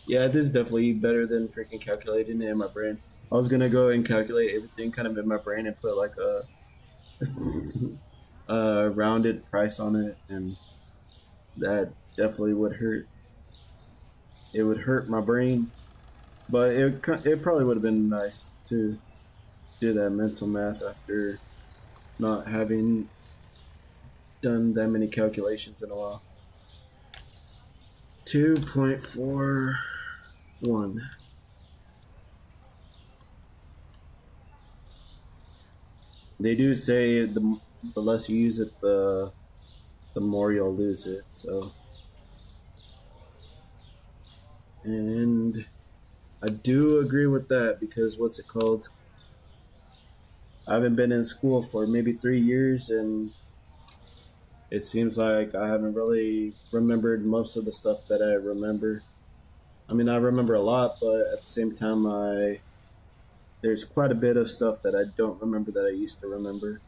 Yeah, this is definitely better than freaking calculating it in my brain. I was gonna go and calculate everything kind of in my brain and put like a rounded price on it, and that definitely would hurt. It would hurt my brain, but it probably would have been nice to do that mental math after not having done that many calculations in a while. 2.41. They do say the less you use it, the more you'll lose it. So, and I do agree with that because what's it called? I haven't been in school for maybe 3 years, and it seems like I haven't really remembered most of the stuff that I remember. I mean, I remember a lot, but at the same time, there's quite a bit of stuff that I don't remember that I used to remember.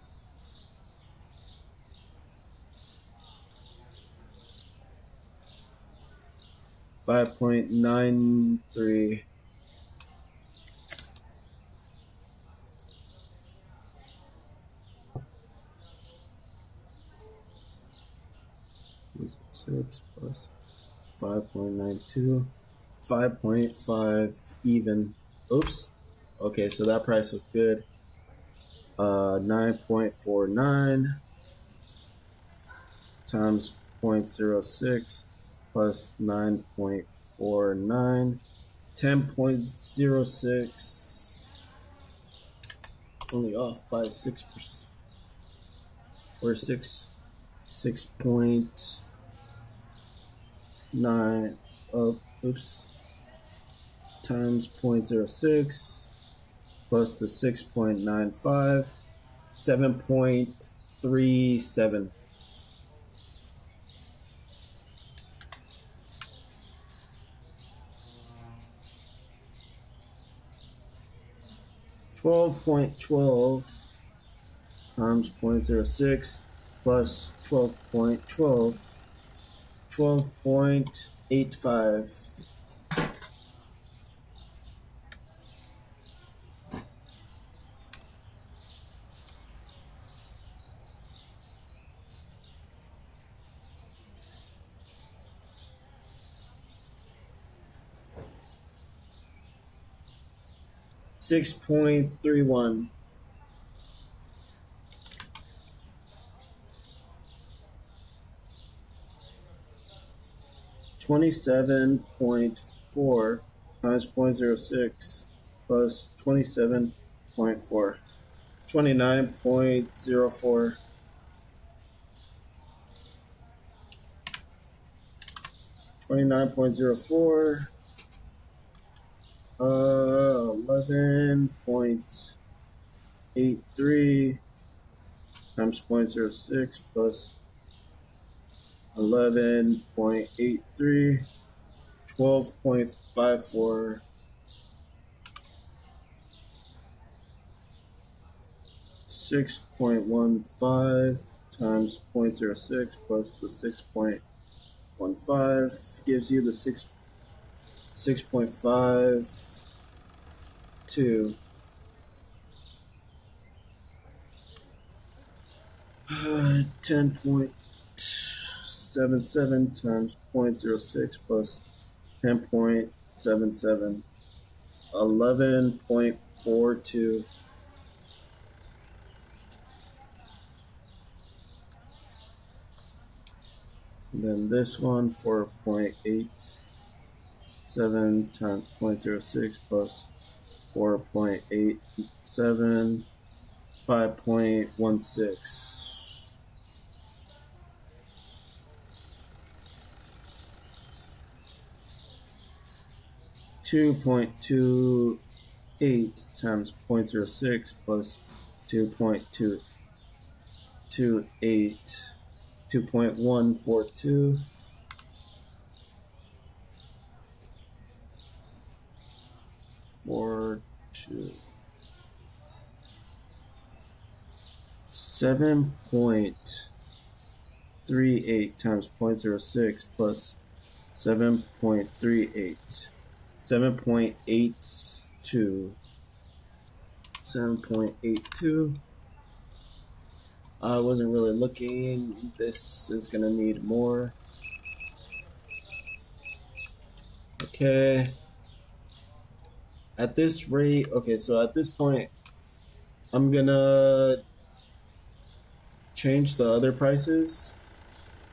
5.93. 6 plus 5.92, 5.5 even. Oops. Okay, so that price was good. 9.49 times 0.06 plus 9.49, 10.06, only off by 6%, or 6.9, oh, oops, times 0.06 plus the 6.95, 7.37. 12.12 times 0.06 plus 12.12, 12.85. $6.31. $27.4 times 0.06 plus 27.4. 29.04. 29.04. 11.83 times 0.06 plus 11.83. 12.54. 6.15 times 0.06 plus the 6.15 gives you the 6.52. 10.77 times 0.06 plus 10.77. 11.42. And then this one, 4.87 times 0.06 plus 4.87, 5.16. 2.28 times 0.06 plus 2.228, 2.142. 7.38 times 0.06 plus 7.38. 7.82. 7.82. I wasn't really looking. This is gonna need more. Okay. At this rate, okay, so at this point, I'm gonna change the other prices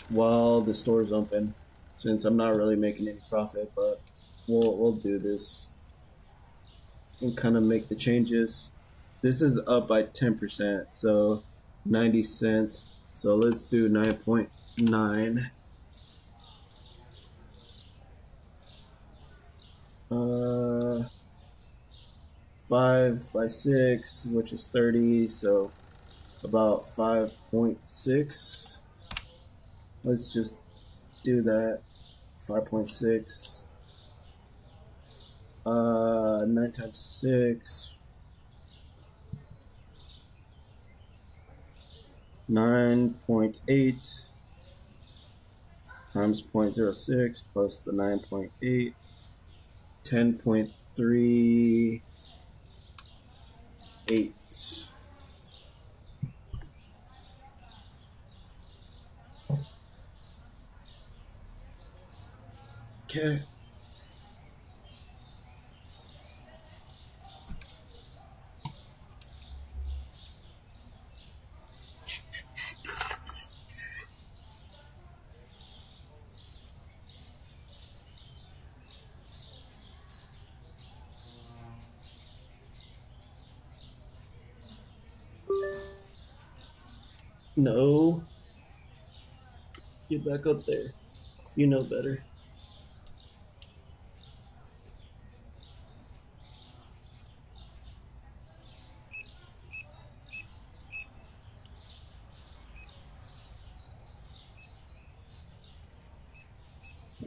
while the store's open, since I'm not really making any profit, but we'll do this and kind of make the changes. This is up by 10%, so 90 cents. So let's do 9.9. 5 by 6, which is 30, so about 5.6. Let's just do that. 5.6. 9 times 6. 9.8 times 0.06 plus the 9.8. 10.38. Okay. No. Get back up there. You know better.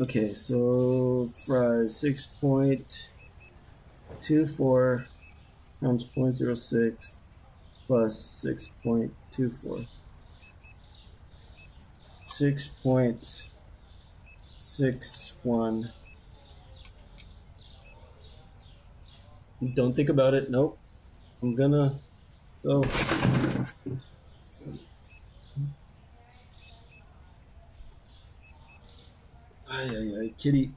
Okay, so fry 6.24 times 0.06 plus 6.24. 6.61. Don't think about it. Nope. I'm gonna go. Ay, ay, ay, kitty.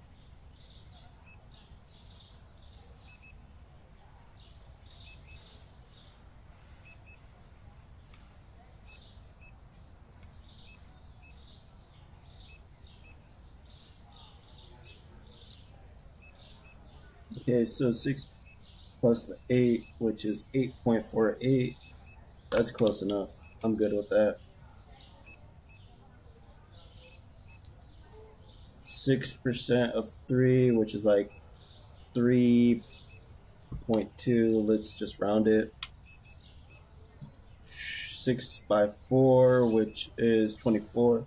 Okay, so 6 plus the 8, which is 8.48. That's close enough. I'm good with that. 6% of 3, which is like 3.2. Let's just round it. 6 by 4, which is 24.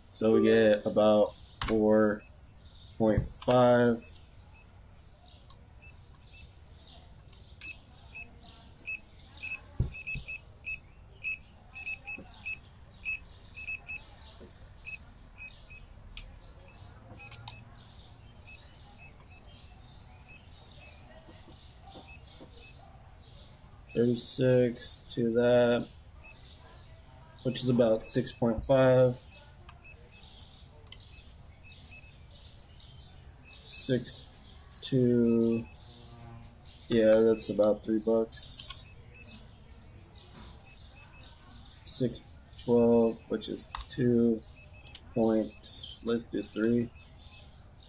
So we get about 4.5. $36 to that, which is about 6.5. 6 to, yeah, that's about $3. 612, which is 2 point, let's do 3.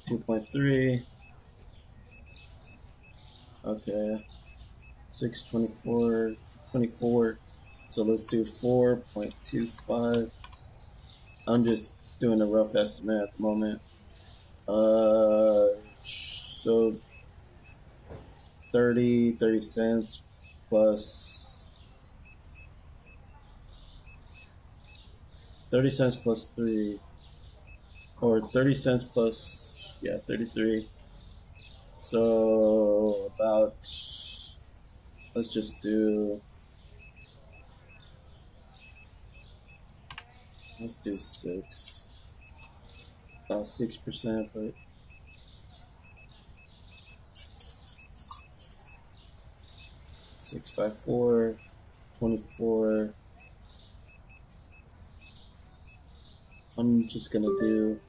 2.3. Okay. 624, 24. So let's do 4.25. I'm just doing a rough estimate at the moment. So 30 cents plus 30 cents plus 3, or 30 cents plus, yeah, 33. So about, let's just do, let's do 6. About 6%, but 6 by 4, 24. I'm just gonna do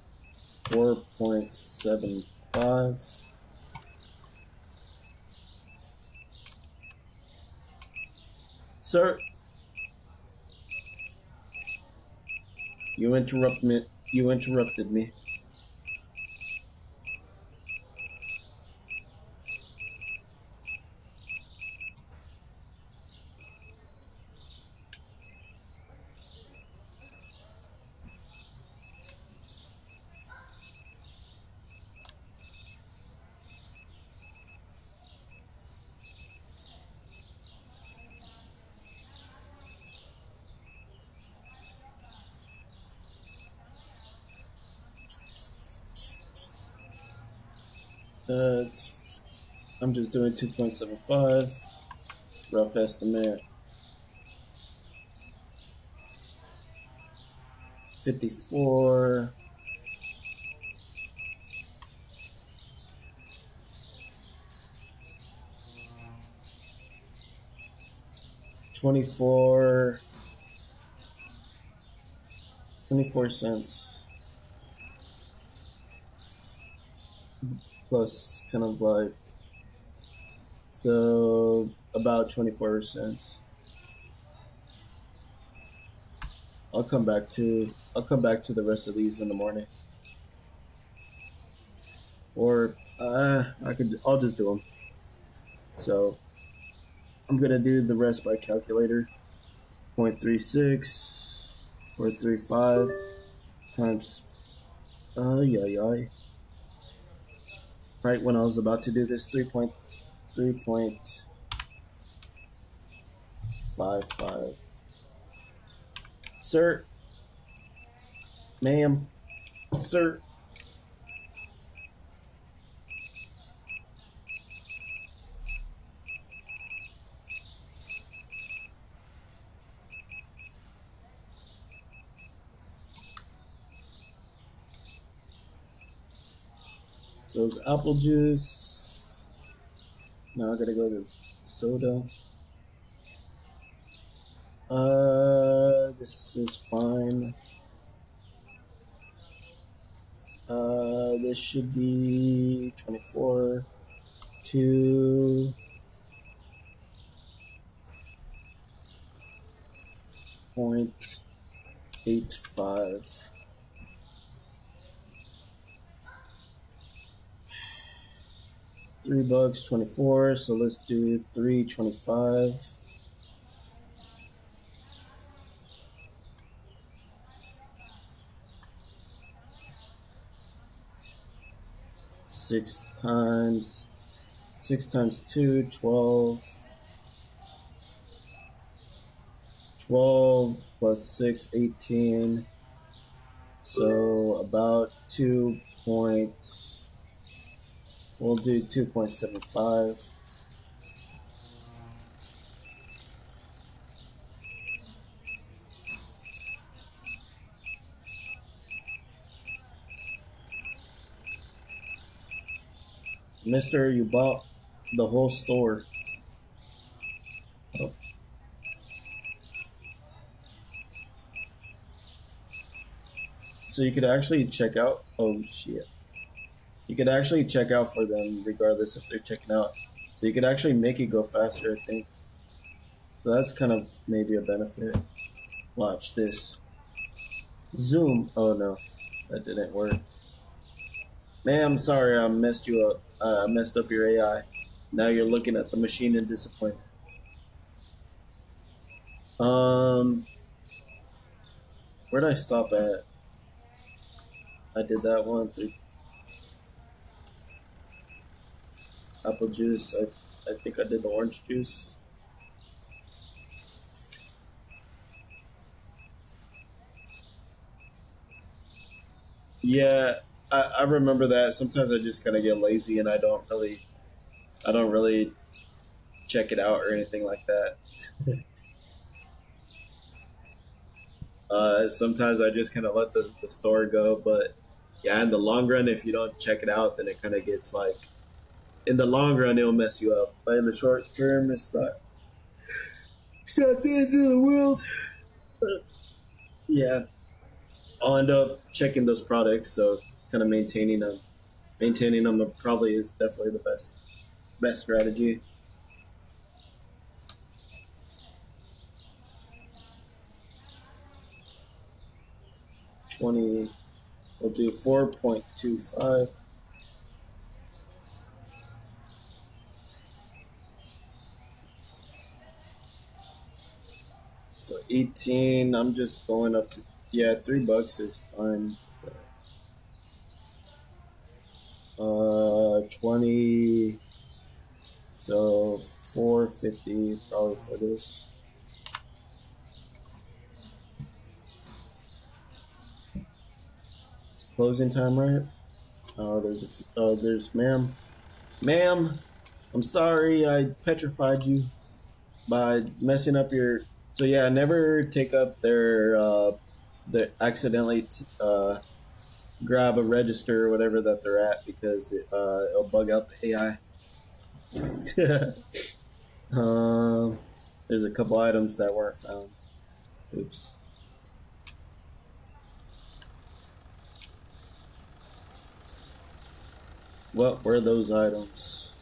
4.75. Sir, you interrupted me. I'm just doing 2.75, rough estimate. 54. 24 cents. plus kind of like, so about 24 cents. I'll come back to the rest of these in the morning, or I'll just do them. So I'm gonna do the rest by calculator. 0.36 or 35 times yeah, yeah. Right when I was about to do this, 3.55. Sir, ma'am, sir. So it's apple juice. Now I gotta go to soda. This is fine. This should be 24 to 0.85. $3 24. So let's do 3.25. Six times 2, 12. 12 plus 6, 18. So about 2 point, we'll do 2.75. Mister, you bought the whole store. Oh. So you could actually check out. Oh shit! You could actually check out for them regardless if they're checking out. So you could actually make it go faster, I think. So that's kind of maybe a benefit. Watch this. Zoom. Oh no, that didn't work. Ma'am, sorry I messed you up. I messed up your AI. Now you're looking at the machine in disappointment. Um, where'd I stop at? I did that one. 3 apple juice. I think I did the orange juice. Yeah, I remember that. Sometimes I just kind of get lazy and I don't really check it out or anything like that. Sometimes I just kind of let the store go, but yeah, in the long run, if you don't check it out, then it kind of gets like, in the long run, it'll mess you up. But in the short term, it's not the end of the world. But yeah, I'll end up checking those products, so kind of maintaining them probably is definitely the best strategy. 20, we'll do 4.25. So 18, I'm just going up to, yeah, $3 is fine. 20, so 4.50 probably for this. It's closing time, right? Oh, there's ma'am. I'm sorry, I petrified you by messing up your. So yeah, never take up their accidentally grab a register or whatever that they're at, because it'll bug out the AI. um, there's a couple items that weren't found. Oops. What were those items?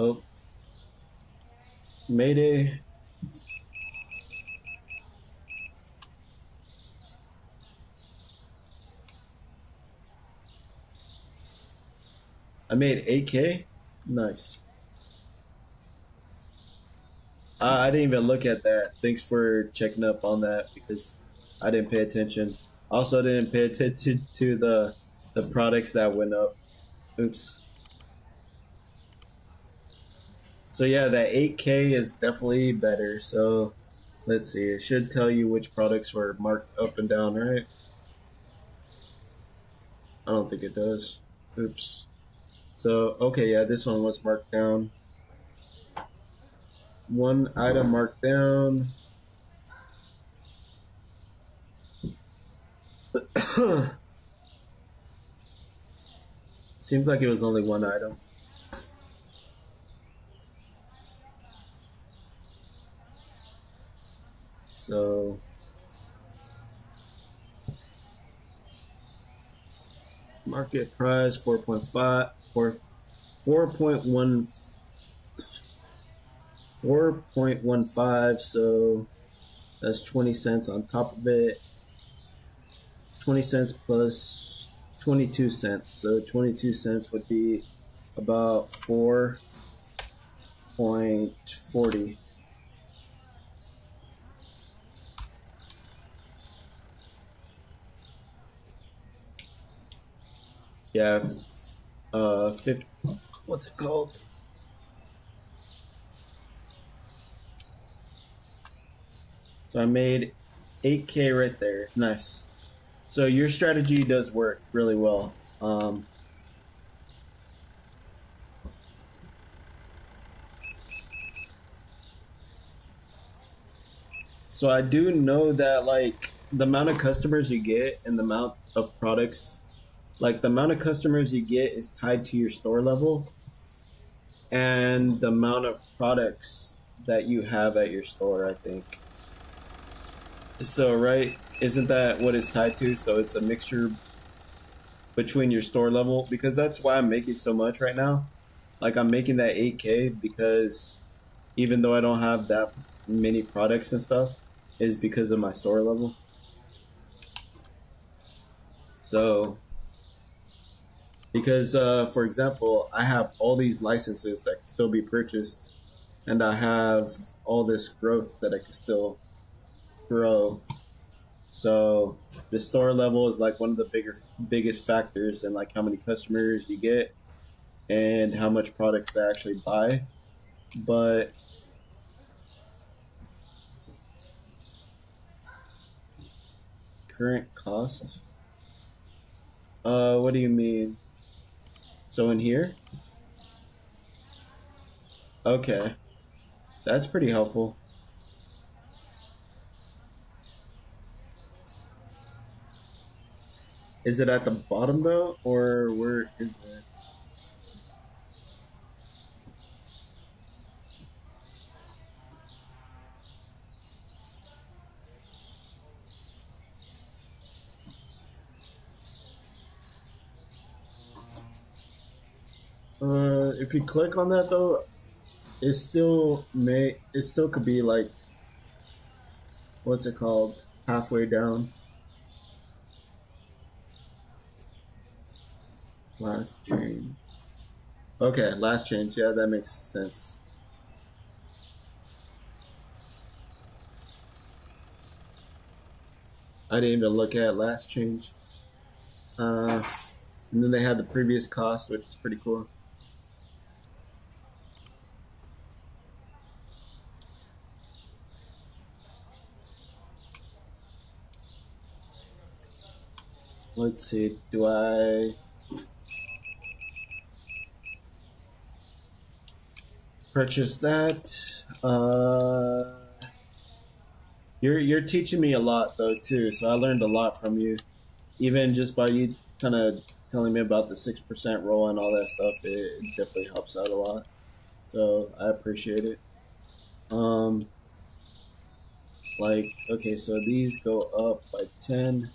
Oh, Mayday. I made 8K? Nice. I didn't even look at that. Thanks for checking up on that because I didn't pay attention. Also didn't pay attention to the products that went up. Oops. So yeah, that 8K is definitely better. So let's see. It should tell you which products were marked up and down, right? I don't think it does. Oops. So okay, yeah, this one was marked down. One item marked down. Seems like it was only one item. So market price 4.5 or 4.1 4.15, so that's 20 cents on top of it. 20 cents plus 22 cents. So 22 cents would be about 4.40. Yeah, 50, what's it called? So I made 8K right there. Nice. So your strategy does work really well. So I do know that like the amount of customers you get and the amount of products, like the amount of customers you get is tied to your store level and the amount of products that you have at your store, I think. So, right, isn't that what it's tied to? So it's a mixture between your store level because that's why I'm making so much right now. Like I'm making that 8K because even though I don't have that many products and stuff is because of my store level. So because for example, I have all these licenses that can still be purchased and I have all this growth that I can still grow. So the store level is like one of the biggest factors in like how many customers you get and how much products they actually buy. But current cost? What do you mean? So in here? Okay. That's pretty helpful. Is it at the bottom though? Or where is it? If you click on that though, it still could be like what's it called? Halfway down. Last change. Okay, last change. Yeah, that makes sense. I didn't even look at last change. Uh, and then they had the previous cost, which is pretty cool. Let's see. Do I purchase that? You're teaching me a lot though too, so I learned a lot from you. Even just by you kind of telling me about the 6% roll and all that stuff, it definitely helps out a lot. So I appreciate it. Um, Like, okay, so these go up by 10.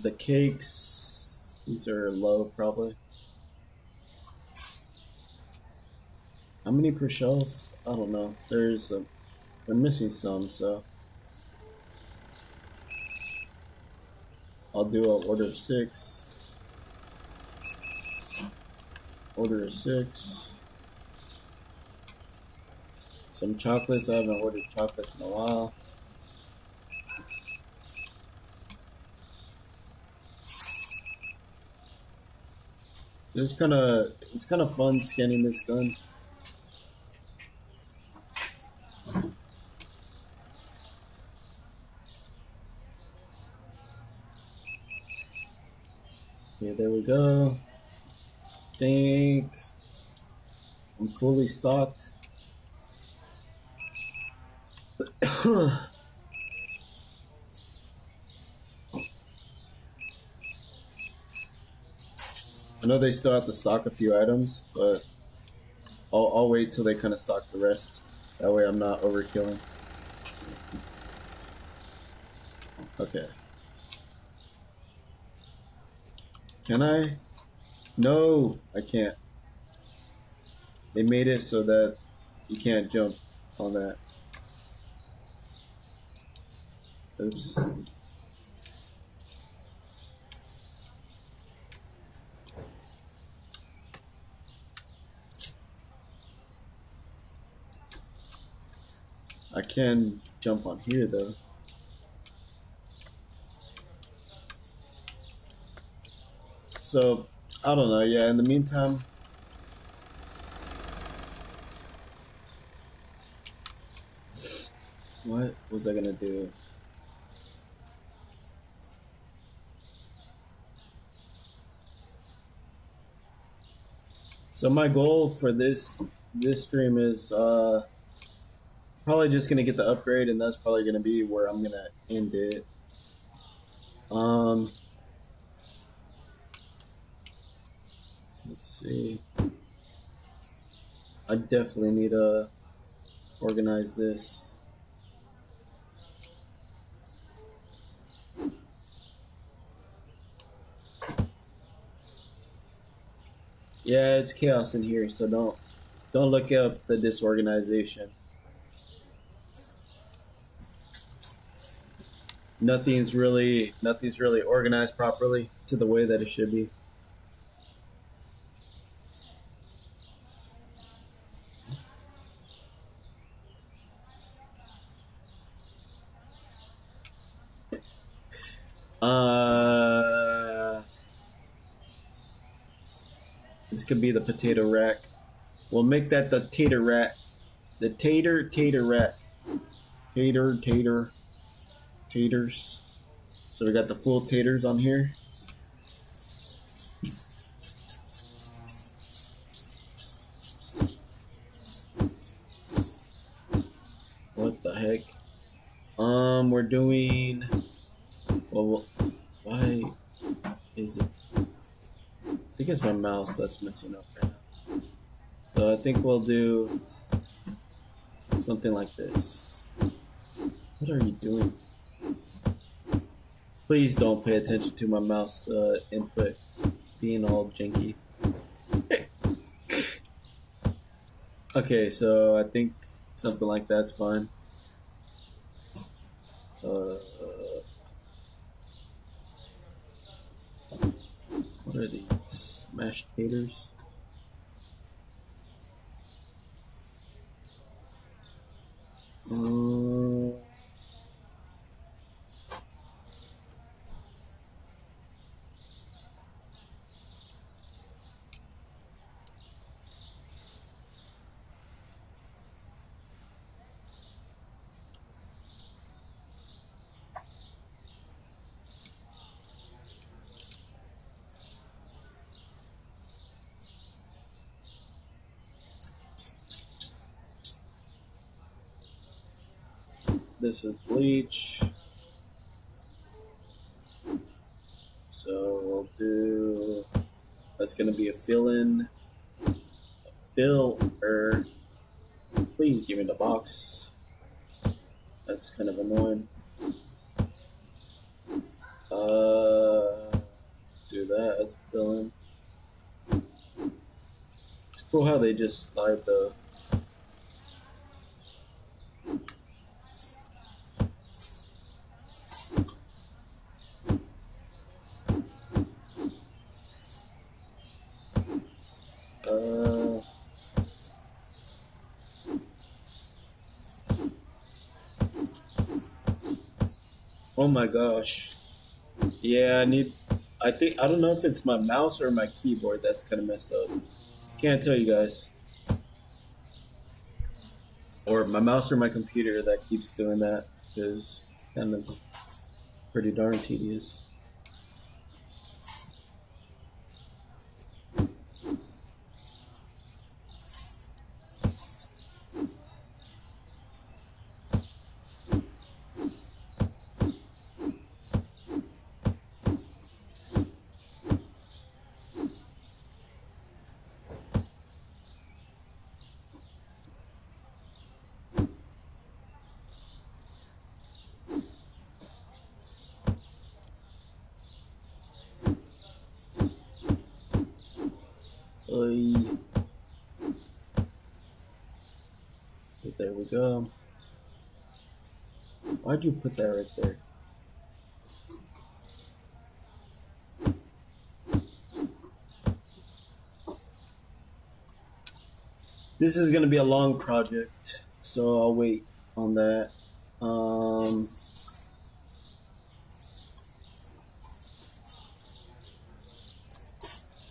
The cakes, these are low probably. How many per shelf? I don't know. They're missing some, so I'll do an order of 6. Order of 6. Some chocolates. I haven't ordered chocolates in a while. It's kind of fun scanning this gun. Okay, there we go. Think I'm fully stocked. I know they still have to stock a few items, but I'll wait till they kind of stock the rest. That way I'm not overkilling. Okay. Can I? No, I can't. They made it so that you can't jump on that. Oops. I can jump on here though. So, I don't know. Yeah, in the meantime, what was I gonna do? So my goal for this stream is probably just gonna get the upgrade, and that's probably gonna be where I'm gonna end it. Let's see. I definitely need to organize this. Yeah, it's chaos in here, so don't look up the disorganization. Nothing's really organized properly to the way that it should be. This could be the potato rack. We'll make that the tater rack. The tater rack. Taters. So we got the full taters on here. What the heck? We're doing. Well, why is it? I think it's my mouse that's messing up right now. So I think we'll do something like this. What are you doing? Please don't pay attention to my mouse input being all janky. Okay, so I think something like that's fine. What are these? Mashed taters? This is bleach. So we'll do, that's gonna be a fill-in, a filler. Please give me the box. That's kind of annoying. Uh, do that as a fill-in. It's cool how they just slide the. Uh, oh my gosh. Yeah, I need. I think I don't know if it's my mouse or my keyboard that's kind of messed up. Can't tell you guys. Or my mouse or my computer that keeps doing that because it's kind of pretty darn tedious. Oy. There we go. Why'd you put that right there? This is gonna be a long project, so I'll wait on that.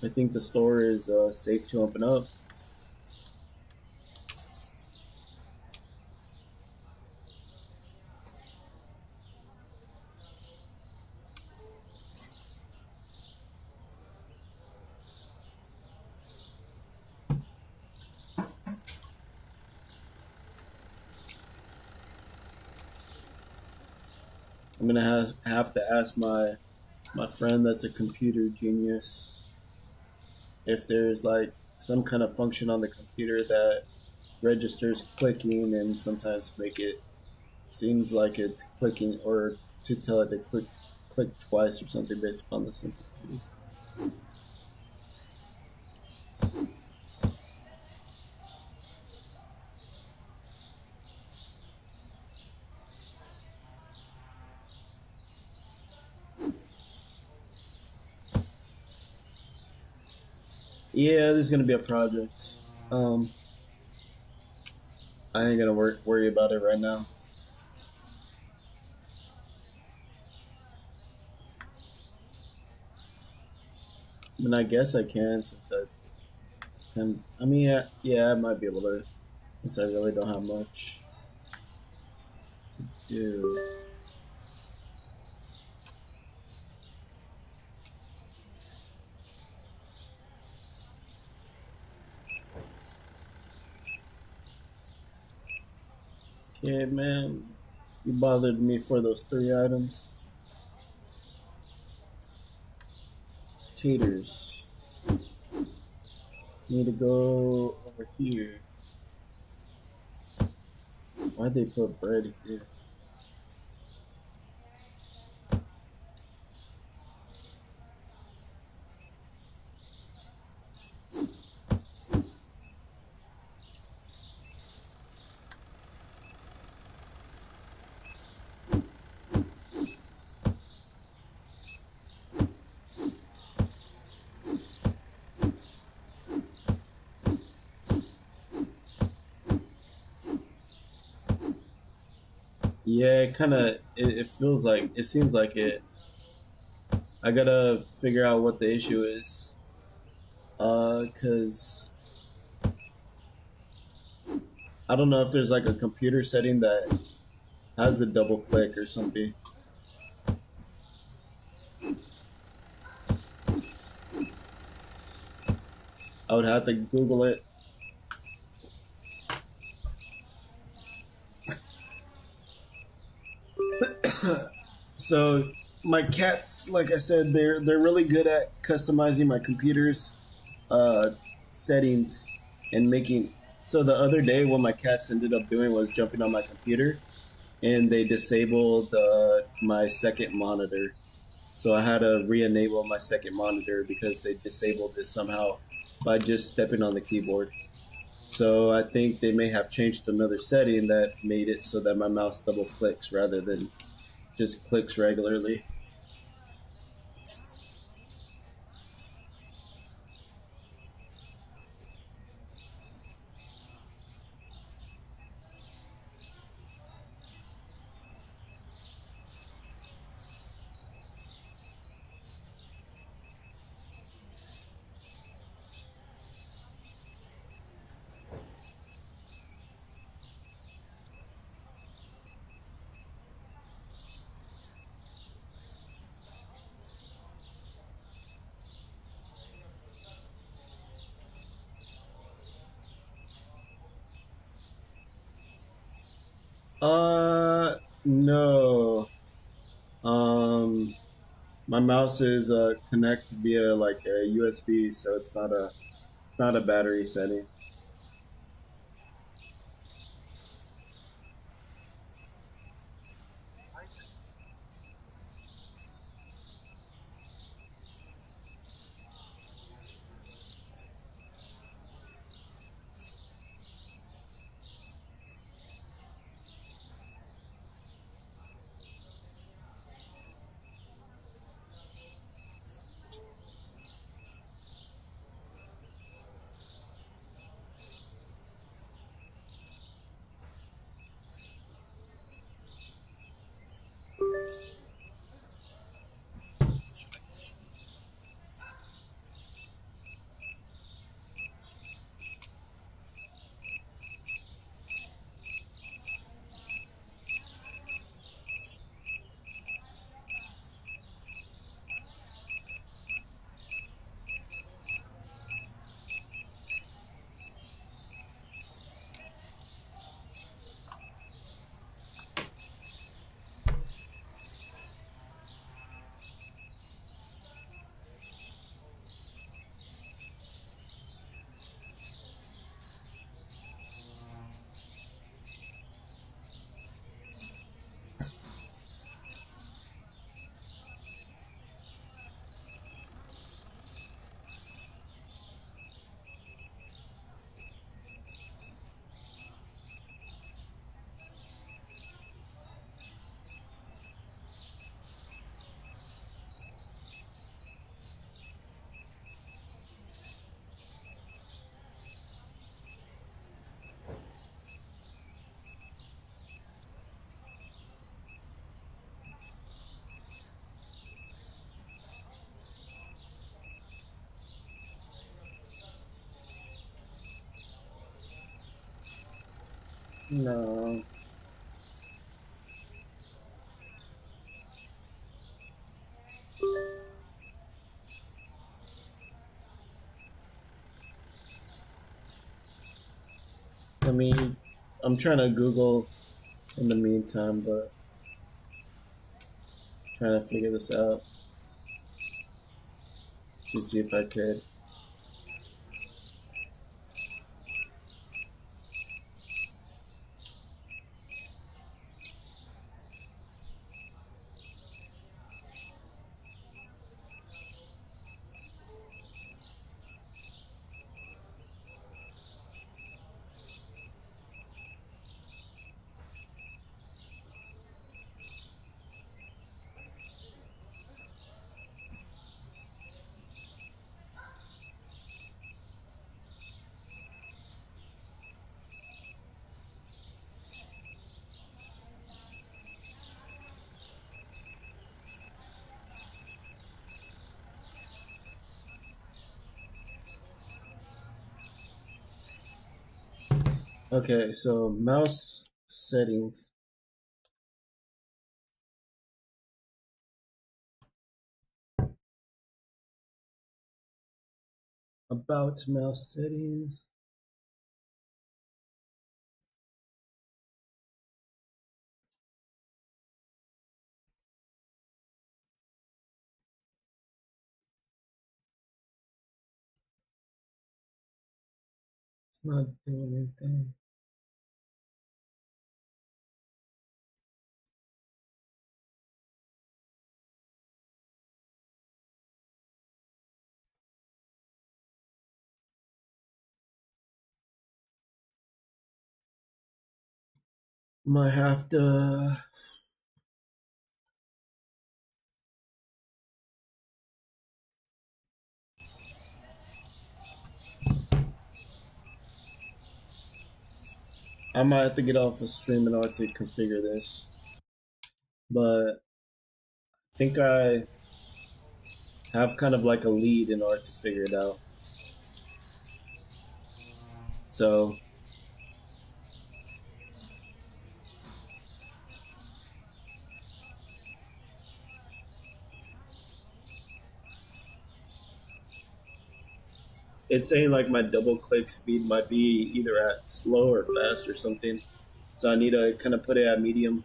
I think the store is safe to open up. I'm gonna have to ask my friend that's a computer genius if there's like some kind of function on the computer that registers clicking and sometimes make it seems like it's clicking or to tell it to click twice or something based upon the sensitivity. Yeah, this is gonna be a project. Um, I ain't gonna worry about it right now. I mean, I guess I can since I can. I mean, yeah, I might be able to since I really don't have much to do. Okay, man, you bothered me for those three items. Taters. Need to go over here. Why'd they put bread here? Yeah, it feels like it seems like it. I gotta figure out what the issue is. Cause I don't know if there's like a computer setting that has a double click or something. I would have to Google it. So my cats, like I said, they're really good at customizing my computer's uh, settings and making. So the other day, what my cats ended up doing was jumping on my computer and they disabled my second monitor. So I had to re-enable my second monitor because they disabled it somehow by just stepping on the keyboard. So I think they may have changed another setting that made it so that my mouse double clicks rather than just clicks regularly. No. Um, my mouse is connected via like a USB, so it's not a battery setting. No. I mean, I'm trying to Google in the meantime, but trying to figure this out to see if I could. Okay, so mouse settings. About mouse settings. It's not doing anything. Might have to. I might have to get off of stream in order to configure this, but I think I have kind of like a lead in order to figure it out. So it's saying like my double click speed might be either at slow or fast or something. So I need to kind of put it at medium.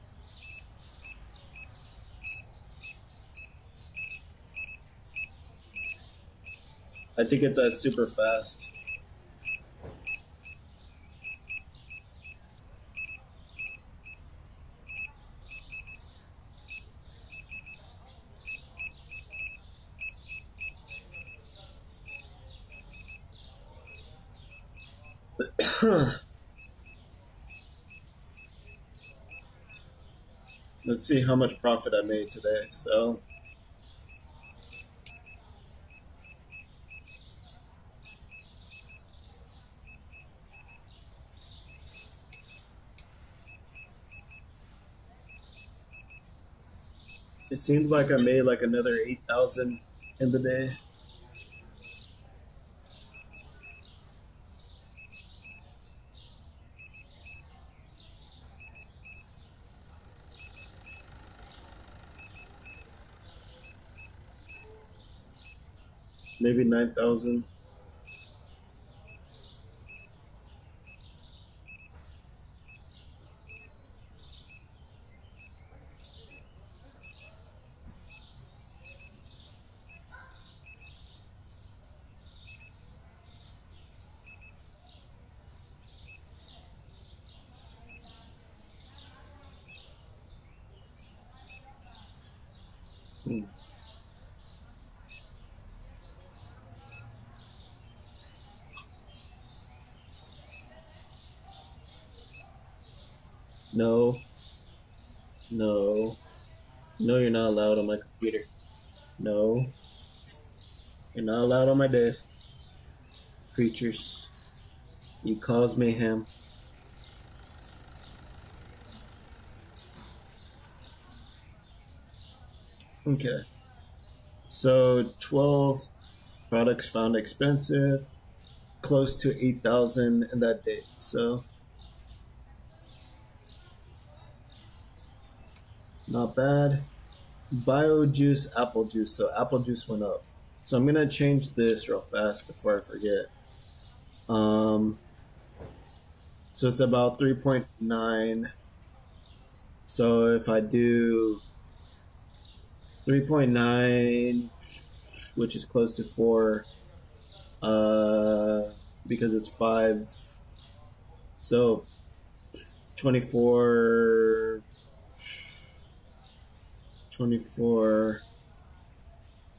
I think it's at super fast. Let's see how much profit I made today. So it seems like I made like another 8,000 in the day. Maybe 9,000. Hmm. No, no, no, you're not allowed on my computer. No, you're not allowed on my desk. Creatures, you cause mayhem. Okay, so 12 products found expensive, close to 8,000 in that day. So not bad. Bio juice, apple juice. So apple juice went up. So I'm gonna change this real fast before I forget. Um, so it's about 3.9. So if I do 3.9, which is close to 4, uh, because it's 5. So 24, 24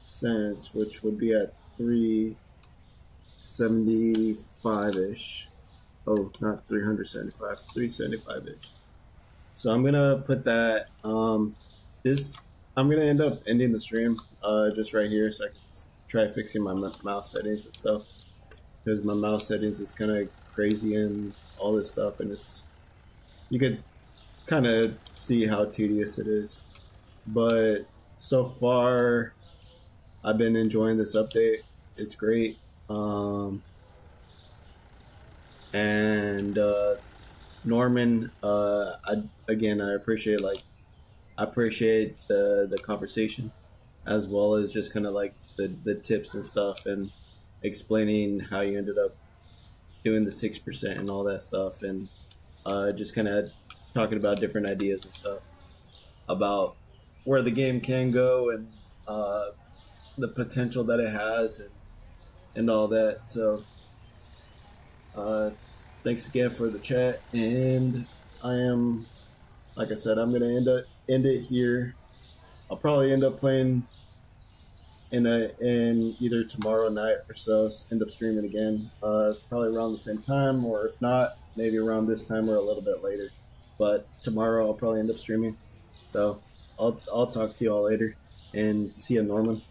cents, which would be at 375 ish. Oh, not 375, 375 ish. So I'm gonna put that. This I'm gonna end up ending the stream just right here, so I can try fixing my mouse settings and stuff, because my mouse settings is kind of crazy and all this stuff, and it's you could kind of see how tedious it is. But so far, I've been enjoying this update. It's great. And Norman, I appreciate the conversation, as well as just kind of like the tips and stuff, and explaining how you ended up doing the 6% and all that stuff, and just kind of talking about different ideas and stuff about where the game can go, and uh, the potential that it has, and all that. So uh, thanks again for the chat, and I am, like I said, I'm gonna end it here. I'll probably end up playing in either tomorrow night or so. End up streaming again, probably around the same time, or if not, maybe around this time or a little bit later. but tomorrow I'll probably end up streaming. So I'll talk to you all later, and see you, Norman.